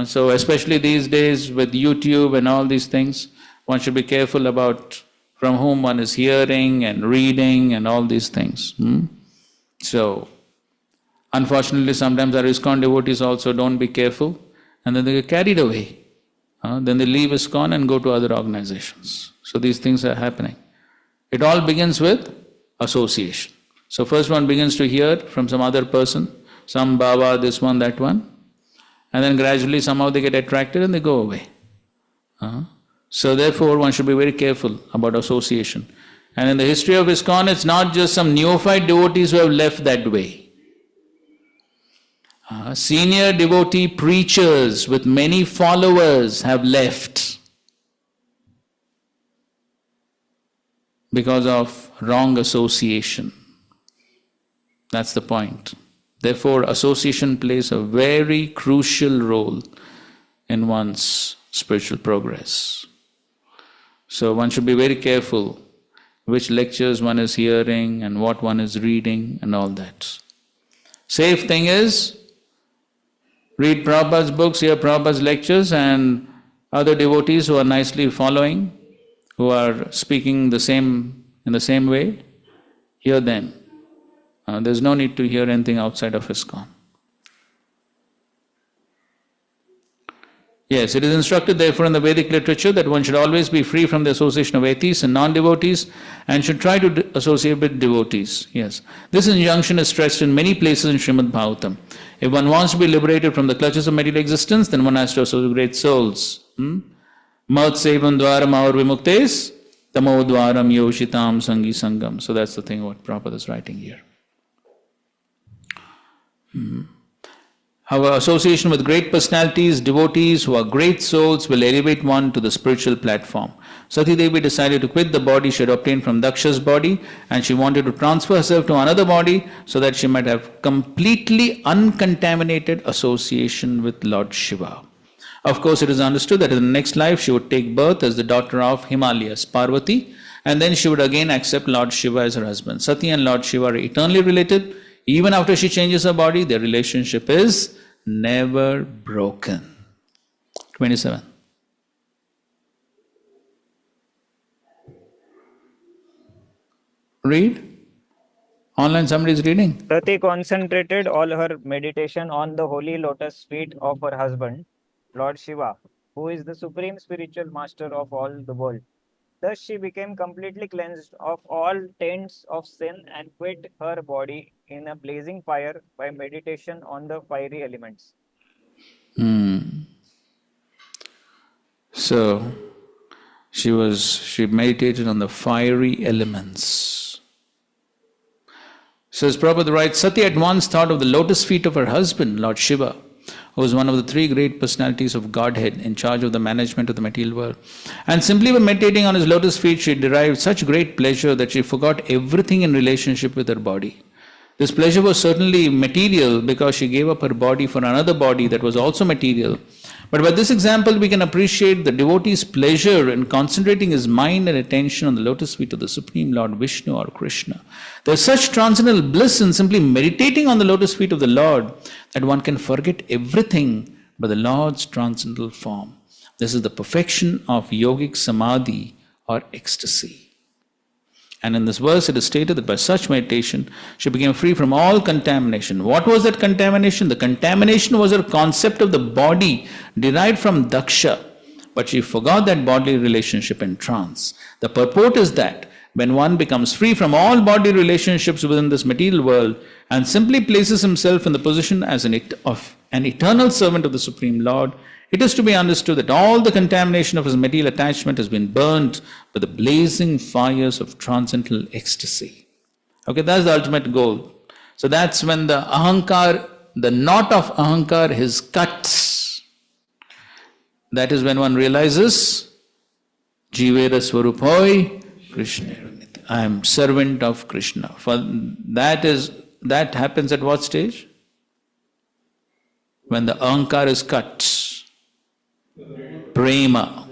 So especially these days with YouTube and all these things, one should be careful about from whom one is hearing and reading and all these things. So unfortunately sometimes our ISKCON devotees also don't be careful and then they get carried away. Then they leave ISKCON and go to other organizations. So these things are happening. It all begins with association. So first one begins to hear from some other person, some Baba, this one, that one. And then gradually somehow they get attracted and they go away. So therefore one should be very careful about association. And in the history of ISKCON, it's not just some neophyte devotees who have left that way. Senior devotee preachers with many followers have left because of wrong association. That's the point. Therefore, association plays a very crucial role in one's spiritual progress. So one should be very careful which lectures one is hearing and what one is reading and all that. Safe thing is, read Prabhupada's books, hear Prabhupada's lectures, and other devotees who are nicely following, who are speaking in the same way, hear them. There's no need to hear anything outside of ISKCON. Yes, it is instructed therefore in the Vedic literature that one should always be free from the association of atheists and non-devotees and should try to associate with devotees. Yes, this injunction is stressed in many places in Srimad Bhagavatam. If one wants to be liberated from the clutches of material existence, then one has to associate with great souls. Mat sevam dwaram aur vimuktes, tamo dwaram yoshitam sangi sangam. So that's the thing what Prabhupada is writing here. However, association with great personalities, devotees who are great souls will elevate one to the spiritual platform. Sati Devi decided to quit the body she had obtained from Daksha's body, and she wanted to transfer herself to another body so that she might have completely uncontaminated association with Lord Shiva. Of course, it is understood that in the next life she would take birth as the daughter of Himalayas, Parvati, and then she would again accept Lord Shiva as her husband. Sati and Lord Shiva are eternally related. Even after she changes her body, their relationship is never broken. 27. Read. Online somebody is reading. Sati concentrated all her meditation on the holy lotus feet of her husband, Lord Shiva, who is the supreme spiritual master of all the world. Thus she became completely cleansed of all taints of sin and quit her body in a blazing fire by meditation on the fiery elements. So she meditated on the fiery elements. So as Prabhupada writes, Sati at once thought of the lotus feet of her husband, Lord Shiva, who was one of the three great personalities of Godhead in charge of the management of the material world. And simply by meditating on his lotus feet, she derived such great pleasure that she forgot everything in relationship with her body. This pleasure was certainly material because she gave up her body for another body that was also material. But by this example, we can appreciate the devotee's pleasure in concentrating his mind and attention on the lotus feet of the Supreme Lord Vishnu or Krishna. There is such transcendental bliss in simply meditating on the lotus feet of the Lord that one can forget everything but the Lord's transcendental form. This is the perfection of yogic samadhi or ecstasy. And in this verse, it is stated that by such meditation, she became free from all contamination. What was that contamination? The contamination was her concept of the body derived from Daksha, but she forgot that bodily relationship in trance. The purport is that when one becomes free from all bodily relationships within this material world and simply places himself in the position as an eternal servant of the Supreme Lord, it is to be understood that all the contamination of his material attachment has been burnt by the blazing fires of transcendental ecstasy. Okay, that's the ultimate goal. So that's when the ahankar, the knot of ahankar is cut. That is when one realizes, Jivera Swarupoi Krishna. I am servant of Krishna. For that happens at what stage? When the ahankar is cut. Prema,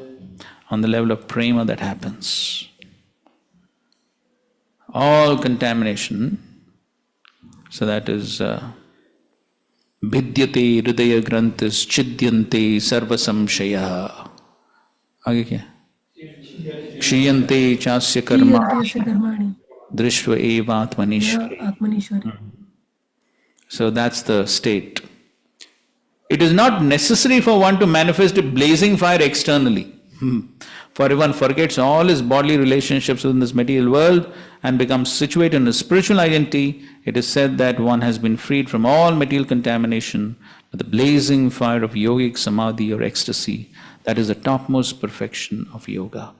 on the level of prema that happens. All contamination, so that is Vidyate hridaya granthis chidyante sarva samshaya. आगे क्या? क्षीयन्ते चास्य कर्माणि दृष्ट्वा एव आत्मनीश्वरी. So that's the state. It is not necessary for one to manifest a blazing fire externally. For if one forgets all his bodily relationships within this material world and becomes situated in a spiritual identity, it is said that one has been freed from all material contamination by the blazing fire of yogic samadhi or ecstasy. That is the topmost perfection of yoga.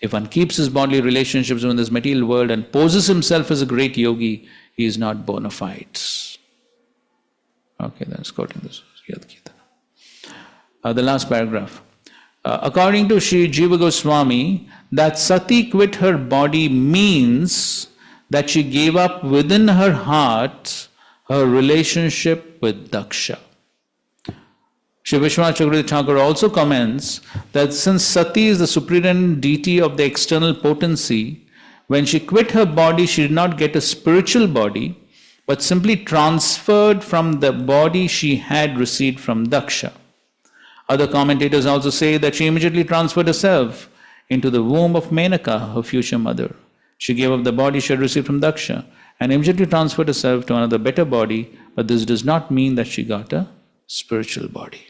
If one keeps his bodily relationships within this material world and poses himself as a great yogi, he is not bona fide. Okay, that's quoting this. The last paragraph. According to Sri Jiva Goswami, that Sati quit her body means that she gave up within her heart her relationship with Daksha. Sri Vishwanath Chakravarti Thakur also comments that since Sati is the supreme deity of the external potency, when she quit her body, she did not get a spiritual body, but simply transferred from the body she had received from Daksha. Other commentators also say that she immediately transferred herself into the womb of Menaka, her future mother. She gave up the body she had received from Daksha and immediately transferred herself to another better body, but this does not mean that she got a spiritual body.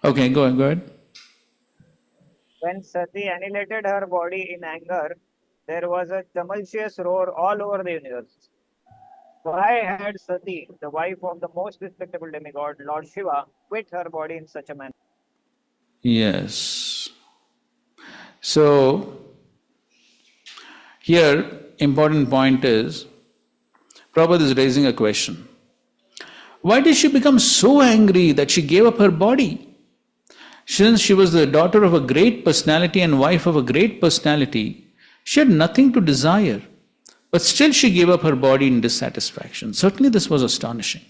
Okay, go ahead. When Sati annihilated her body in anger, there was a tumultuous roar all over the universe. Why had Sati, the wife of the most respectable demigod, Lord Shiva, quit her body in such a manner? Yes. So, here, important point is, Prabhupada is raising a question. Why did she become so angry that she gave up her body? Since she was the daughter of a great personality and wife of a great personality, she had nothing to desire. But still she gave up her body in dissatisfaction. Certainly this was astonishing.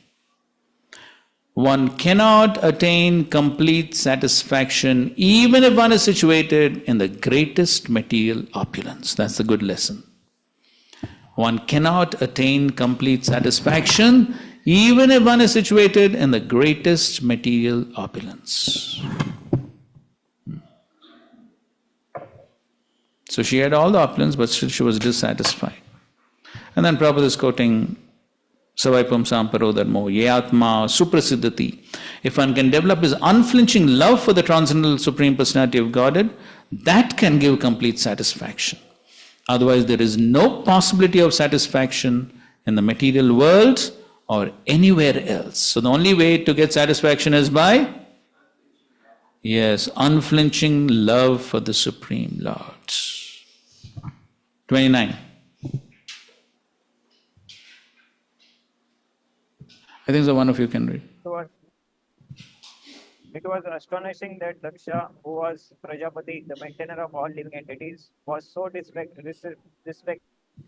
One cannot attain complete satisfaction even if one is situated in the greatest material opulence. That's a good lesson. One cannot attain complete satisfaction even if one is situated in the greatest material opulence. So she had all the opulence, but still she was dissatisfied. And then Prabhupada is quoting Savaipam Samparo Dharmo, Ye Atma Suprasiddhati. If one can develop his unflinching love for the transcendental Supreme Personality of Godhead, that can give complete satisfaction. Otherwise, there is no possibility of satisfaction in the material world or anywhere else. So the only way to get satisfaction is by, yes, unflinching love for the Supreme Lord. 29. I think so one of you can read. It was astonishing that Daksha, who was Prajapati, the maintainer of all living entities, was so disrespectful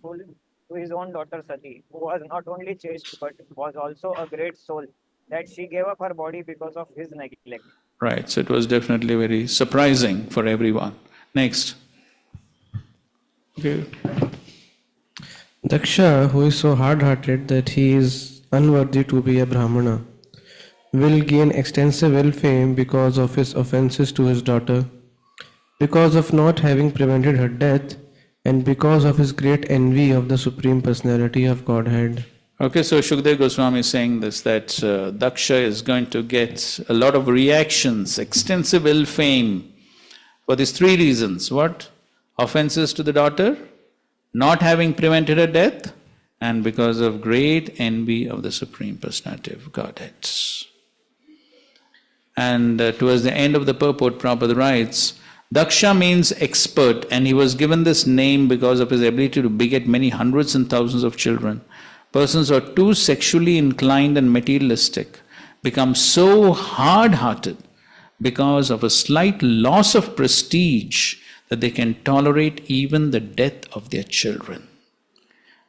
to his own daughter Sati, who was not only chaste but was also a great soul, that she gave up her body because of his neglect. Right, so it was definitely very surprising for everyone. Next. Okay. Daksha, who is so hard-hearted that he is unworthy to be a Brahmana, will gain extensive ill fame because of his offenses to his daughter, because of not having prevented her death, and because of his great envy of the Supreme Personality of Godhead. Okay, so Shukdev Goswami is saying this, that Daksha is going to get a lot of reactions, extensive ill fame, for these three reasons. What? Offenses to the daughter, not having prevented her death, and because of great envy of the Supreme Personality of Godhead. And towards the end of the purport, Prabhupada writes, Daksha means expert, and he was given this name because of his ability to beget many hundreds and thousands of children. Persons who are too sexually inclined and materialistic become so hard-hearted because of a slight loss of prestige that they can tolerate even the death of their children.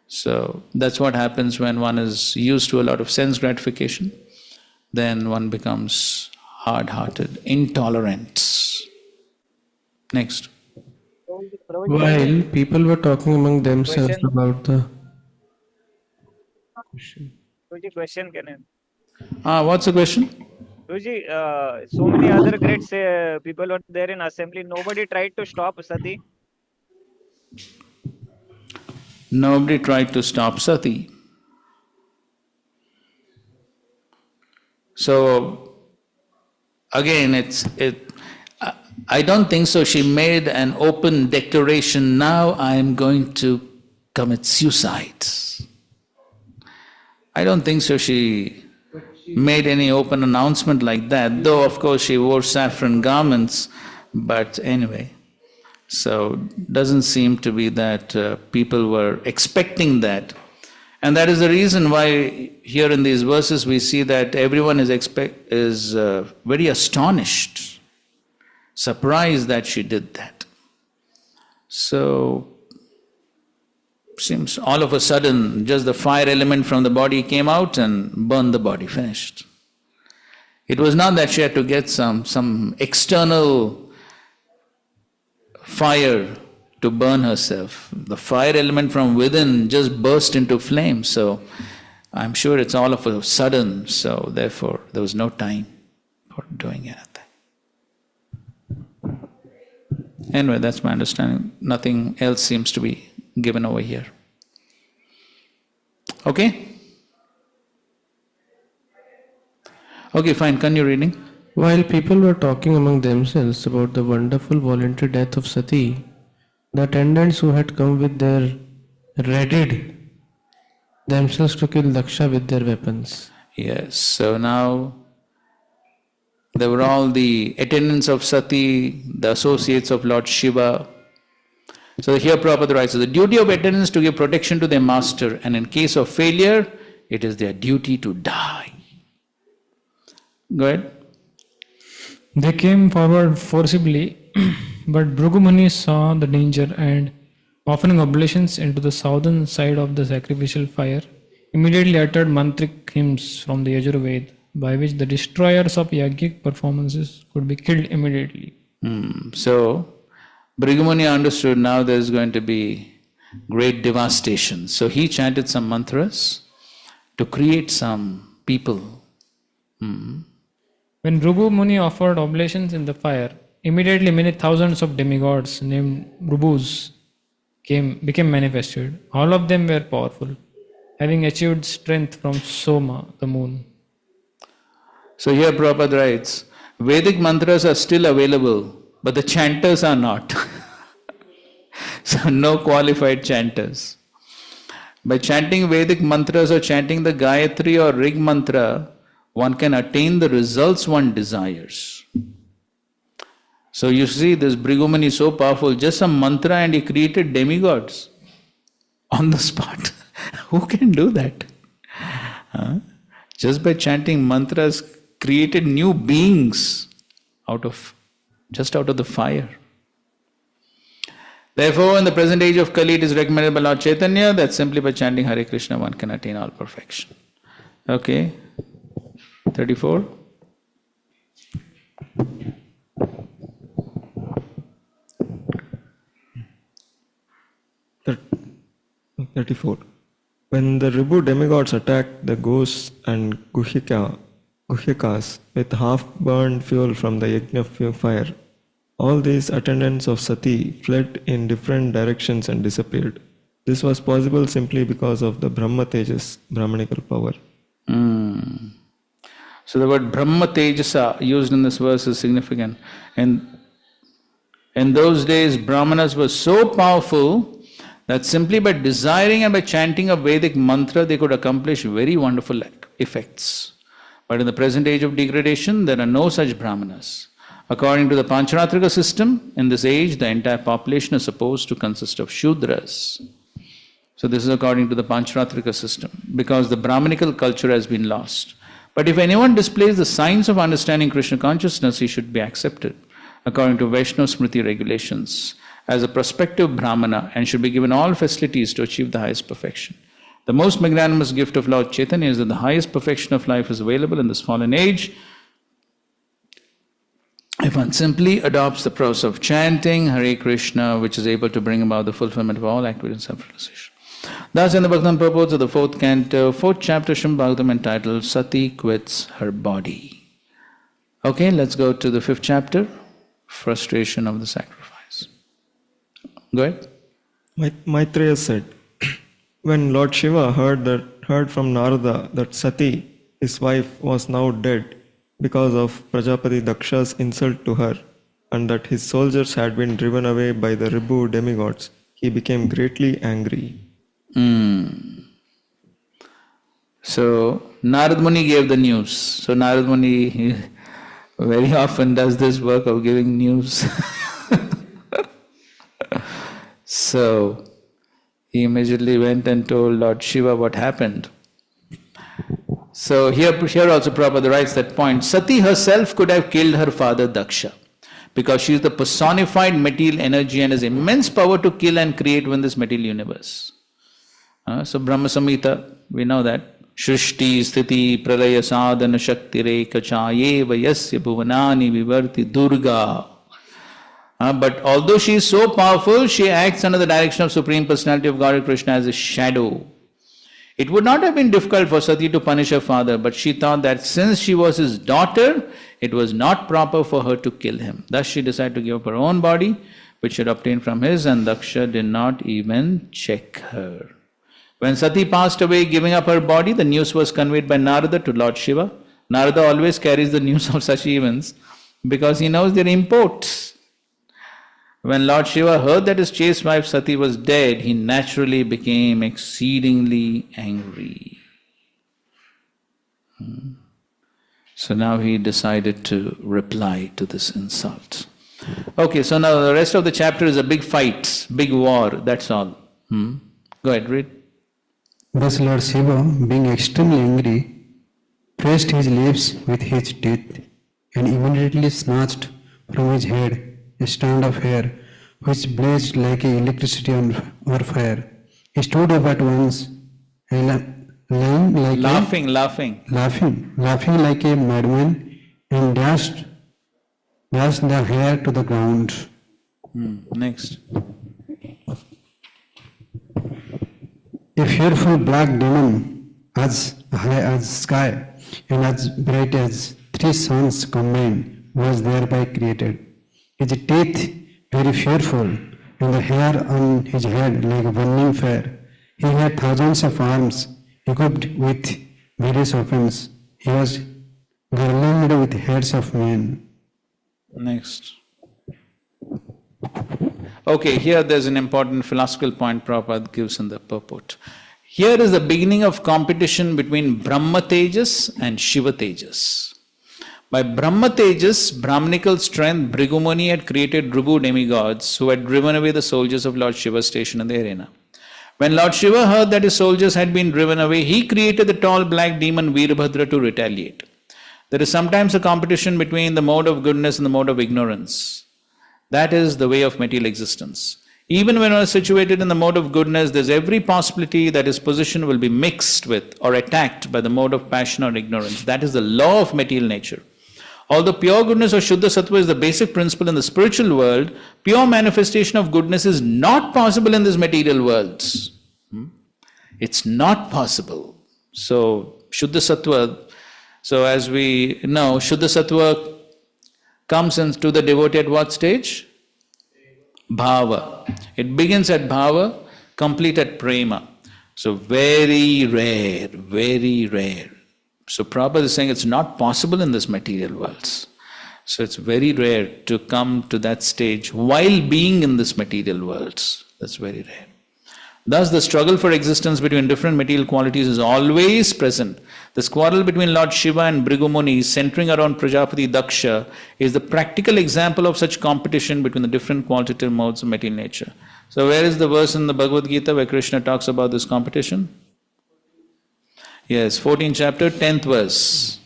So that's what happens when one is used to a lot of sense gratification. Then one becomes hard-hearted, intolerant. Next. While people were talking among themselves about the Question, can I? What's the question? Guruji, so many other great people were there in assembly. Nobody tried to stop Sati. Nobody tried to stop Sati. So, again, I don't think so. She made an open declaration, now I am going to commit suicide. I don't think so she made any open announcement like that, though of course she wore saffron garments, but anyway. So doesn't seem to be that people were expecting that. And that is the reason why here in these verses we see that everyone is very astonished, surprised that she did that. So seems all of a sudden just the fire element from the body came out and burned the body, finished. It was not that she had to get some external fire to burn herself. The fire element from within just burst into flame. So I'm sure it's all of a sudden, so therefore there was no time for doing anything. Anyway, that's my understanding. Nothing else seems to be given over here. Okay? Okay, fine. Continue reading. While people were talking among themselves about the wonderful voluntary death of Sati, the attendants who had come with their readied themselves to kill Daksha with their weapons. Yes, so now there were all the attendants of Sati, the associates of Lord Shiva. So here Prabhupada writes, the duty of attendants to give protection to their master, and in case of failure, it is their duty to die. Go ahead. They came forward forcibly, but Bhrigu Muni saw the danger and, offering oblations into the southern side of the sacrificial fire, immediately uttered mantric hymns from the Yajurveda, by which the destroyers of yogic performances could be killed immediately. So, Bhrigu Muni understood now there is going to be great devastation. So he chanted some mantras to create some people. When Bhrigu Muni offered oblations in the fire, immediately many thousands of demigods named Bhrubus became manifested. All of them were powerful, having achieved strength from Soma, the moon. So here Prabhupada writes, Vedic mantras are still available, but the chanters are not. So no qualified chanters. By chanting Vedic mantras or chanting the Gayatri or Rig mantra, one can attain the results one desires. So you see, this Bhrigu Muni is so powerful, just some mantra and he created demigods on the spot. Who can do that? Just by chanting mantras, created new beings out of the fire. Therefore, in the present age of Kali, it is recommended by Lord Chaitanya that simply by chanting Hare Krishna, one can attain all perfection. Okay. 34. When the Ribu demigods attacked the ghosts and Guhikas with half-burned fuel from the Yajna fire, all these attendants of Sati fled in different directions and disappeared. This was possible simply because of the Brahma Tejas, Brahmanical power. So the word Brahma Tejasa used in this verse is significant. And in those days, Brahmanas were so powerful that simply by desiring and by chanting a Vedic mantra, they could accomplish very wonderful effects. But in the present age of degradation, there are no such Brahmanas. According to the Pancharatrika system, in this age, the entire population is supposed to consist of Shudras. So this is according to the Pancharatrika system, because the Brahmanical culture has been lost. But if anyone displays the signs of understanding Krishna consciousness, he should be accepted, according to Vaishnava Smriti regulations, as a prospective Brahmana and should be given all facilities to achieve the highest perfection. The most magnanimous gift of Lord Chaitanya is that the highest perfection of life is available in this fallen age if one simply adopts the process of chanting Hare Krishna, which is able to bring about the fulfillment of all activity and self-realization. Thus, in the Bhaktivedanta purports of the 4th canto, 4th chapter, Srimad Bhagavatam, entitled Sati Quits Her Body. Okay, let's go to the 5th chapter, Frustration of the Sacrifice. Go ahead. Maitreya said, when Lord Shiva heard from Narada that Sati, his wife, was now dead because of Prajapati Daksha's insult to her, and that his soldiers had been driven away by the Ribu demigods, he became greatly angry. So, Narad Muni gave the news. So, Narad Muni very often does this work of giving news. So he immediately went and told Lord Shiva what happened. So here also Prabhupada writes that point. Sati herself could have killed her father Daksha, because she is the personified material energy and has immense power to kill and create within this material universe. So Brahma Samhita, we know that. Shrishti, Sthiti, Pralaya, Sadhana, Shakti, Rekha, Chayeva, Yasya, Bhuvanani, Vivarti, Durga. But although she is so powerful, she acts under the direction of Supreme Personality of Godhead Krishna as a shadow. It would not have been difficult for Sati to punish her father, but she thought that since she was his daughter, it was not proper for her to kill him. Thus she decided to give up her own body, which she had obtained from his, and Daksha did not even check her. When Sati passed away, giving up her body, the news was conveyed by Narada to Lord Shiva. Narada always carries the news of such events because he knows their import. When Lord Shiva heard that his chaste wife Sati was dead, he naturally became exceedingly angry. So now he decided to reply to this insult. Okay, so now the rest of the chapter is a big fight, big war, that's all. Go ahead, read. Thus Lord Shiva, being extremely angry, pressed his lips with his teeth and immediately snatched from his head a strand of hair which blazed like electricity or fire. He stood up at once and laughing like a madman and dashed the hair to the ground. Next. A fearful black demon, as high as sky and as bright as 3 suns combined, was thereby created. His teeth very fearful, and the hair on his head like burning fire. He had thousands of arms equipped with various weapons. He was garlanded with heads of men. Next. Okay, here there's an important philosophical point Prabhupada gives in the purport. Here is the beginning of competition between Brahma Tejas and Shiva Tejas. By Brahma Tejas, Brahmanical strength, Bhrigumuni had created Rubu demigods who had driven away the soldiers of Lord Shiva stationed in the arena. When Lord Shiva heard that his soldiers had been driven away, he created the tall black demon Veerbhadra to retaliate. There is sometimes a competition between the mode of goodness and the mode of ignorance. That is the way of material existence. Even when one is situated in the mode of goodness, there is every possibility that his position will be mixed with or attacked by the mode of passion or ignorance. That is the law of material nature. Although pure goodness or Shuddha Sattva is the basic principle in the spiritual world, pure manifestation of goodness is not possible in this material world. It's not possible. So, Shuddha Sattva, so as we know, Shuddha Sattva comes into the devotee at what stage? Bhava. It begins at Bhava, complete at Prema. So very rare, very rare. So Prabhupada is saying it's not possible in this material world. So it's very rare to come to that stage while being in this material world. That's very rare. Thus the struggle for existence between different material qualities is always present. This quarrel between Lord Shiva and Bhrigumuni centering around Prajapati Daksha is the practical example of such competition between the different qualitative modes of material nature. So where is the verse in the Bhagavad Gita where Krishna talks about this competition? Yes, 14th chapter, 10th verse.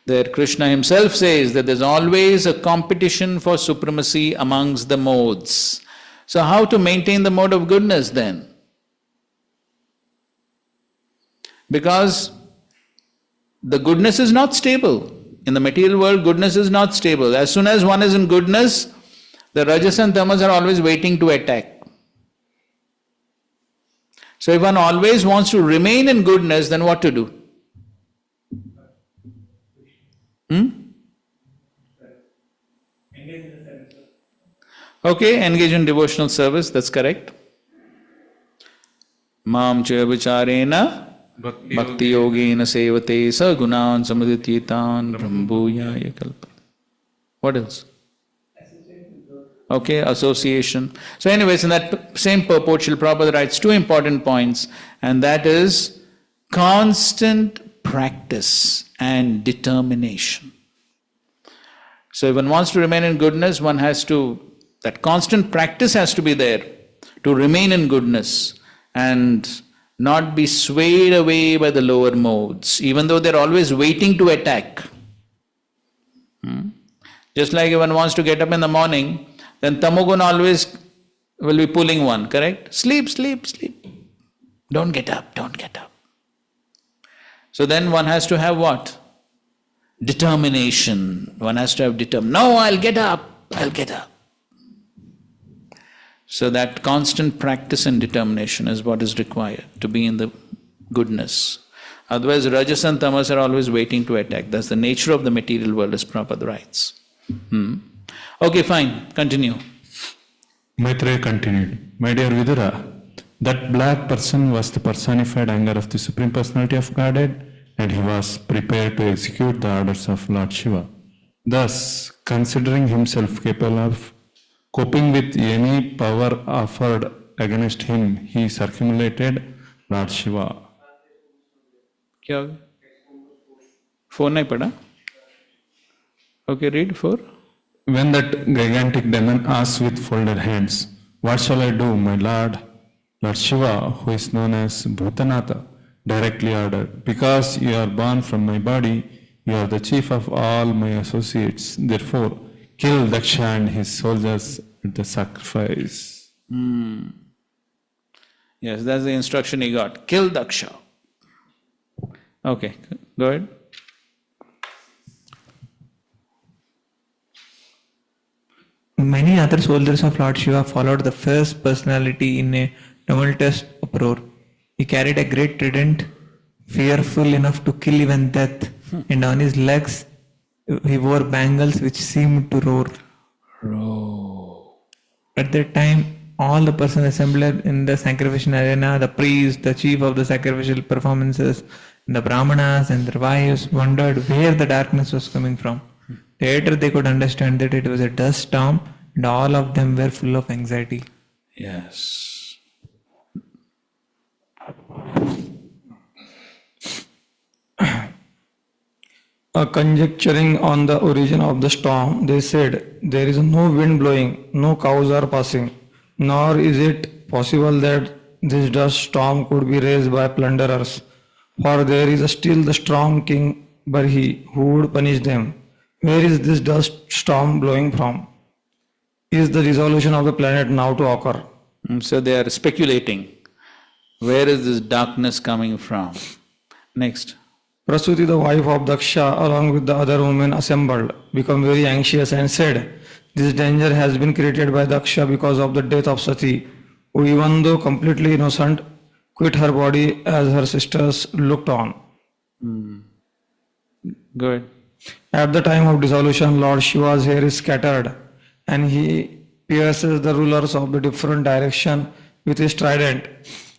There Krishna himself says that there's always a competition for supremacy amongst the modes. So how to maintain the mode of goodness then? Because the goodness is not stable. In the material world, goodness is not stable. As soon as one is in goodness, the rajas and tamas are always waiting to attack. So if one always wants to remain in goodness, then what to do? Okay, engage in devotional service, that's correct. Mam chaya vicharena Bhakti yogena sevate sa gunan samadityetan brahmbhuyaya kalpa. What else? Okay, association. So anyways, in that same purport, Srila Prabhupada writes 2 important points, and that is constant practice and determination. So if one wants to remain in goodness, one has to, that constant practice has to be there to remain in goodness and not be swayed away by the lower modes, even though they're always waiting to attack. Just like if one wants to get up in the morning, then tamoguna always will be pulling one, correct? Sleep, sleep, sleep. Don't get up, don't get up. So then one has to have what? Determination. One has to have determination. No, I'll get up, I'll get up. So that constant practice and determination is what is required to be in the goodness. Otherwise, Rajas and Tamas are always waiting to attack. That's the nature of the material world, as Prabhupada writes. Okay, fine, continue. Maitreya continued, My dear Vidura, that black person was the personified anger of the Supreme Personality of Godhead, and he was prepared to execute the orders of Lord Shiva. Thus, considering himself capable of coping with any power offered against him, he circumambulated Lord Shiva. क्या हो गया? 4 नहीं पढ़ा? Okay, read 4. When that gigantic demon asked with folded hands, What shall I do, my Lord? Lord Shiva, who is known as Bhutanatha, directly ordered, Because you are born from my body, you are the chief of all my associates. Therefore, kill Daksha and his soldiers at the sacrifice. Yes, that's the instruction he got. Kill Daksha. Okay, go ahead. Many other soldiers of Lord Shiva followed the first personality in a tumultuous uproar. He carried a great trident, fearful enough to kill even death, and on his legs he wore bangles which seemed to roar. At that time, all the persons assembled in the sacrificial arena, the priest, the chief of the sacrificial performances, the brahmanas and their wives wondered where the darkness was coming from. Later they could understand that it was a dust storm, and all of them were full of anxiety. Yes. Conjecturing on the origin of the storm, they said, There is no wind blowing, no cows are passing, nor is it possible that this dust storm could be raised by plunderers, for there is still the strong king Barhi who would punish them. Where is this dust storm blowing from? Is the dissolution of the planet now to occur? So they are speculating. Where is this darkness coming from? Next. Prasuti, the wife of Daksha, along with the other women assembled, became very anxious and said, This danger has been created by Daksha because of the death of Sati, who, even though completely innocent, quit her body as her sisters looked on. Go ahead. At the time of dissolution, Lord Shiva's hair is scattered, and he pierces the rulers of the different direction with his trident.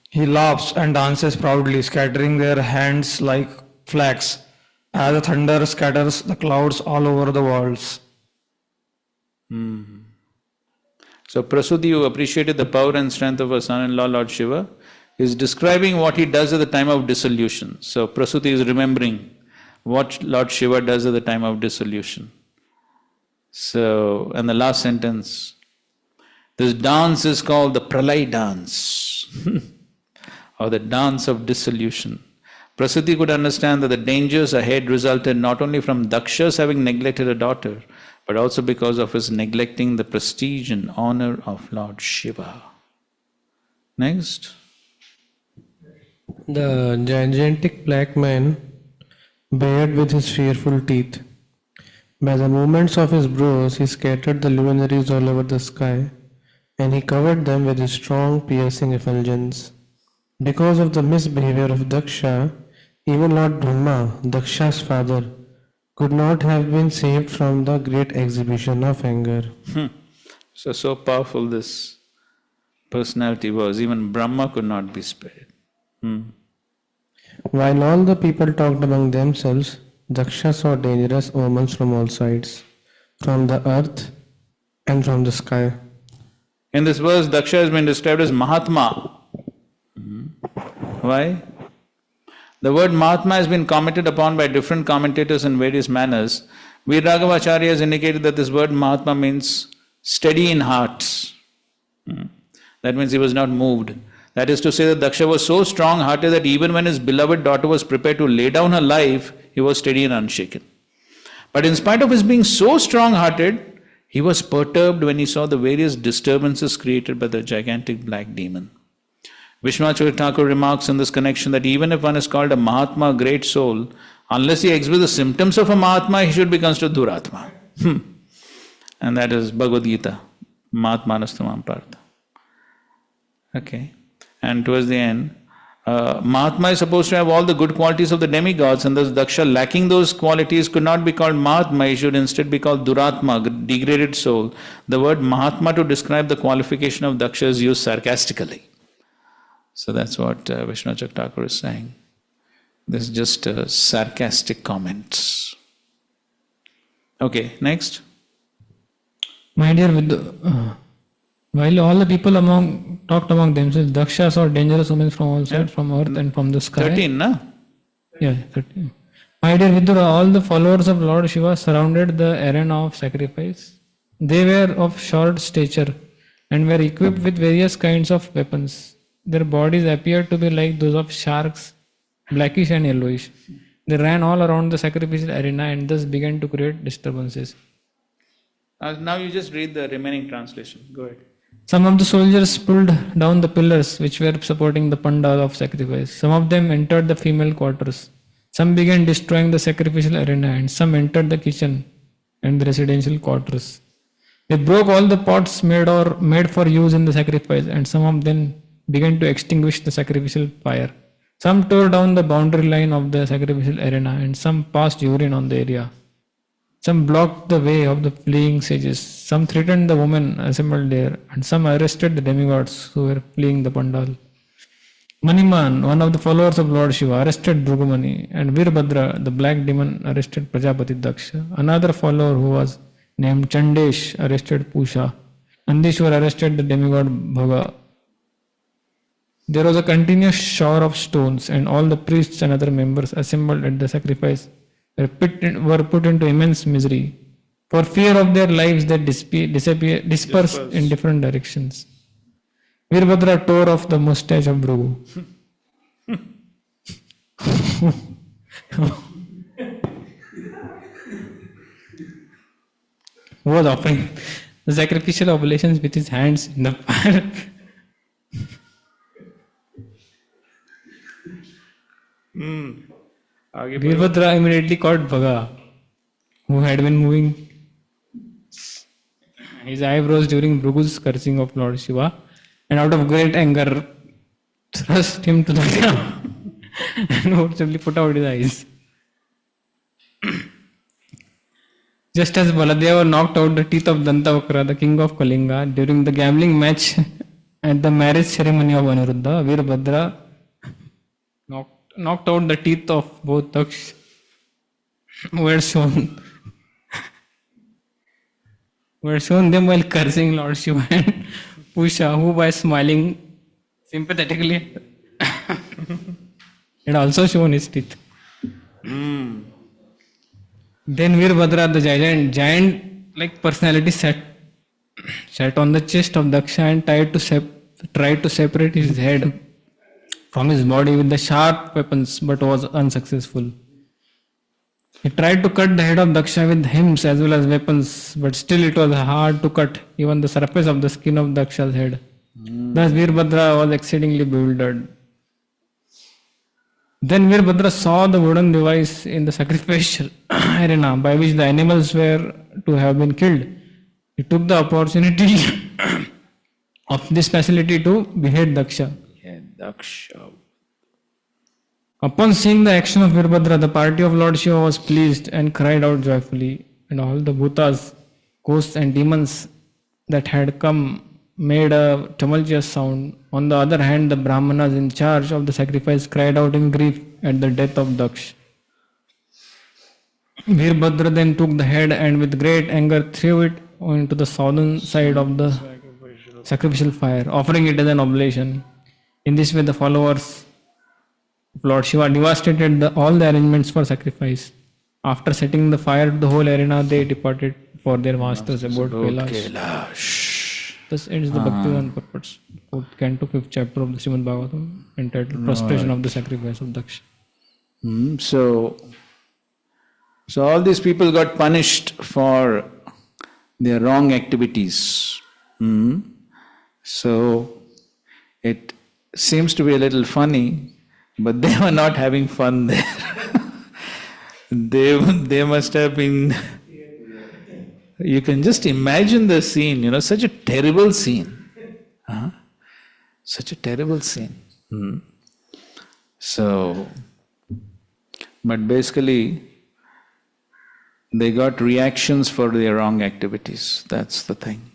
He laughs and dances proudly, scattering their hands like flax, as the thunder scatters the clouds all over the worlds. So Prasuti, who appreciated the power and strength of her son-in-law, Lord Shiva, is describing what he does at the time of dissolution. So Prasuti is remembering what Lord Shiva does at the time of dissolution. So, and the last sentence, this dance is called the Pralay dance, or the dance of dissolution. Prasuti could understand that the dangers ahead resulted not only from Daksha's having neglected a daughter, but also because of his neglecting the prestige and honor of Lord Shiva. Next. The gigantic black man bared with his fearful teeth. By the movements of his brows, he scattered the luminaries all over the sky, and he covered them with his strong, piercing effulgence. Because of the misbehavior of Daksha, even Lord Brahma, Daksha's father, could not have been saved from the great exhibition of anger. So powerful this personality was, even Brahma could not be spared. While all the people talked among themselves, Daksha saw dangerous omens from all sides, from the earth and from the sky. In this verse, Daksha has been described as Mahatma. Why? The word Mahatma has been commented upon by different commentators in various manners. Veeragavacharya has indicated that this word Mahatma means steady in heart. That means he was not moved. That is to say that Daksha was so strong-hearted that even when his beloved daughter was prepared to lay down her life, he was steady and unshaken. But in spite of his being so strong-hearted, he was perturbed when he saw the various disturbances created by the gigantic black demon. Vishwanath Thakur remarks in this connection that even if one is called a Mahatma, a great soul, unless he exhibits the symptoms of a Mahatma, he should be considered Duratma. And that is Bhagavad Gita, Mahatmanastamam Partha. Okay. And towards the end, Mahatma is supposed to have all the good qualities of the demigods, and thus Daksha, lacking those qualities, could not be called Mahatma. He should instead be called Duratma, degraded soul. The word Mahatma to describe the qualification of Daksha is used sarcastically. So that's what Vishwanath Thakur is saying. This is just sarcastic comments. Okay, next. My dear Vidhu, while all the people talked among themselves, Daksha saw dangerous omens from all sides, from earth and from the sky. 13, na? Yeah, 13. My dear Vidura, all the followers of Lord Shiva surrounded the arena of sacrifice. They were of short stature and were equipped with various kinds of weapons. Their bodies appeared to be like those of sharks, blackish and yellowish. They ran all around the sacrificial arena and thus began to create disturbances. Now you just read the remaining translation. Go ahead. Some of the soldiers pulled down the pillars which were supporting the pandal of sacrifice. Some of them entered the female quarters. Some began destroying the sacrificial arena, and some entered the kitchen and the residential quarters. They broke all the pots made for use in the sacrifice, and some of them began to extinguish the sacrificial fire. Some tore down the boundary line of the sacrificial arena, and some passed urine on the area. Some blocked the way of the fleeing sages. Some threatened the women assembled there, and some arrested the demigods who were fleeing the pandal. Maniman, one of the followers of Lord Shiva, arrested Bhrugumani, and Virbhadra, the black demon, arrested Prajapati Daksha. Another follower who was named Chandesh arrested Pusha. Nandishwar arrested the demigod Bhaga. There was a continuous shower of stones, and all the priests and other members assembled at the sacrifice were put into immense misery. For fear of their lives, they dispersed in different directions. Virbhadra tore off the mustache of Bhrugu. Who was offering the sacrificial oblations with his hands in the fire. Virbhadra immediately caught Bhaga, who had been moving his eyebrows during Bhrugu's cursing of Lord Shiva, and out of great anger thrust him to the ground and forcibly put out his eyes. Just as Baladeva knocked out the teeth of Dantavakra, the king of Kalinga, during the gambling match at the marriage ceremony of Aniruddha, Virbhadra knocked out the teeth of both Daksh, who had shown them while cursing Lord Shiva, and Pusha, who by smiling sympathetically had also shown his teeth. Then Virbhadra, the giant-like personality, sat on the chest of Daksha and tried to separate his head from his body with the sharp weapons, but was unsuccessful. He tried to cut the head of Daksha with hymns as well as weapons, but still it was hard to cut even the surface of the skin of Daksha's head. Thus Virbhadra was exceedingly bewildered. Then Virbhadra saw the wooden device in the sacrificial arena by which the animals were to have been killed. He took the opportunity of this facility to behead Daksha. Upon seeing the action of Virbhadra, the party of Lord Shiva was pleased and cried out joyfully, and all the bhutas, ghosts and demons that had come made a tumultuous sound. On the other hand, the Brahmanas in charge of the sacrifice cried out in grief at the death of Daksh. Virbhadra then took the head and with great anger threw it into the southern side of the sacrificial fire, offering it as an oblation. In this way, the followers of Lord Shiva devastated all the arrangements for sacrifice. After setting the fire to the whole arena, they departed for their master's abode, Kailash. Thus ends the Bhaktivedanta purports, Canto 5th chapter of the Srimad Bhagavatam, entitled Prostration of the Sacrifice of Daksha. So all these people got punished for their wrong activities. So it seems to be a little funny, but they were not having fun there. They must have been. You can just imagine the scene, such a terrible scene. Such a terrible scene. So, but basically, they got reactions for their wrong activities. That's the thing.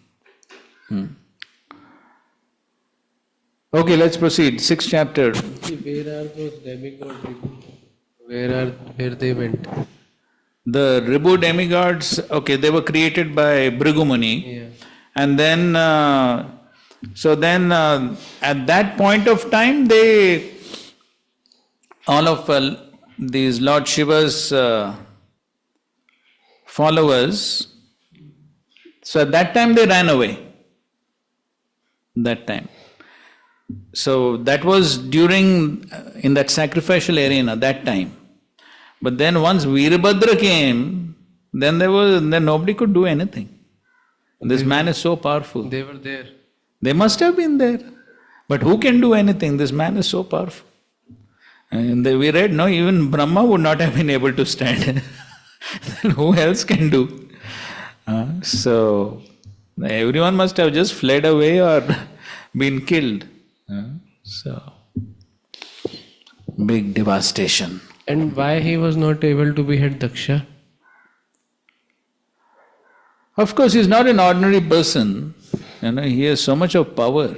Okay, let's proceed. 6th chapter. Where are those demigods? Where they went? The Ribu demigods, okay, they were created by Bhrigu Muni. And then, at that point of time, all of these Lord Shiva's followers, so at that time they ran away. That time. So that was in that sacrificial arena, that time. But then once Veerabhadra came, then nobody could do anything. This man is so powerful. They were there. They must have been there. But who can do anything? This man is so powerful. And we read, no, even Brahma would not have been able to stand. Then who else can do? So everyone must have just fled away or been killed. So big devastation. And why he was not able to behead Daksha? Of course, he's not an ordinary person. He has so much of power.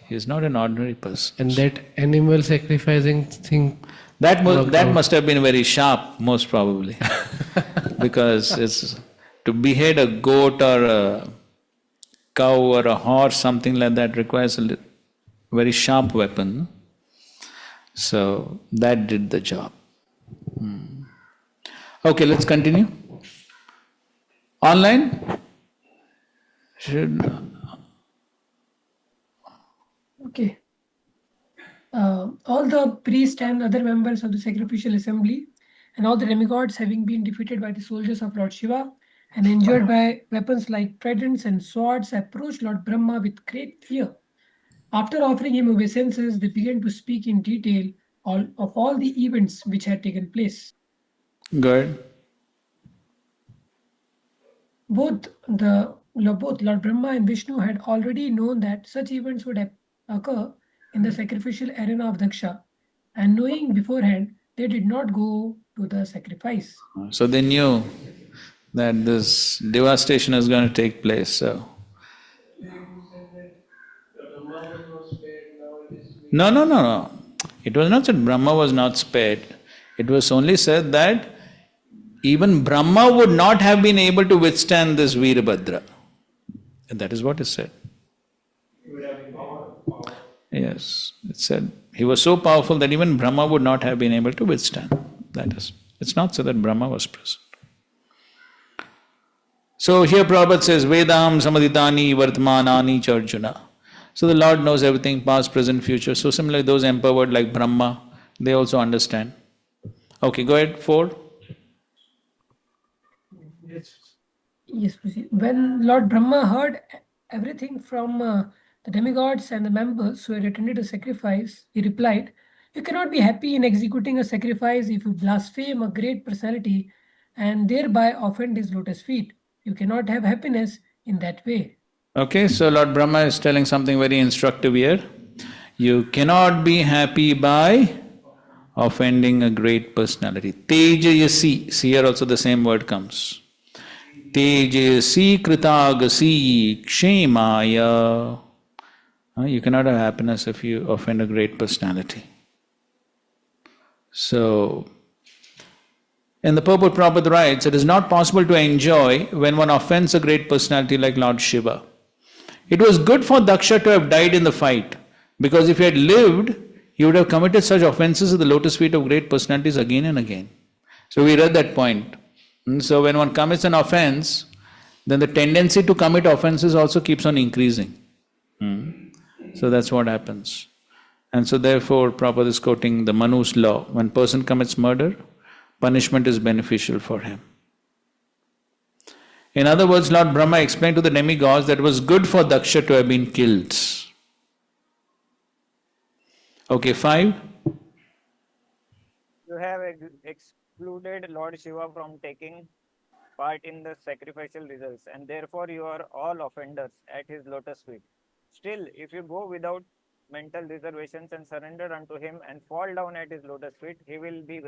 He is not an ordinary person. And that animal sacrificing thing. That must have been very sharp, most probably. Because it's to behead a goat or a cow or a horse, something like that, requires a very sharp weapon. So that did the job. Okay, let's continue. Online? Okay. All the priests and other members of the sacrificial assembly and all the demigods, having been defeated by the soldiers of Lord Shiva and injured by weapons like tridents and swords, approached Lord Brahma with great fear. After offering him obeisances, they began to speak in detail of all the events which had taken place. Good. Both Lord Brahma and Vishnu had already known that such events would occur in the sacrificial arena of Daksha, and knowing beforehand, they did not go to the sacrifice. So they knew that this devastation is going to take place. So No. It was not said Brahma was not spared. It was only said that even Brahma would not have been able to withstand this Veerabhadra. And that is what is said. Yes, it said he was so powerful that even Brahma would not have been able to withstand. That is, it's not so that Brahma was present. So here Prabhupada says, Vedam samaditani vartmanani cha Arjuna. So the Lord knows everything, past, present, future. So similarly, those empowered like Brahma, they also understand. Okay, go ahead, 4. Yes, proceed. When Lord Brahma heard everything from the demigods and the members who had attended a sacrifice, he replied, "You cannot be happy in executing a sacrifice if you blaspheme a great personality and thereby offend his lotus feet. You cannot have happiness in that way." Okay, so Lord Brahma is telling something very instructive here. You cannot be happy by offending a great personality. Tejayasi, see here also the same word comes. Tejayasi kritagasi kshemaya. You cannot have happiness if you offend a great personality. So, in the purport Prabhupada writes, it is not possible to enjoy when one offends a great personality like Lord Shiva. It was good for Daksha to have died in the fight, because if he had lived, he would have committed such offenses at the lotus feet of great personalities again and again. So we read that point. And so when one commits an offense, then the tendency to commit offenses also keeps on increasing. So that's what happens. And so therefore, Prabhupada is quoting the Manu's law. When person commits murder, punishment is beneficial for him. In other words, Lord Brahma explained to the demigods that it was good for Daksha to have been killed. Okay, 5. You have excluded Lord Shiva from taking part in the sacrificial results, and therefore you are all offenders at his lotus feet. Still, if you go without mental reservations and surrender unto him and fall down at his lotus feet, he will be.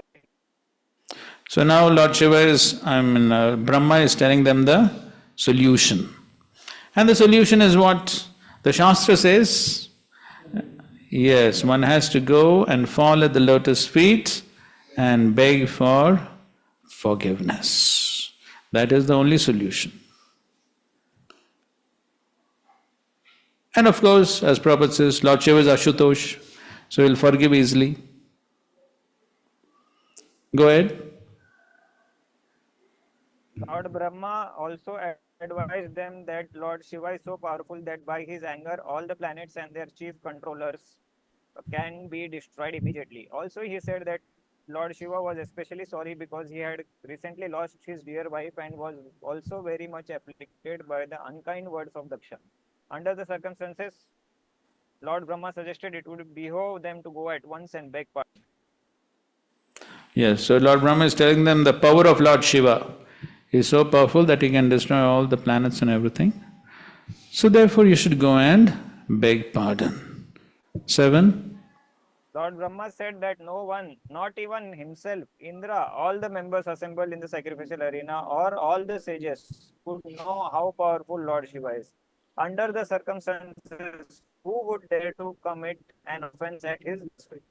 So now Lord Shiva is, Brahma is telling them the solution. And the solution is what the Shastra says. Yes, one has to go and fall at the lotus feet and beg for forgiveness. That is the only solution. And of course, as Prabhupada says, Lord Shiva is Ashutosh, so he'll forgive easily. Go ahead. Lord Brahma also advised them that Lord Shiva is so powerful that by his anger all the planets and their chief controllers can be destroyed immediately. Also, he said that Lord Shiva was especially sorry because he had recently lost his dear wife and was also very much afflicted by the unkind words of Daksha. Under the circumstances, Lord Brahma suggested it would behove them to go at once and beg pardon. Yes, so Lord Brahma is telling them the power of Lord Shiva is so powerful that he can destroy all the planets and everything. So therefore you should go and beg pardon. 7. Lord Brahma said that no one, not even himself, Indra, all the members assembled in the sacrificial arena or all the sages could know how powerful Lord Shiva is. Under the circumstances, who would dare to commit an offense at his feet?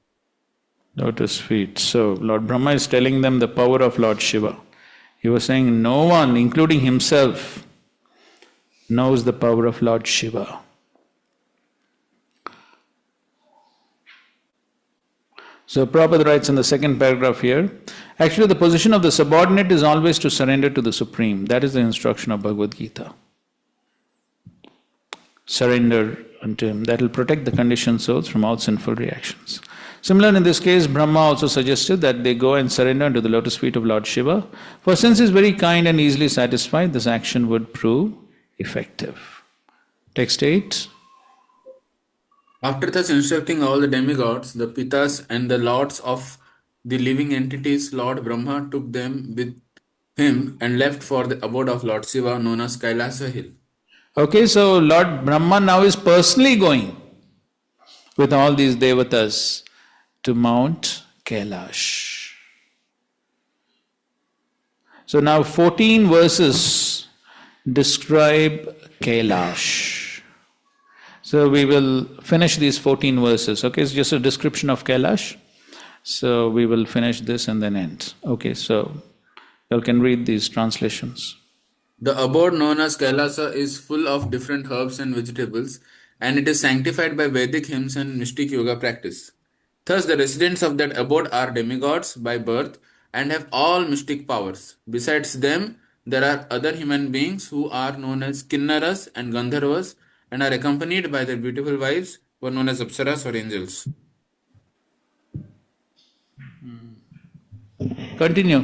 Lotus feet. So Lord Brahma is telling them the power of Lord Shiva. He was saying no one, including himself, knows the power of Lord Shiva. So Prabhupada writes in the second paragraph here, actually the position of the subordinate is always to surrender to the Supreme. That is the instruction of Bhagavad Gita. Surrender unto him. That will protect the conditioned souls from all sinful reactions. Similar in this case, Brahma also suggested that they go and surrender unto the lotus feet of Lord Shiva. For since he is very kind and easily satisfied, this action would prove effective. Text 8. After thus instructing all the demigods, the Pitas and the lords of the living entities, Lord Brahma took them with him and left for the abode of Lord Shiva known as Kailasa Hill. Okay, so Lord Brahma now is personally going with all these devatas to Mount Kailash. So now 14 verses describe Kailash. So we will finish these 14 verses, okay? It's just a description of Kailash. So we will finish this and then end. Okay, so you can read these translations. The abode known as Kailasa is full of different herbs and vegetables, and it is sanctified by Vedic hymns and mystic yoga practice. Thus, the residents of that abode are demigods by birth and have all mystic powers. Besides them, there are other human beings who are known as Kinnaras and Gandharvas and are accompanied by their beautiful wives who are known as Apsaras or angels. Continue.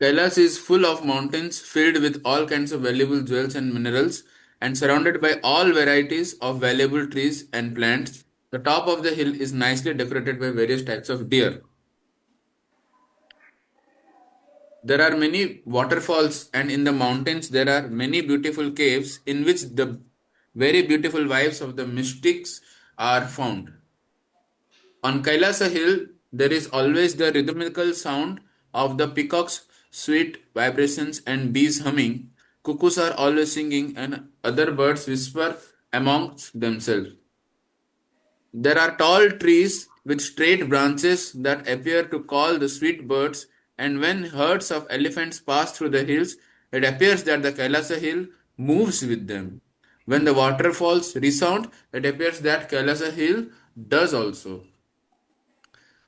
Kailas is full of mountains filled with all kinds of valuable jewels and minerals and surrounded by all varieties of valuable trees and plants. The top of the hill is nicely decorated by various types of deer. There are many waterfalls, and in the mountains there are many beautiful caves in which the very beautiful wives of the mystics are found. On Kailasa hill, there is always the rhythmical sound of the peacock's sweet vibrations and bees humming. Cuckoos are always singing, and other birds whisper amongst themselves. There are tall trees with straight branches that appear to call the sweet birds, and when herds of elephants pass through the hills, it appears that the Kailasa hill moves with them. When the waterfalls resound, it appears that Kailasa hill does also.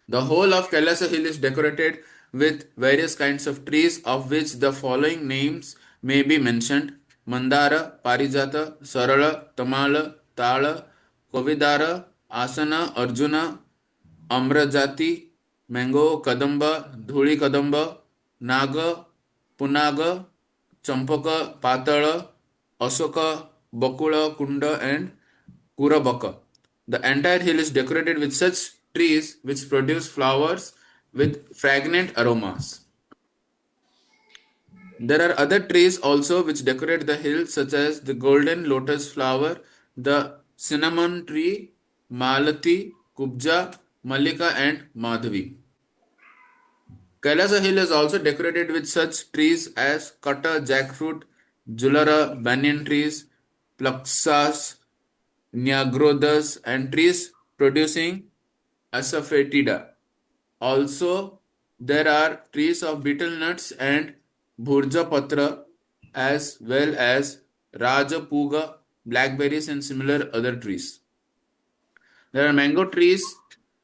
The whole of Kailasa hill is decorated with various kinds of trees, of which the following names may be mentioned. Mandara, Parijata, Sarala, Tamala, Tala, Kovidara, Asana, Arjuna, Amrajati, Mango, Kadamba, Dhuli Kadamba, Naga, Punaga, Champaka, Patala, Asoka, Bakula, Kunda, and Kurabaka. The entire hill is decorated with such trees which produce flowers with fragrant aromas. There are other trees also which decorate the hill, such as the golden lotus flower, the cinnamon tree, Malati, Kubja, Malika, and Madhavi. Kailasa hill is also decorated with such trees as Kata, jackfruit, Julara, banyan trees, Plaksas, Nyagrodas, and trees producing Asafoetida. Also, there are trees of betel nuts and Bhurjapatra, as well as Rajapuga, blackberries, and similar other trees. There are mango trees,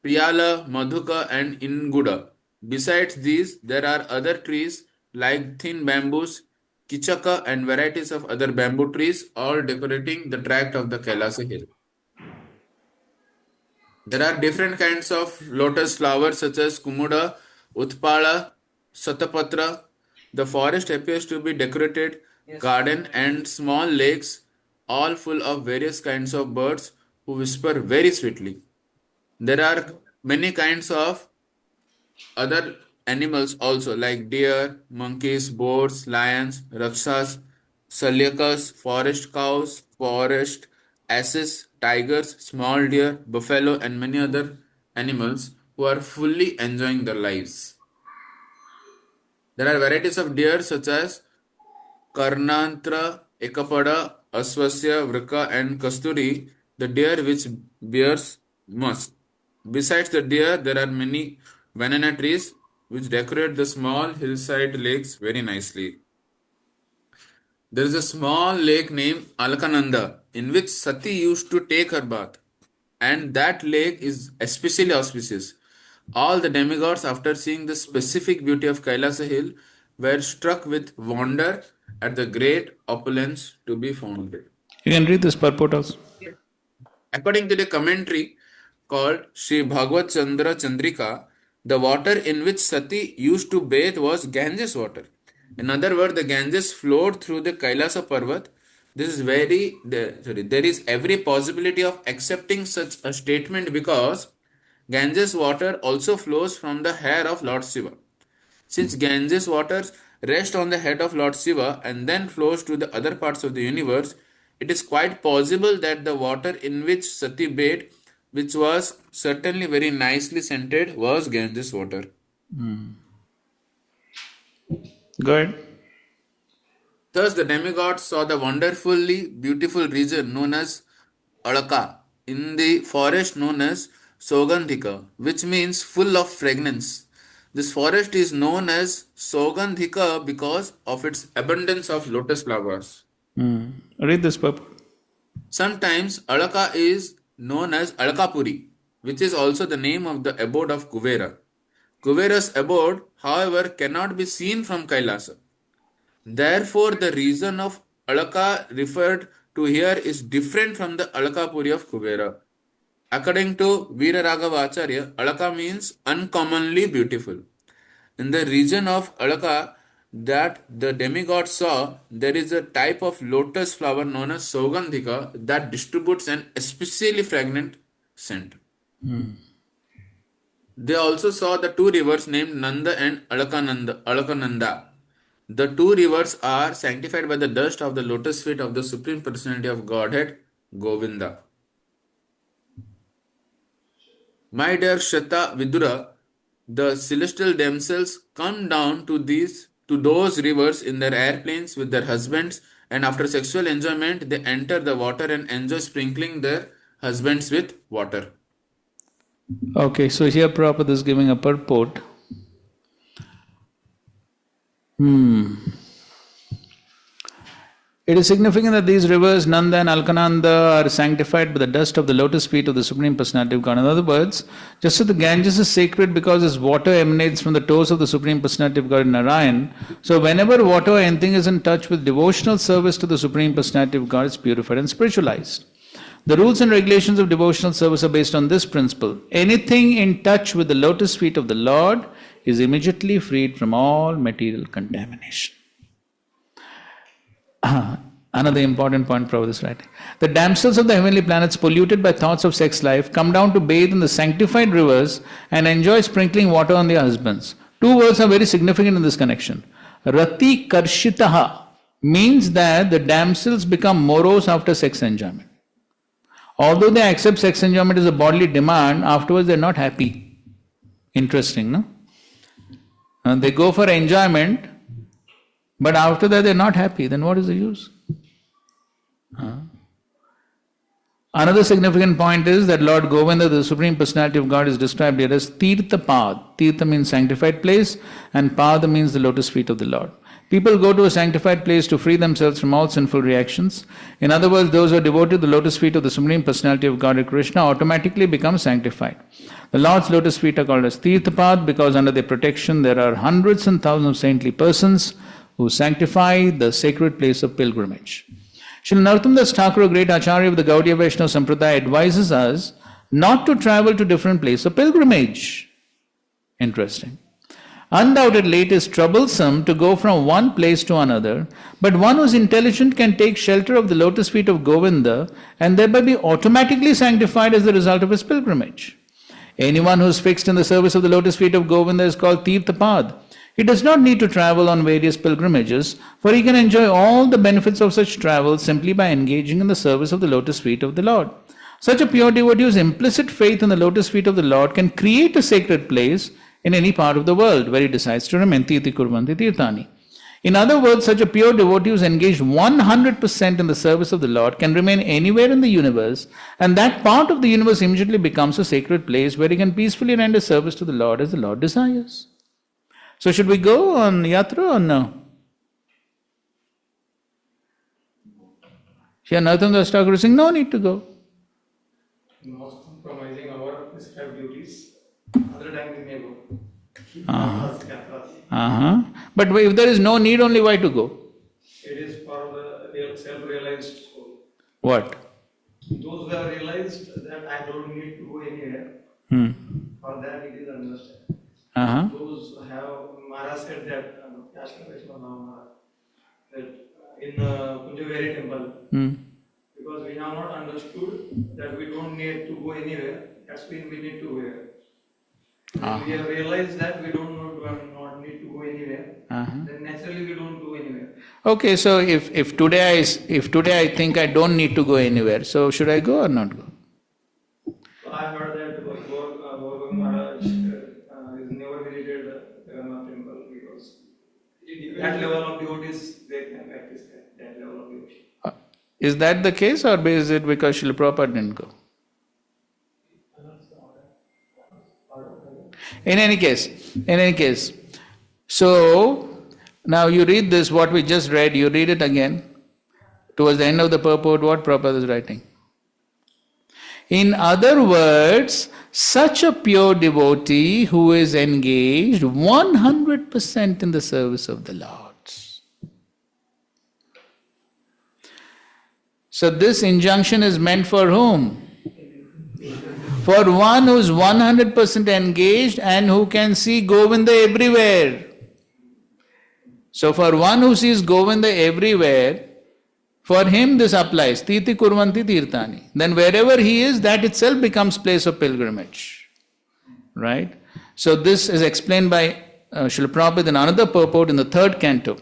Priyala, Madhuka, and Inguda. Besides these, there are other trees like thin bamboos, Kichaka, and varieties of other bamboo trees, all decorating the tract of the Kailasa hill. There are different kinds of lotus flowers such as Kumuda, Utpala, Satapatra. The forest appears to be decorated garden and small lakes, all full of various kinds of birds who whisper very sweetly. There are many kinds of other animals also like deer, monkeys, boars, lions, rakshas, salyakas, forest cows, forest asses, tigers, small deer, buffalo, and many other animals who are fully enjoying their lives. There are varieties of deer such as Karnantra, Ekapada, Aswasya, Vrika, and Kasturi, the deer which bears musk. Besides the deer, there are many banana trees which decorate the small hillside lakes very nicely. There is a small lake named Alkananda in which Sati used to take her bath, and that lake is especially auspicious. All the demigods, after seeing the specific beauty of Kailasa hill, were struck with wonder at the great opulence to be found there. You can read this purport also. According to the commentary called Sri Bhagavad Chandra Chandrika, the water in which Sati used to bathe was Ganges water. In other words, the Ganges flowed through the Kailasa Parvat. There is every possibility of accepting such a statement because Ganges water also flows from the hair of Lord Shiva. Since Ganges waters rest on the head of Lord Shiva and then flows to the other parts of the universe, it is quite possible that the water in which Sati bathed, which was certainly very nicely scented, was Ganges water. Good. Thus, the demigods saw the wonderfully beautiful region known as Alaka in the forest known as Sogandhika, which means full of fragrance. This forest is known as Sogandhika because of its abundance of lotus flowers. Read this purport. Sometimes Alaka is known as Alakapuri, which is also the name of the abode of Kuvera. Kuvera's abode, however, cannot be seen from Kailasa. Therefore, the reason of Alaka referred to here is different from the Alakapuri of Kuvera. According to Veera Raghava Acharya, Alaka means uncommonly beautiful. In the region of Alaka that the demigod saw, there is a type of lotus flower known as Sogandhika that distributes an especially fragrant scent. They also saw the two rivers named Nanda and Alakananda. The two rivers are sanctified by the dust of the lotus feet of the Supreme Personality of Godhead, Govinda. My dear Shata Vidura, the celestial damsels come down to those rivers in their airplanes with their husbands, and after sexual enjoyment, they enter the water and enjoy sprinkling their husbands with water. Okay, so here Prabhupada is giving a purport. It is significant that these rivers, Nanda and Alkananda, are sanctified by the dust of the lotus feet of the Supreme Personality of God. In other words, just as the Ganges is sacred because its water emanates from the toes of the Supreme Personality of God in Narayan, so whenever water or anything is in touch with devotional service to the Supreme Personality of God, it's purified and spiritualized. The rules and regulations of devotional service are based on this principle. Anything in touch with the lotus feet of the Lord is immediately freed from all material contamination. Another important point Prabhupada is writing. The damsels of the heavenly planets polluted by thoughts of sex life come down to bathe in the sanctified rivers and enjoy sprinkling water on their husbands. Two words are very significant in this connection. Rati karshitaha means that the damsels become morose after sex enjoyment. Although they accept sex enjoyment as a bodily demand, afterwards they're not happy. Interesting, no? And they go for enjoyment, but after that they're not happy. Then what is the use? Another significant point is that Lord Govinda, the Supreme Personality of God, is described here as Tirtha Pad. Tirtha means sanctified place and Pada means the lotus feet of the Lord. People go to a sanctified place to free themselves from all sinful reactions. In other words, those who are devoted to the lotus feet of the Supreme Personality of God, Krishna, automatically become sanctified. The Lord's lotus feet are called as Tirtha Pad because under their protection there are hundreds and thousands of saintly persons who sanctify the sacred place of pilgrimage. Srila Narottam Das Thakur, a great Acharya of the Gaudiya Vaishnava Sampradaya, advises us not to travel to different places of pilgrimage. Interesting. Undoubtedly, it is troublesome to go from one place to another, but one who is intelligent can take shelter of the lotus feet of Govinda and thereby be automatically sanctified as the result of his pilgrimage. Anyone who is fixed in the service of the lotus feet of Govinda is called Tirtha Pad. He does not need to travel on various pilgrimages, for he can enjoy all the benefits of such travel simply by engaging in the service of the lotus feet of the Lord. Such a pure devotee whose implicit faith in the lotus feet of the Lord can create a sacred place in any part of the world where he decides to remain. Tirthi kurvanti tirthani. In other words, such a pure devotee who is engaged 100% in the service of the Lord can remain anywhere in the universe, and that part of the universe immediately becomes a sacred place where he can peacefully render service to the Lord as the Lord desires. So should we go on yatra or no? Here Narottam Das Thakur is saying, no need to go. Not compromising our prescribed duties. Other times we may go. But if there is no need, only why to go? It is for the self-realized soul. What? Those who have realized that I don't need to go anywhere, for that it is understood. Those who have, Maharaj said that, that in Kunjaveri temple, because we have not understood that we don't need to go anywhere, that's when we need to go here. We have realized that we don't not need to go anywhere, then naturally we don't go anywhere. Okay, so if today I think I don't need to go anywhere, so should I go or not go? So I heard that Vaibhav Maharaj is never visited the Jagannath temple because that level of devotees they can practice that level of devotion. Is that the case, or is it because Srila Prabhupada didn't go? In any case, so now you read this, what we just read, you read it again. Towards the end of the purport, what Prabhupada is writing. In other words, such a pure devotee who is engaged 100% in the service of the Lord. So this injunction is meant for whom? For one who is 100% engaged and who can see Govinda everywhere. So for one who sees Govinda everywhere, for him this applies. Tirthi kurvanti tirthani. Then wherever he is, that itself becomes place of pilgrimage. Right? So this is explained by Srila Prabhupada in another purport in the 3rd canto.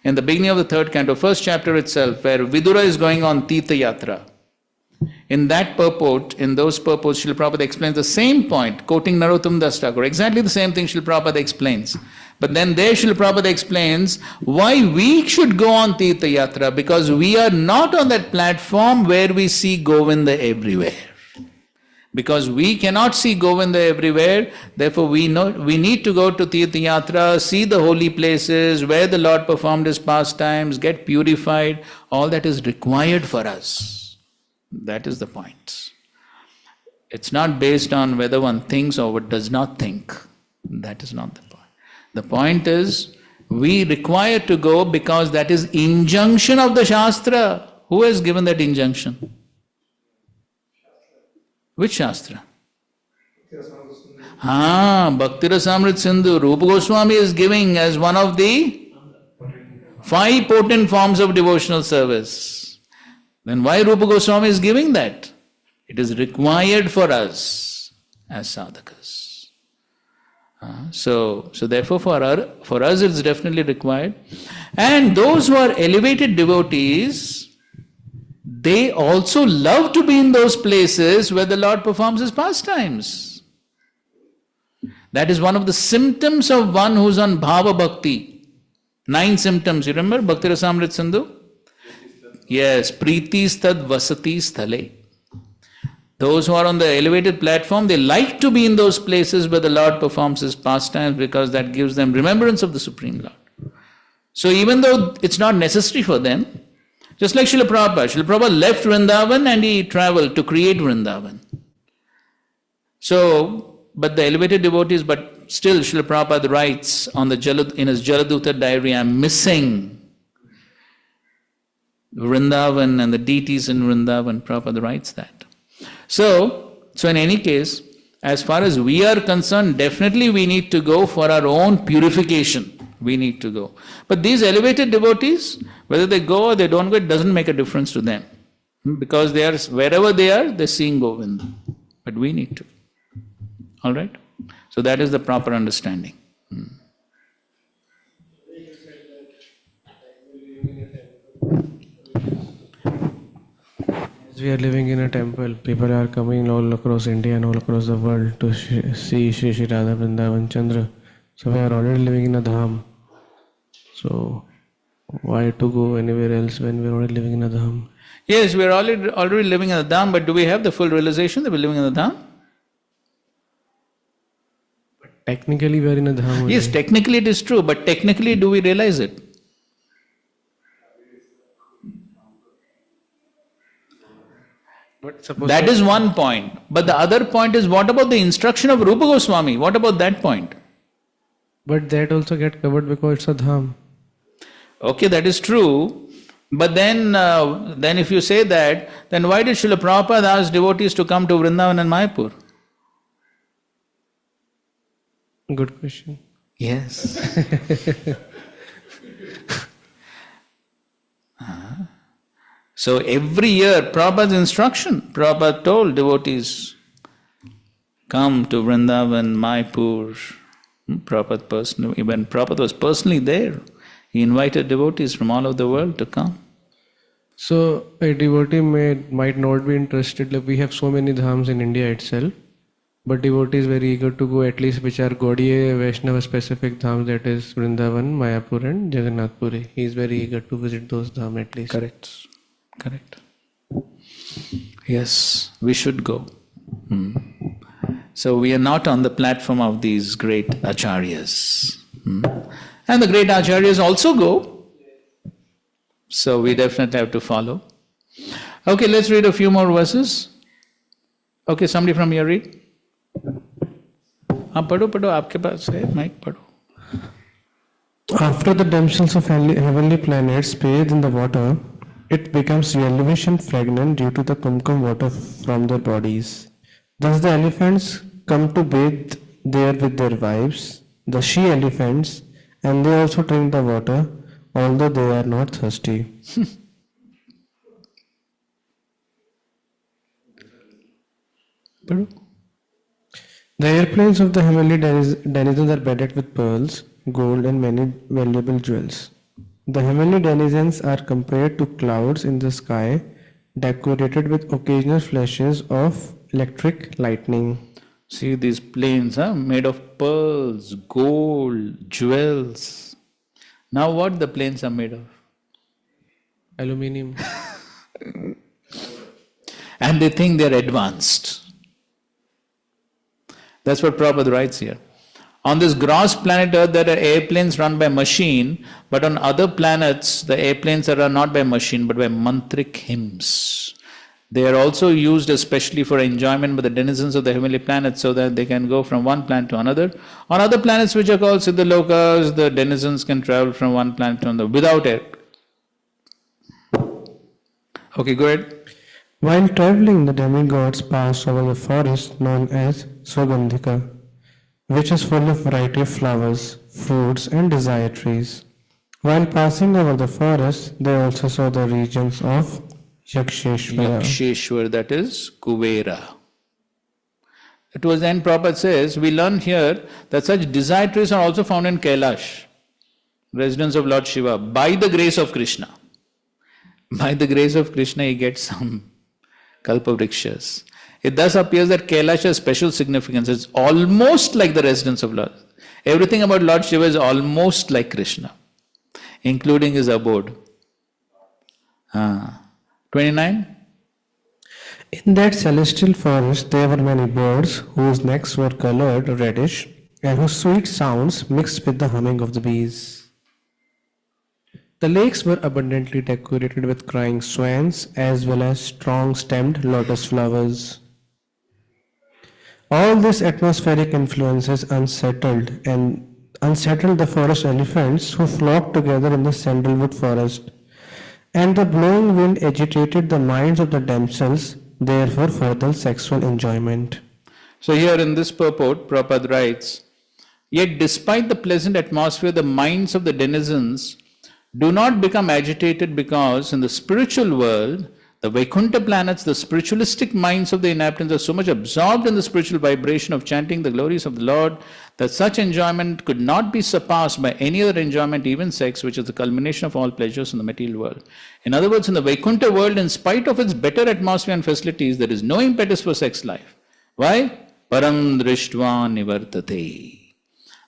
In the beginning of the 3rd canto, 1st chapter itself, where Vidura is going on Tirtha Yatra. In that purport, in those purports, Srila Prabhupada explains the same point, quoting Narottam Das Thakur. Exactly the same thing Srila Prabhupada explains. But then there Srila Prabhupada explains why we should go on Tirtha Yatra, because we are not on that platform where we see Govinda everywhere. Because we cannot see Govinda everywhere, therefore we need to go to Tirtha Yatra, see the holy places where the Lord performed his pastimes, get purified. All that is required for us. That is the point. It's not based on whether one thinks or does not think. That is not the point. The point is, we require to go because that is injunction of the Shastra. Who has given that injunction? Which Shastra? Bhakti Rasamrit Sindhu. Rupa Goswami is giving as one of the 5 potent forms of devotional service. Then why Rupa Goswami is giving that? It is required for us as sadhakas. So therefore for us it's definitely required. And those who are elevated devotees, they also love to be in those places where the Lord performs his pastimes. That is one of the symptoms of one who's on Bhava Bhakti. 9 symptoms, you remember? Bhakti Rasamrit Sindhu? Yes, Priti Stad Vasati Sthale. Those who are on the elevated platform, they like to be in those places where the Lord performs his pastimes because that gives them remembrance of the Supreme Lord. So even though it's not necessary for them, just like Srila Prabhupada left Vrindavan and he traveled to create Vrindavan. So, but the elevated devotees, but still Srila Prabhupada writes in his Jaladuta diary, I'm missing Vrindavan and the deities in Vrindavan. Prabhupada writes that. So in any case, as far as we are concerned, definitely we need to go for our own purification. We need to go. But these elevated devotees, whether they go or they don't go, it doesn't make a difference to them. Because they are, wherever they are, they're seeing Govinda. But we need to. Alright? So that is the proper understanding. As we are living in a temple, people are coming all across India and all across the world to see Shri Shri Radha Vrindavan Chandra. So we are already living in a dham. So why to go anywhere else when we are already living in a dham? Yes, we are already living in a dham, but do we have the full realization that we are living in a dham? But technically we are in a dham only. Yes, technically it is true, but technically do we realize it? That is one point. But the other point is, what about the instruction of Rupa Goswami? What about that point? But that also get covered because it's a dham. Okay, that is true. But then if you say that, then why did Srila Prabhupada ask devotees to come to Vrindavan and Mayapur? Good question. Yes. So every year, Prabhupada's instruction, Prabhupada told devotees, come to Vrindavan, Mayapur. Prabhupada personally, when Prabhupada was personally there, he invited devotees from all over the world to come. So a devotee might not be interested, like we have so many dhams in India itself, but devotee is very eager to go at least which are Gaudiya Vaishnava specific dhams, that is Vrindavan, Mayapur and Jagannath Puri. He is very eager to visit those dhams at least. Correct. Yes, we should go. So we are not on the platform of these great acharyas. And the great acharyas also go. So we definitely have to follow. Okay, let's read a few more verses. Okay, somebody from here read. पढ़ो आपके पास है mic पढ़ो. After the damsels of heavenly planets bathe in the water, it becomes elevation fragrant due to the kumkum water from their bodies. Thus the elephants come to bathe there with their wives, the she-elephants, and they also drink the water, although they are not thirsty. The airplanes of the heavenly denizens are bedded with pearls, gold, and many valuable jewels. The heavenly denizens are compared to clouds in the sky, decorated with occasional flashes of electric lightning. See these planes, made of pearls, gold, jewels. Now what the planes are made of? Aluminium. And they think they're advanced. That's what Prabhupada writes here. On this gross planet Earth, there are airplanes run by machine, but on other planets, the airplanes are run not by machine, but by mantric hymns. They are also used especially for enjoyment by the denizens of the heavenly planets, so that they can go from one planet to another. On other planets which are called Siddhalokas, the denizens can travel from one planet to another without air. Okay, go ahead. While traveling, the demigods pass over the forest known as Swagandhika, which is full of variety of flowers, fruits, and desire trees. While passing over the forest, they also saw the regions of Yaksheshwara. Yaksheshwar, that is Kuvera. Towards the end, Prabhupada says, we learn here that such desire trees are also found in Kailash, residence of Lord Shiva, by the grace of Krishna. By the grace of Krishna, he gets some kalpavrikshas. It thus appears that Kailash has special significance. It's almost like the residence of Lord. Everything about Lord Shiva is almost like Krishna, including his abode. 29. In that celestial forest there were many birds whose necks were colored reddish and whose sweet sounds mixed with the humming of the bees. The lakes were abundantly decorated with crying swans as well as strong-stemmed lotus flowers. All this atmospheric influences unsettled the forest elephants who flocked together in the sandalwood forest, and the blowing wind agitated the minds of the damsels there for further sexual enjoyment. So here in this purport, Prabhupada writes, yet despite the pleasant atmosphere, the minds of the denizens do not become agitated because in the spiritual world, the Vaikuntha planets, the spiritualistic minds of the inhabitants are so much absorbed in the spiritual vibration of chanting the glories of the Lord that such enjoyment could not be surpassed by any other enjoyment, even sex, which is the culmination of all pleasures in the material world. In other words, in the Vaikuntha world, in spite of its better atmosphere and facilities, there is no impetus for sex life. Why? Param drishtva nivartate.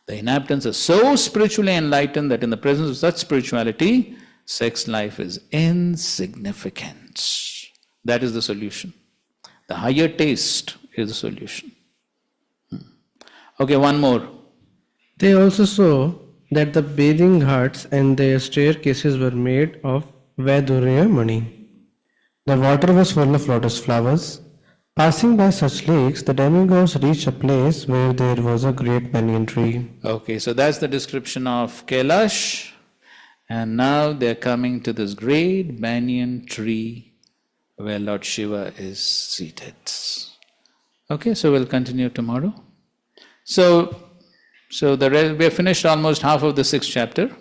The inhabitants are so spiritually enlightened that in the presence of such spirituality, sex life is insignificant. That is the solution. The higher taste is the solution. Okay, one more. They also saw that the bathing huts and their staircases were made of Vaidurya Mani. The water was full of lotus flowers. Passing by such lakes, the demigods reached a place where there was a great banyan tree. Okay, so that's the description of Kailash. And now they're coming to this great banyan tree where Lord Shiva is seated. Okay, so we'll continue tomorrow. So we have finished almost half of the 6th chapter.